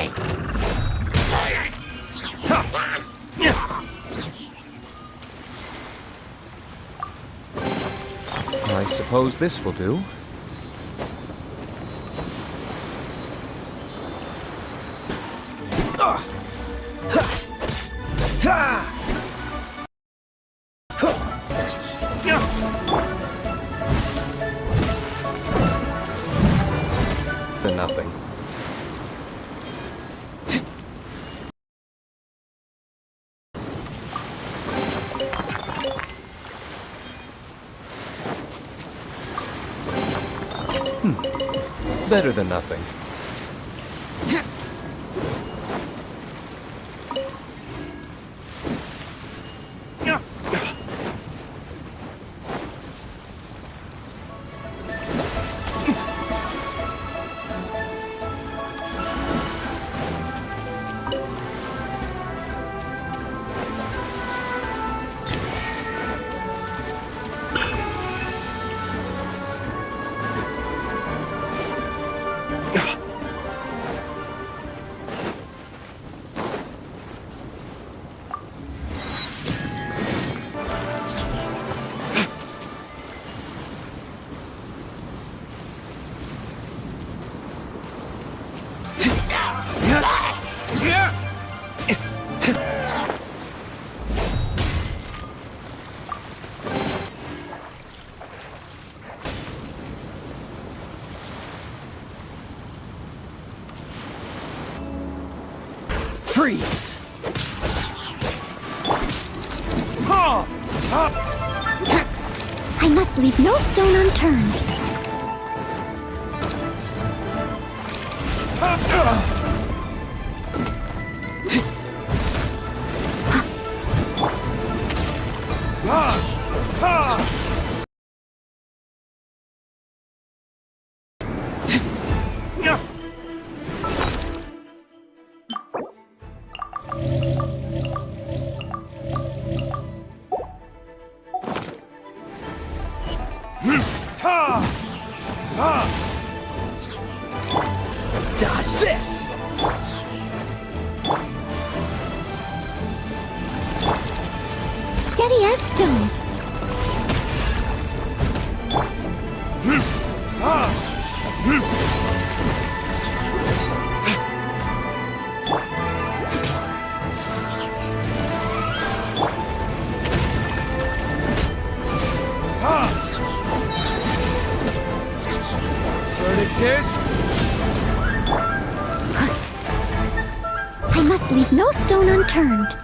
die! I suppose this will do. For nothing. Better than nothing. Freeze! I must leave no stone unturned. Dodge this! Steady as stone. Verdict is... I must leave no stone unturned.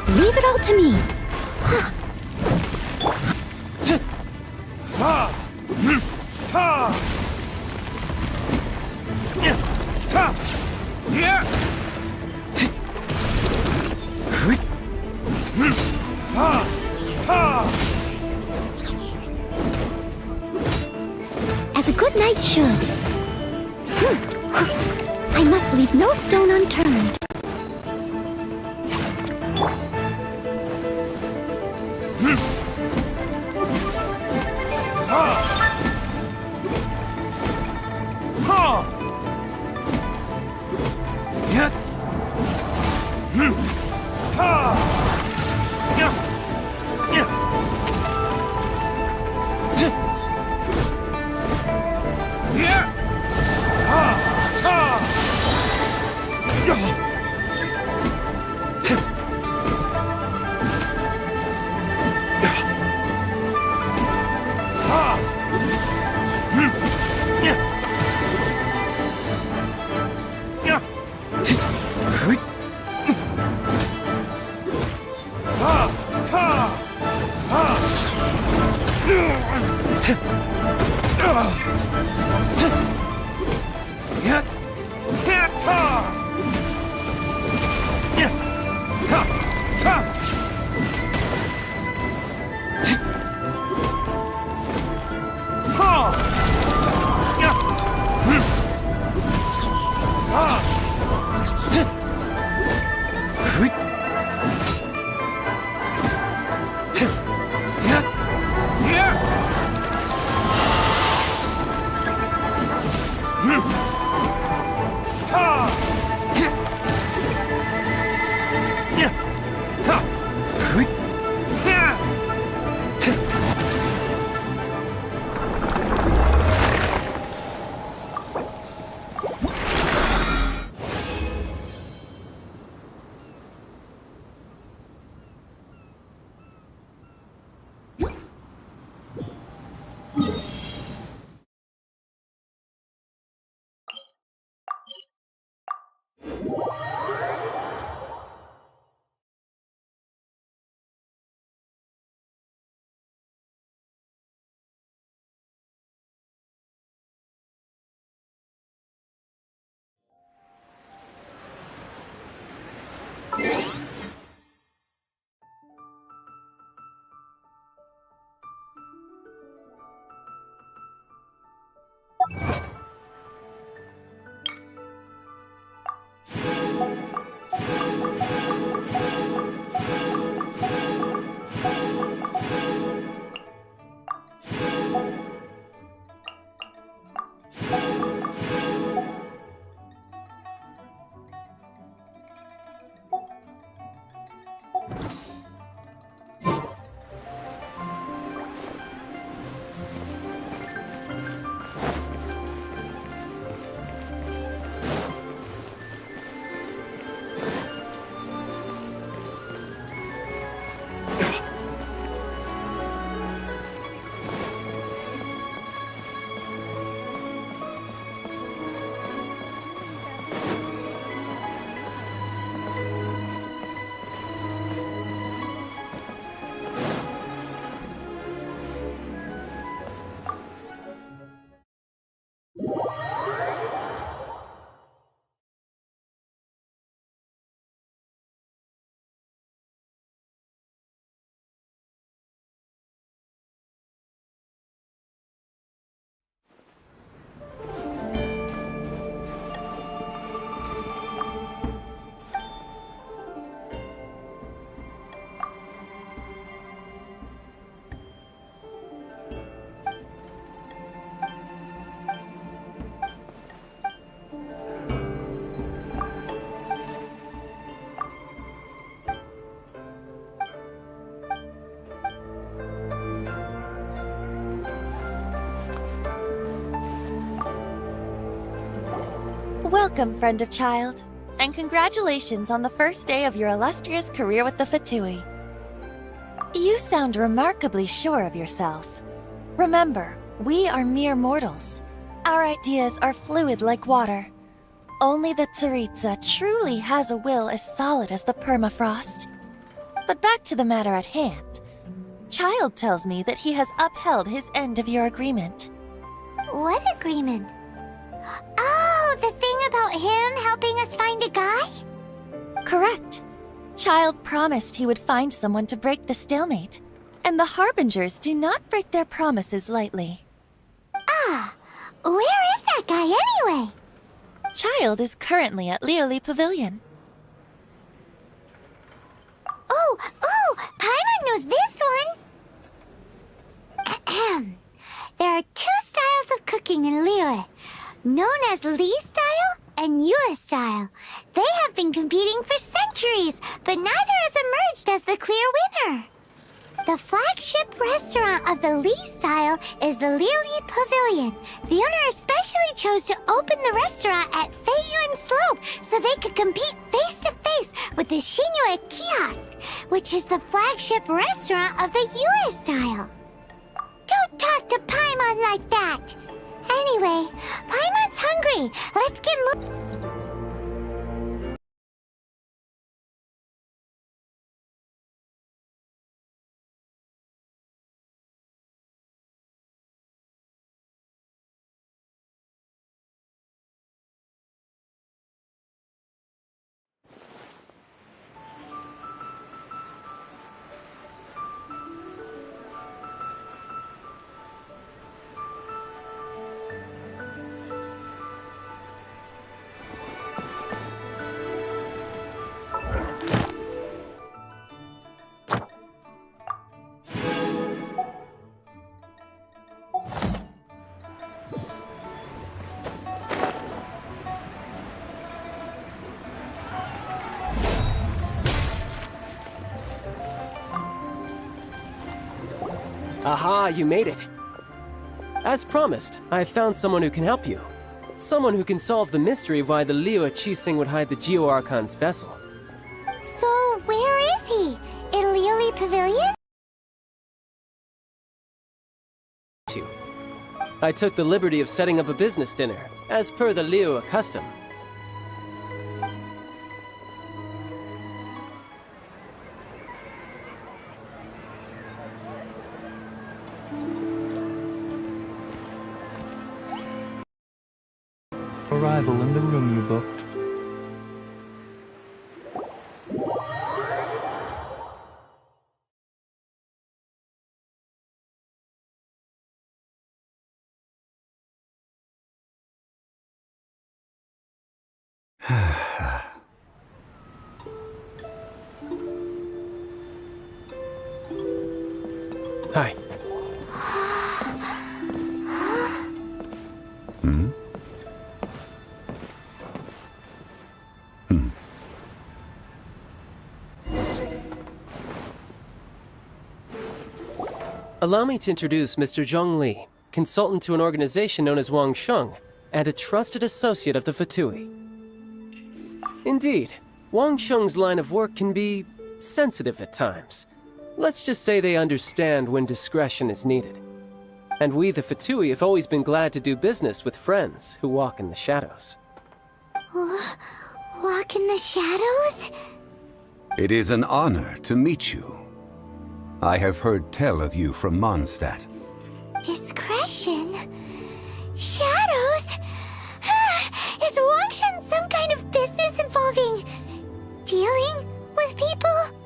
Leave it all to me. As a good knight should. I must leave no stone unturned. Welcome, friend of child, and congratulations on the first day of your illustrious career with the Fatui. You sound remarkably sure of yourself. Remember, we are mere mortals. Our ideas are fluid like water. Only the Tsaritsa truly has a will as solid as the permafrost. But back to the matter at hand. Child tells me that he has upheld his end of your agreement. What agreement? Oh, the thing about him helping us find a guy? Correct. Child promised he would find someone to break the stalemate. And the Harbingers do not break their promises lightly. Ah, where is that guy anyway? Child is currently at Lioli Pavilion. Oh, Paimon knows this one! Ahem. There are two styles of cooking in Lioli, known as Li style and Yue style. They have been competing for centuries, but neither has emerged as the clear winner. The flagship restaurant of the Li style is the Lioli Pavilion. The owner especially chose to open the restaurant at Feiyuan Slope so they could compete face-to-face with the Shinue Kiosk, which is the flagship restaurant of the Yue style. Don't talk to Paimon like that! Anyway, Paimon's hungry. Let's get moving. Aha, you made it. As promised, I found someone who can help you. Someone who can solve the mystery of why the Liu Qixing would hide the Geo-Archon's vessel. So, where is he? In Lioli Pavilion? I took the liberty of setting up a business dinner, as per the Liu custom. arrival in the room you booked. Hi. Allow me to introduce Mr. Zhong Li, consultant to an organization known as Wang Sheng, and a trusted associate of the Fatui. Indeed, Wang Sheng's line of work can be sensitive at times. Let's just say they understand when discretion is needed. And we, the Fatui, have always been glad to do business with friends who walk in the shadows. Walk in the shadows? It is an honor to meet you. I have heard tell of you from Mondstadt. Discretion? Shadows? Is Wangshan some kind of business involving dealing with people?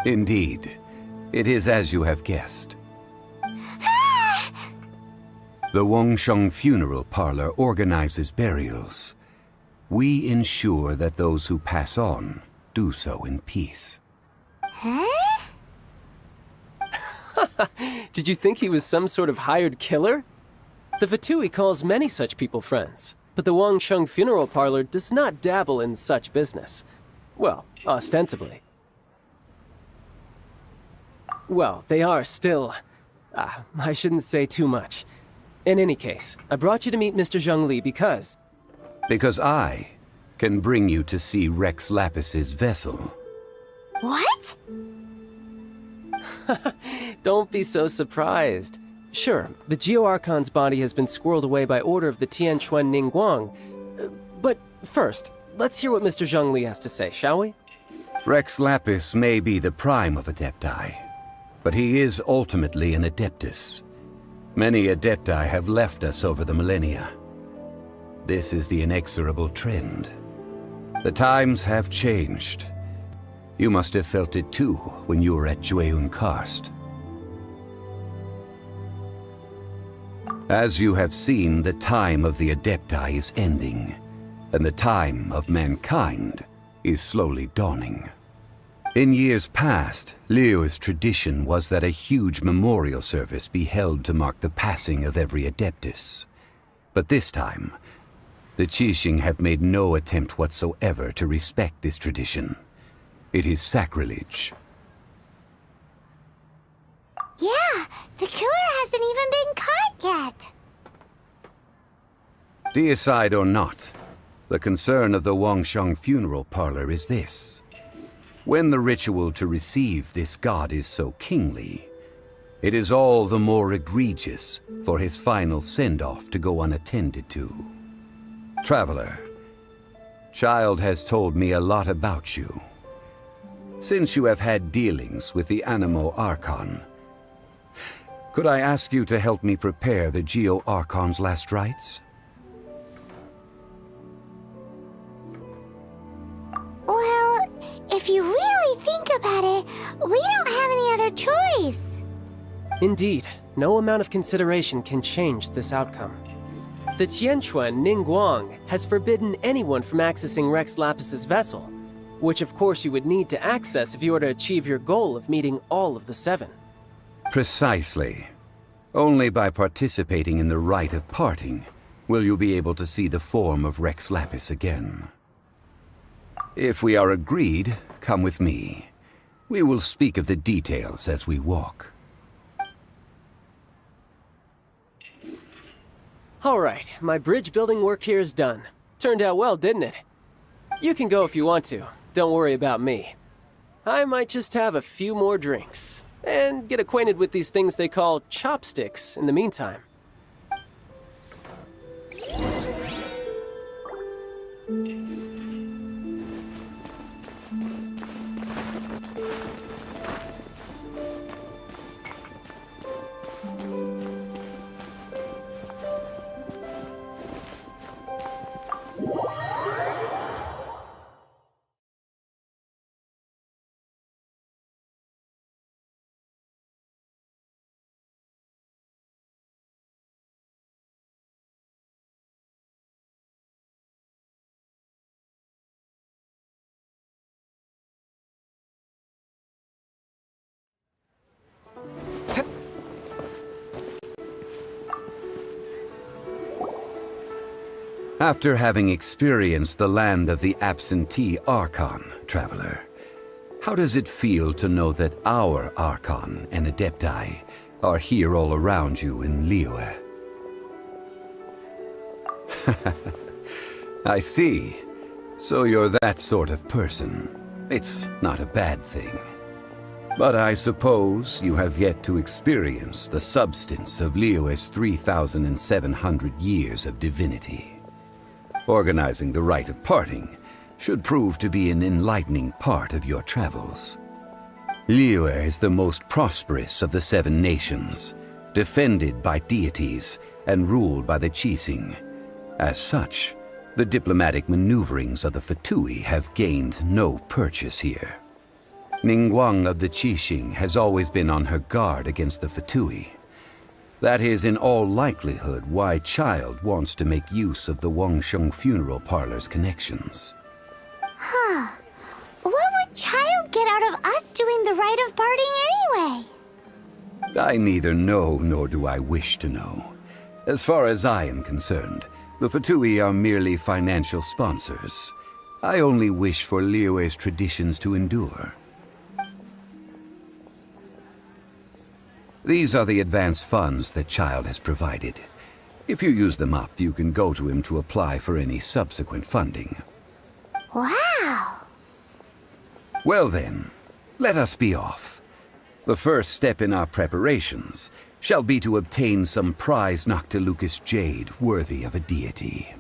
Indeed. It is as you have guessed. The Wangsheng Funeral Parlor organizes burials. We ensure that those who pass on do so in peace. Huh? Did you think he was some sort of hired killer? The Fatui calls many such people friends, but the Wangsheng Funeral Parlor does not dabble in such business. Well, ostensibly. Well, they are still... I shouldn't say too much. In any case, I brought you to meet Mr. Zhong Li because... Because I can bring you to see Rex Lapis's vessel. What? Don't be so surprised. Sure, the Geo-Archon's body has been squirreled away by order of the Tianquan Ningguang. But first, let's hear what Mr. Zhong Li has to say, shall we? Rex Lapis may be the prime of Adepti, but he is ultimately an Adeptus. Many Adepti have left us over the millennia. This is the inexorable trend. The times have changed. You must have felt it too when you were at Jueyun Karst. As you have seen, the time of the Adepti is ending, and the time of mankind is slowly dawning. In years past, Liu's tradition was that a huge memorial service be held to mark the passing of every Adeptus. But this time, the Qixing have made no attempt whatsoever to respect this tradition. It is sacrilege. Yeah, the killer hasn't even been caught yet. Deicide or not, the concern of the Wangsheng Funeral Parlor is this. When the ritual to receive this god is so kingly, it is all the more egregious for his final send-off to go unattended to. Traveler, Child has told me a lot about you. Since you have had dealings with the Animo Archon, could I ask you to help me prepare the Geo Archon's last rites? Well, if you really think about it, we don't have any other choice. Indeed, no amount of consideration can change this outcome. The Tianquan Ningguang has forbidden anyone from accessing Rex Lapis's vessel, which of course you would need to access if you were to achieve your goal of meeting all of the 7. Precisely. Only by participating in the rite of parting will you be able to see the form of Rex Lapis again. If we are agreed, come with me. We will speak of the details as we walk. All right, my bridge building work here is done. Turned out well, didn't it? You can go if you want to. Don't worry about me. I might just have a few more drinks and get acquainted with these things they call chopsticks in the meantime. After having experienced the land of the absentee archon, traveler, how does it feel to know that our archon and adepti are here all around you in Liyue? I see. So you're that sort of person. It's not a bad thing. But I suppose you have yet to experience the substance of Liyue's 3,700 years of divinity. Organizing the rite of parting should prove to be an enlightening part of your travels. Liyue is the most prosperous of the 7 nations, defended by deities and ruled by the Qixing. As such, the diplomatic maneuverings of the Fatui have gained no purchase here. Ningguang of the Qixing has always been on her guard against the Fatui. That is in all likelihood why Child wants to make use of the Wangsheng funeral parlor's connections. Huh. What would Child get out of us doing the rite of parting anyway? I neither know nor do I wish to know. As far as I am concerned, the Fatui are merely financial sponsors. I only wish for Liyue's traditions to endure. These are the advance funds that Child has provided. If you use them up, you can go to him to apply for any subsequent funding. Wow! Well then, let us be off. The first step in our preparations shall be to obtain some prized Noctilucous jade worthy of a deity.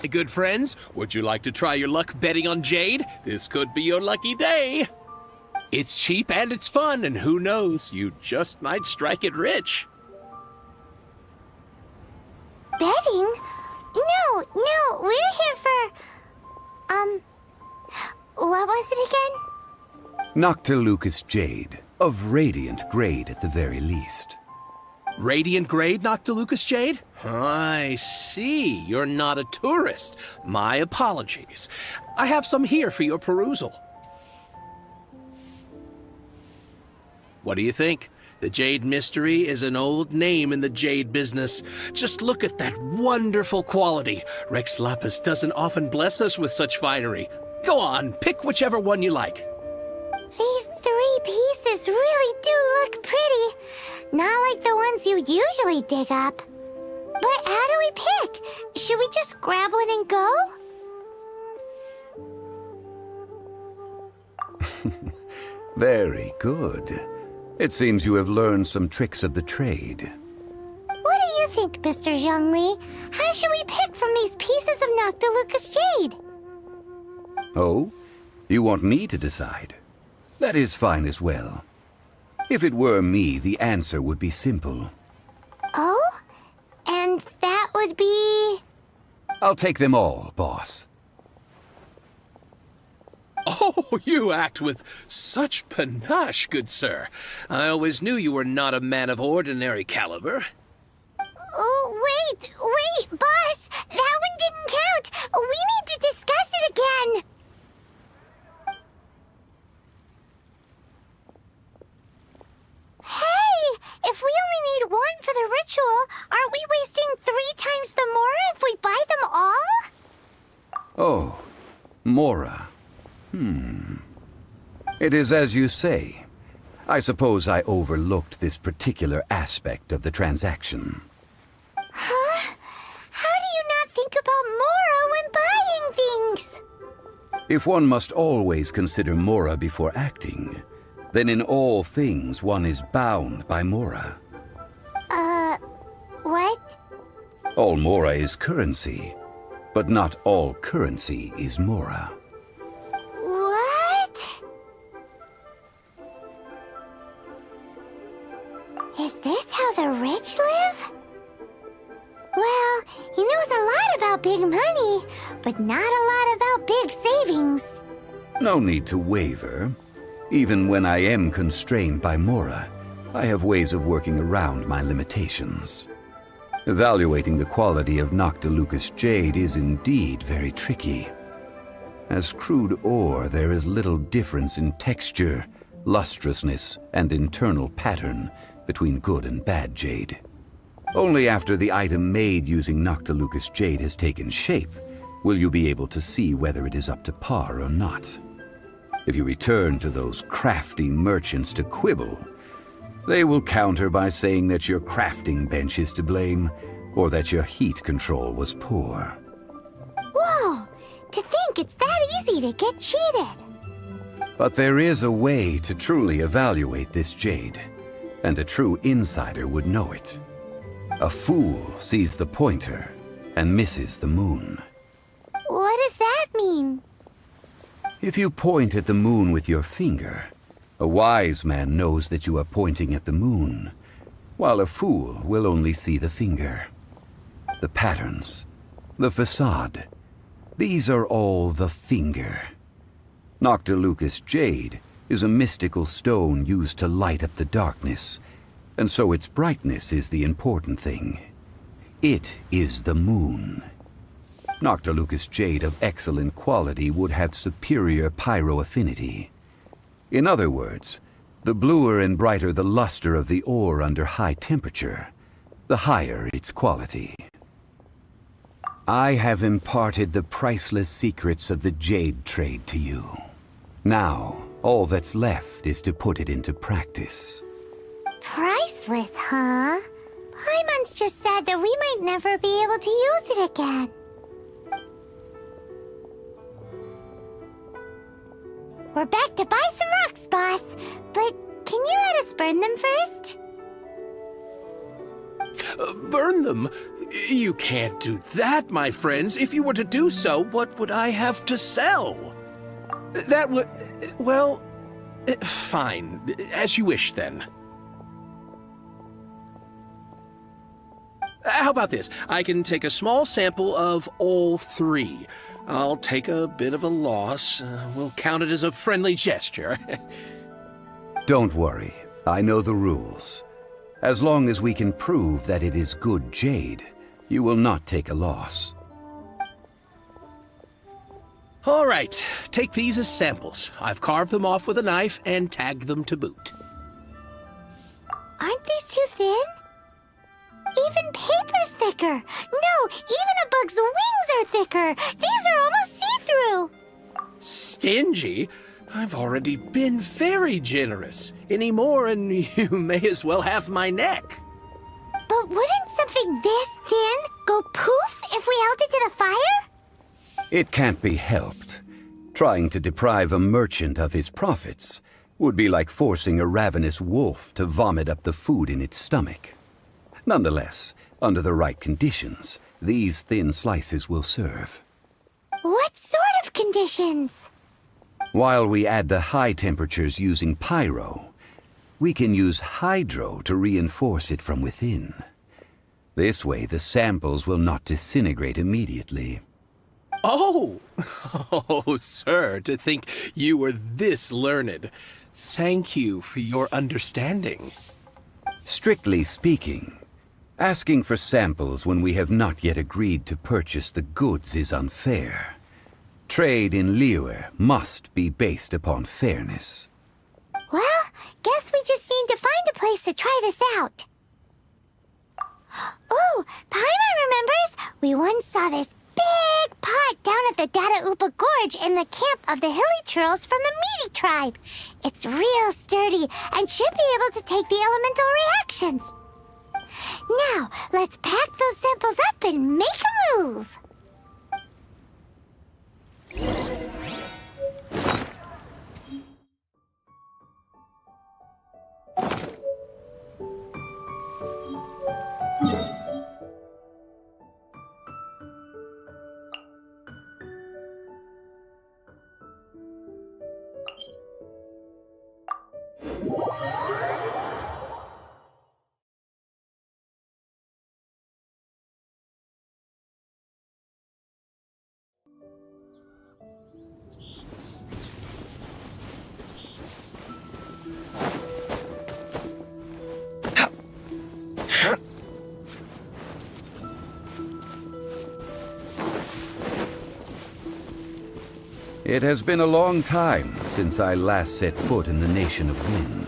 Hey, good friends, would you like to try your luck betting on jade? This could be your lucky day. It's cheap and it's fun, and who knows, you just might strike it rich. Betting? No, we're here for... what was it again? Noctilucous jade, of radiant grade at the very least. Radiant grade Noctilucous jade? I see. You're not a tourist. My apologies. I have some here for your perusal. What do you think? The Jade Mystery is an old name in the jade business. Just look at that wonderful quality. Rex Lapis doesn't often bless us with such finery. Go on, pick whichever one you like. These 3 pieces really do look pretty. Not like the ones you usually dig up. But how do we pick? Should we just grab one and go? Very good. It seems you have learned some tricks of the trade. What do you think, Mr. Zhongli? How should we pick from these pieces of Noctilucous jade? Oh? You want me to decide? That is fine as well. If it were me, the answer would be simple. Oh? And that would be... I'll take them all, boss. Oh, you act with such panache, good sir. I always knew you were not a man of ordinary caliber. Oh, wait, boss! That one didn't count! We need to discuss it again! Hey! If we only need one for the ritual, aren't we wasting 3 times the Mora if we buy them all? Oh, Mora. It is as you say. I suppose I overlooked this particular aspect of the transaction. Huh? How do you not think about Mora when buying things? If one must always consider Mora before acting, then in all things one is bound by Mora. What? All Mora is currency, but not all currency is Mora. What? Is this how the rich live? Well, he knows a lot about big money, but not a lot about big savings. No need to waver. Even when I am constrained by Mora, I have ways of working around my limitations. Evaluating the quality of Noctilucous jade is indeed very tricky. As crude ore, there is little difference in texture, lustrousness, and internal pattern between good and bad jade. Only after the item made using Noctilucous jade has taken shape will you be able to see whether it is up to par or not. If you return to those crafty merchants to quibble, they will counter by saying that your crafting bench is to blame, or that your heat control was poor. Whoa! To think it's that easy to get cheated! But there is a way to truly evaluate this jade, and a true insider would know it. A fool sees the pointer and misses the moon. What does that mean? If you point at the moon with your finger, a wise man knows that you are pointing at the moon, while a fool will only see the finger. The patterns, the facade, these are all the finger. Noctilucous jade is a mystical stone used to light up the darkness, and so its brightness is the important thing. It is the moon. Noctilucous jade of excellent quality would have superior pyroaffinity. In other words, the bluer and brighter the luster of the ore under high temperature, the higher its quality. I have imparted the priceless secrets of the jade trade to you. Now, all that's left is to put it into practice. Priceless, huh? Paimon's just said that we might never be able to use it again. We're back to buy some rocks, boss. But can you let us burn them first? Burn them? You can't do that, my friends. If you were to do so, what would I have to sell? That would... well... fine. As you wish, then. How about this? I can take a small sample of all three. I'll take a bit of a loss. We'll count it as a friendly gesture. Don't worry. I know the rules. As long as we can prove that it is good jade, you will not take a loss. All right. Take these as samples. I've carved them off with a knife and tagged them to boot. Aren't these too thin? Even paper's thicker. No, even a bug's wings are thicker. These are almost see-through. Stingy? I've already been very generous. Any more and you may as well have my neck. But wouldn't something this thin go poof if we held it to the fire? It can't be helped. Trying to deprive a merchant of his profits would be like forcing a ravenous wolf to vomit up the food in its stomach. Nonetheless, under the right conditions, these thin slices will serve. What sort of conditions? While we add the high temperatures using pyro, we can use hydro to reinforce it from within. This way, the samples will not disintegrate immediately. Oh! Oh, sir, to think you were this learned. Thank you for your understanding. Strictly speaking, asking for samples when we have not yet agreed to purchase the goods is unfair. Trade in Liyue must be based upon fairness. Well, guess we just need to find a place to try this out. Ooh, Paimon remembers we once saw this big pot down at the Dada Upa Gorge in the camp of the hilly churls from the Meaty tribe. It's real sturdy and should be able to take the elemental reactions. Now, let's pack those samples up and make a move. It has been a long time since I last set foot in the Nation of Wind.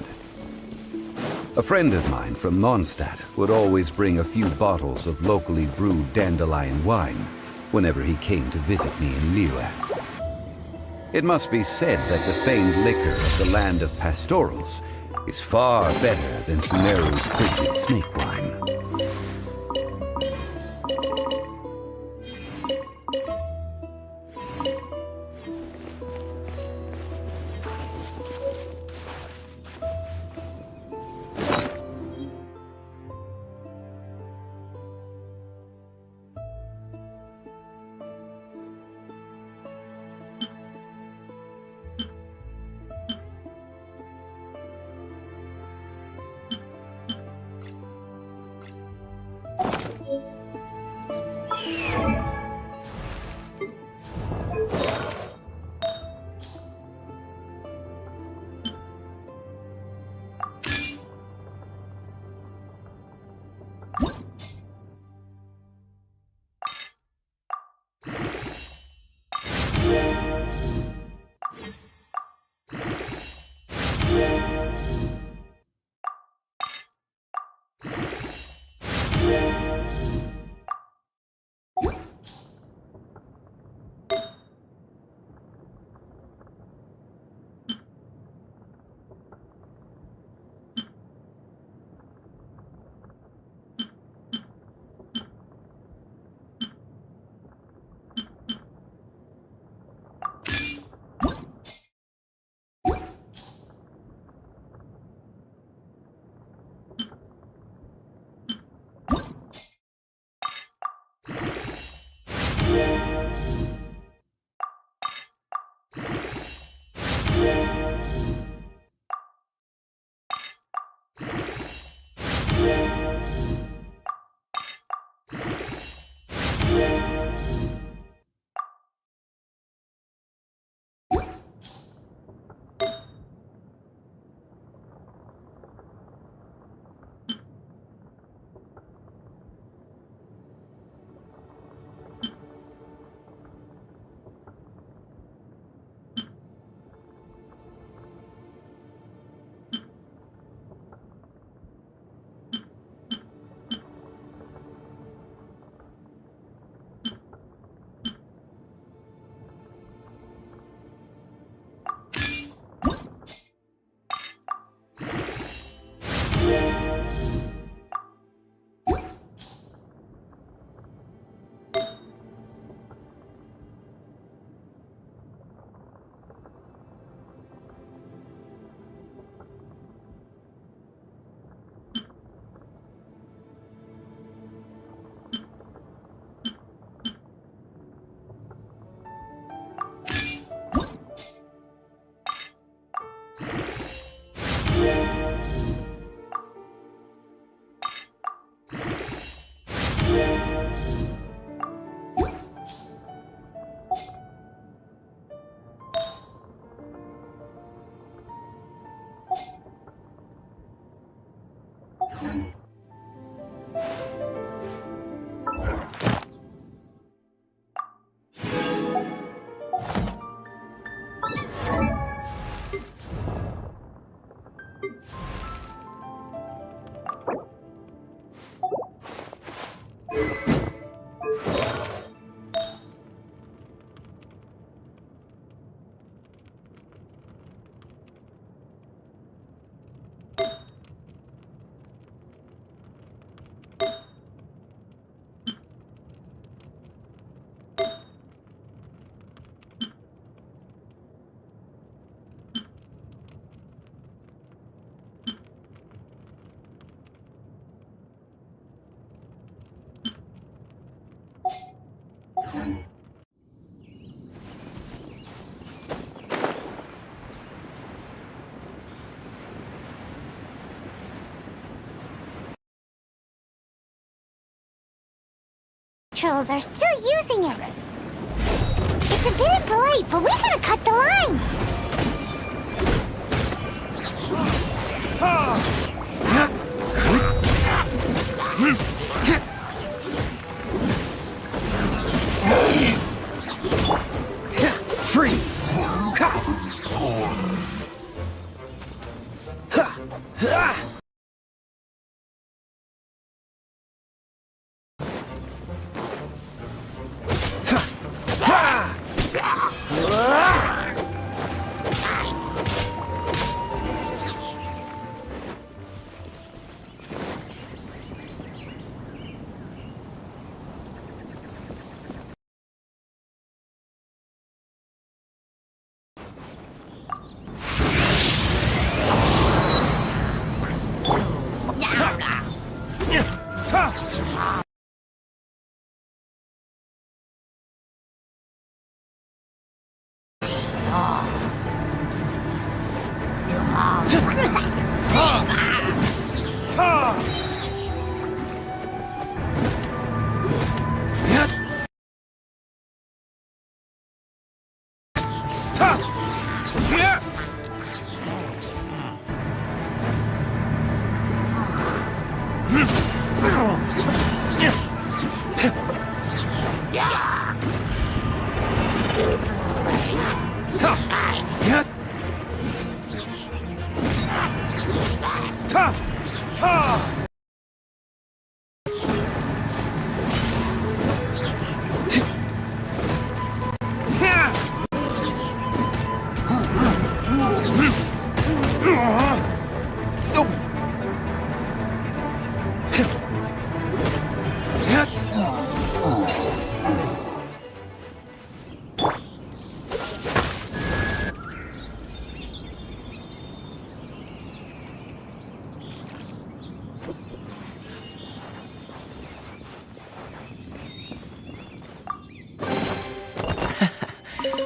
A friend of mine from Mondstadt would always bring a few bottles of locally brewed dandelion wine whenever he came to visit me in Liyue. It must be said that the famed liquor of the land of pastorals is far better than Sumeru's frigid snake wine. Trolls are still using it. It's a bit impolite, but we gotta cut the line. Freeze!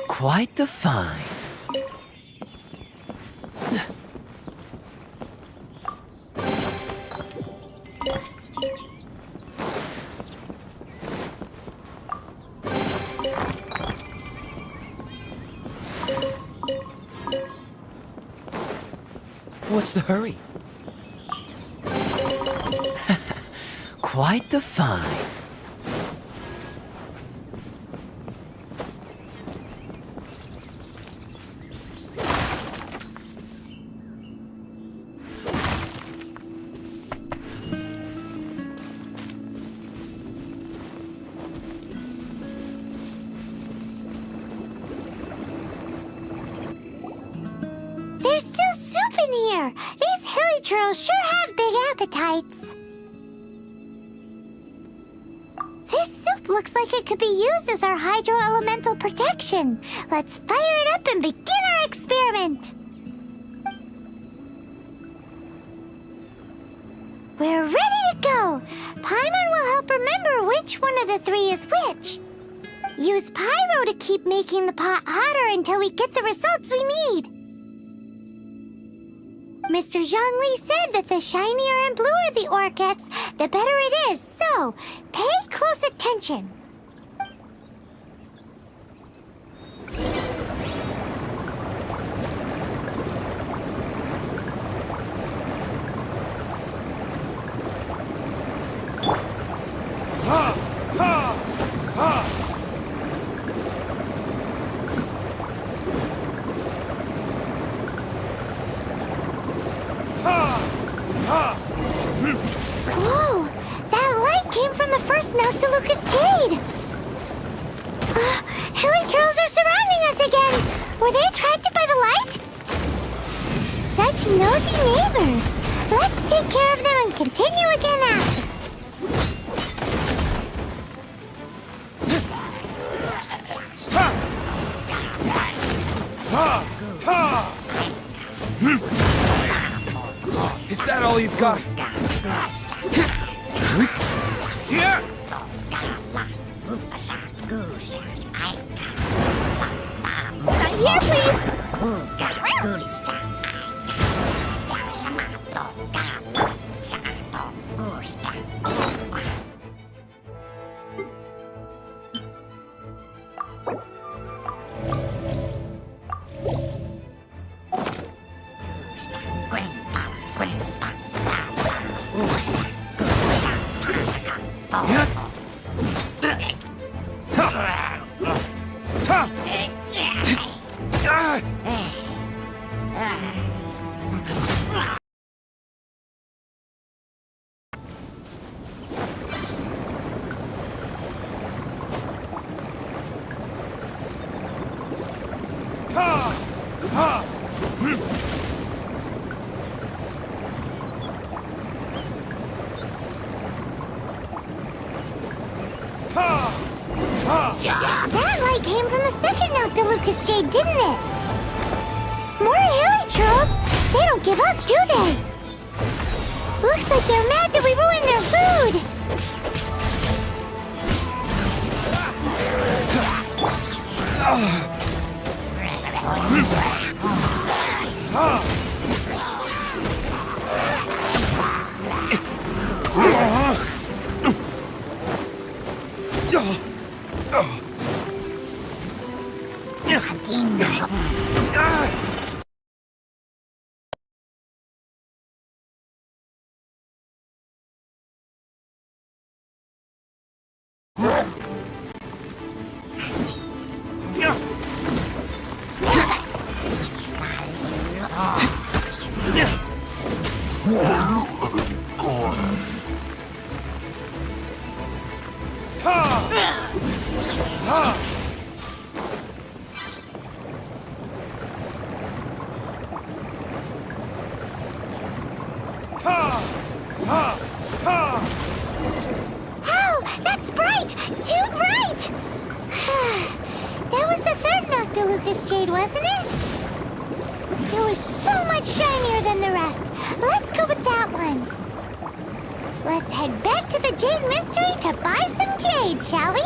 Quite the find. What's the hurry? Quite the find. There's still soup in here. These hilly churls sure have big appetites. This soup looks like it could be used as our hydro-elemental protection. Let's fire it up and begin our experiment. We're ready to go. Paimon will help remember which one of the three is which. Use pyro to keep making the pot hotter until we get the results we need. Mr. Zhongli said that the shinier and bluer the ore gets, the better it is, so pay close attention. Whoa! That light came from the first Noctilucous Jade! Hilly trolls are surrounding us again! Were they attracted by the light? Such nosy neighbors! Let's take care of them and continue again after. Is that all you've got? Yeah! Right here, please! That light came from the second Noctilucous Jade, didn't it? More hilly trolls? They don't give up, do they? Looks like they're mad that we ruined their food. Oh, that's bright! Too bright! That was the third Noctilucous Jade, wasn't it? It was so much shinier than the rest. Let's go with that one. Let's head back to the Jade Mystery to buy some jade, shall we?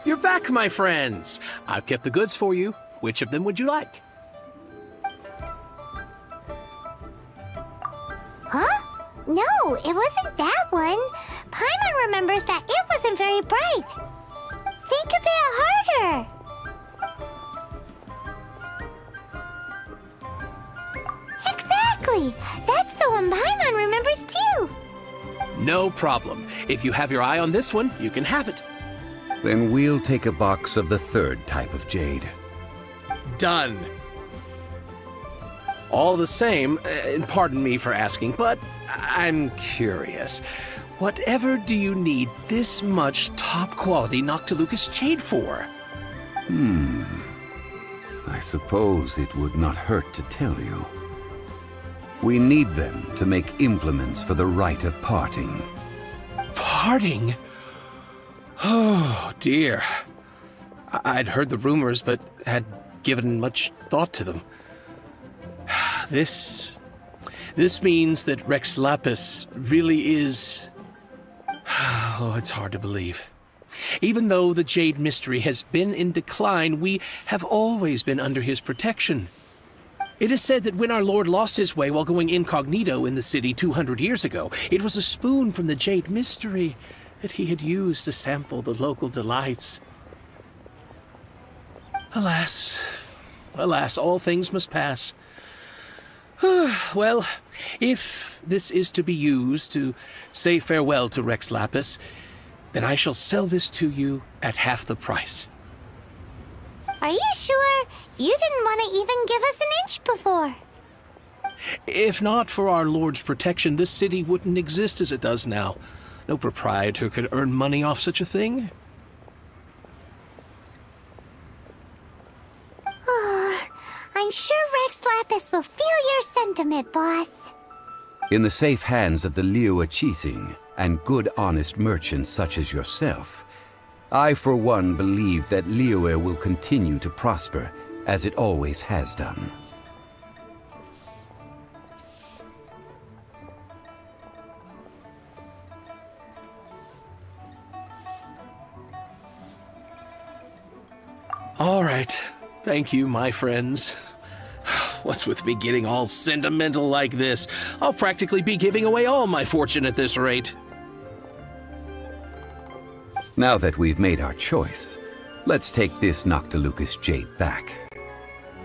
You're back, my friends. I've kept the goods for you. Which of them would you like? Huh? No, it wasn't that one. Paimon remembers that it wasn't very bright. Think a bit harder. Exactly. That's the one Paimon remembers too. No problem. If you have your eye on this one, you can have it. Then we'll take a box of the third type of jade. Done. All the same, and pardon me for asking, but I'm curious. Whatever do you need this much top-quality Noctilucous Jade for? I suppose it would not hurt to tell you. We need them to make implements for the rite of parting. Parting? Oh, dear. I'd heard the rumors, but had given much thought to them. This means that Rex Lapis really is... Oh, it's hard to believe. Even though the Jade Mystery has been in decline, we have always been under his protection. It is said that when our Lord lost his way while going incognito in the city 200 years ago, it was a spoon from the Jade Mystery that he had used to sample the local delights. Alas, alas, all things must pass. Well, if this is to be used to say farewell to Rex Lapis, then I shall sell this to you at half the price. Are you sure? You didn't want to even give us an inch before. If not for our Lord's protection, this city wouldn't exist as it does now. No proprietor could earn money off such a thing. I'm sure Rex Lapis will feel your sentiment, boss. In the safe hands of the Liu Chising and good honest merchants such as yourself, I for one believe that Liyue will continue to prosper as it always has done. All right. Thank you, my friends. What's with me getting all sentimental like this? I'll practically be giving away all my fortune at this rate. Now that we've made our choice, let's take this Noctilucous Jade back.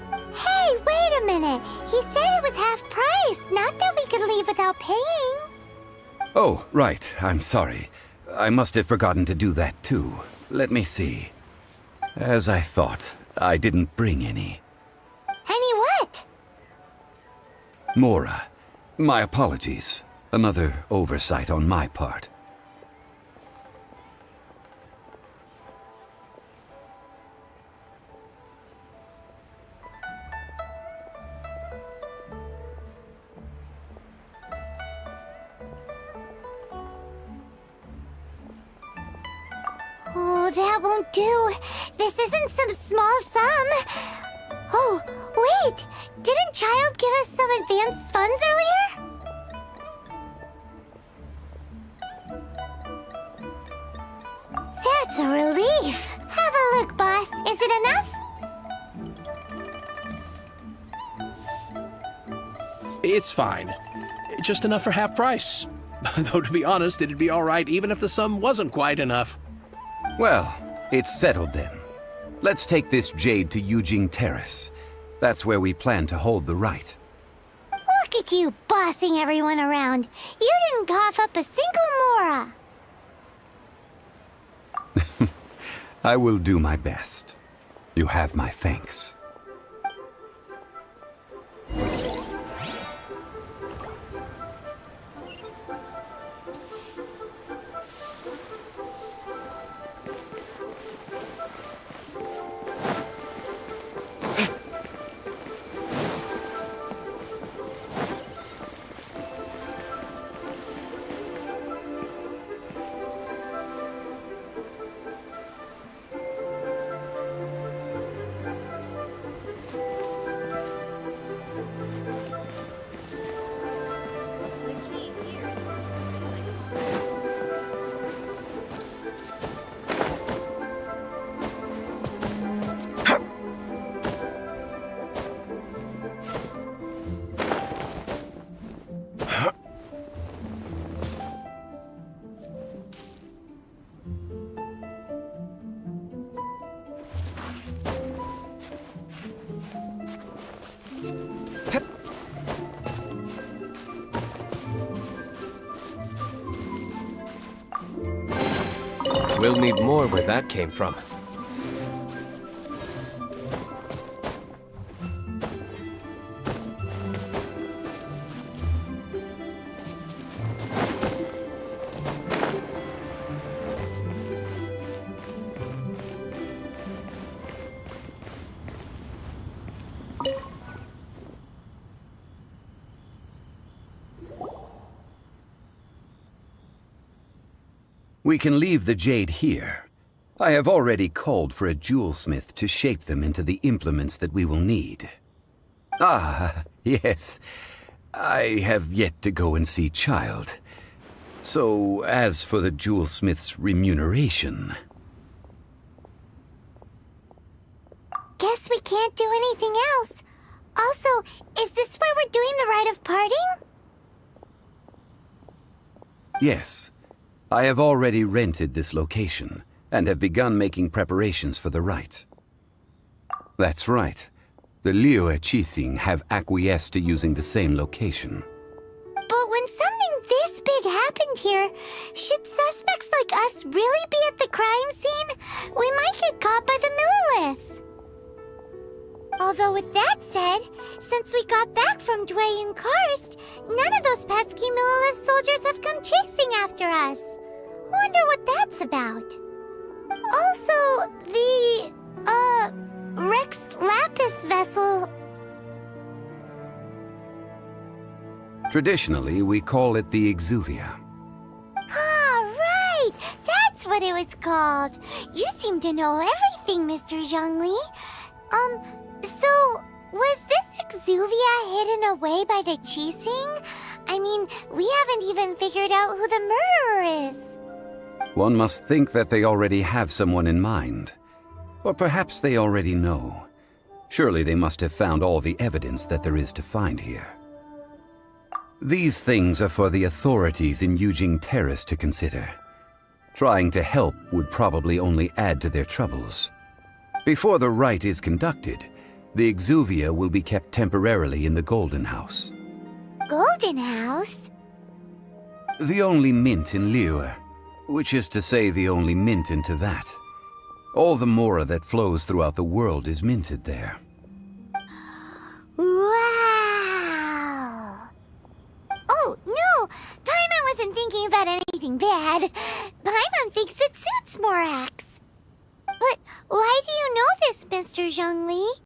Hey, wait a minute. He said it was half price, not that we could leave without paying. Oh, right. I'm sorry. I must have forgotten to do that too. Let me see. As I thought, I didn't bring any. Any what? Mora, my apologies. Another oversight on my part. Oh, that won't do. This isn't some small sum. Oh, wait! Didn't Child give us some advance funds earlier? It's fine. Just enough for half price. Though to be honest, it'd be alright even if the sum wasn't quite enough. Well, it's settled then. Let's take this jade to Yujing Terrace. That's where we plan to hold the rite. Look at you bossing everyone around. You didn't cough up a single mora. I will do my best. You have my thanks. We'll need more where that came from. We can leave the jade here. I have already called for a jewelsmith to shape them into the implements that we will need. Ah, yes. I have yet to go and see Child. So, as for the jewelsmith's remuneration... Guess we can't do anything else. Also, is this where we're doing the rite of parting? Yes. I have already rented this location, and have begun making preparations for the rite. That's right. The Liu Chising have acquiesced to using the same location. But when something this big happened here, should suspects like us really be at the crime scene? We might get caught by the Millilith. Although with that said, since we got back from Dway and Karst, none of those pesky Millilith soldiers have come chasing after us. Wonder what that's about. Also, the, Rex Lapis vessel... Traditionally, we call it the Exuvia. Ah, right! That's what it was called. You seem to know everything, Mr. Zhongli. So, was this Exuvia hidden away by the Qixing? I mean, we haven't even figured out who the murderer is. One must think that they already have someone in mind. Or perhaps they already know. Surely they must have found all the evidence that there is to find here. These things are for the authorities in Yujing Terrace to consider. Trying to help would probably only add to their troubles. Before the rite is conducted, the Exuvia will be kept temporarily in the Golden House. Golden House? The only mint in Liyue, which is to say the only mint in Teyvat. All the mora that flows throughout the world is minted there. Wow! Oh, no! Paimon wasn't thinking about anything bad. Paimon thinks it suits Morax. But why do you know this, Mr. Zhongli?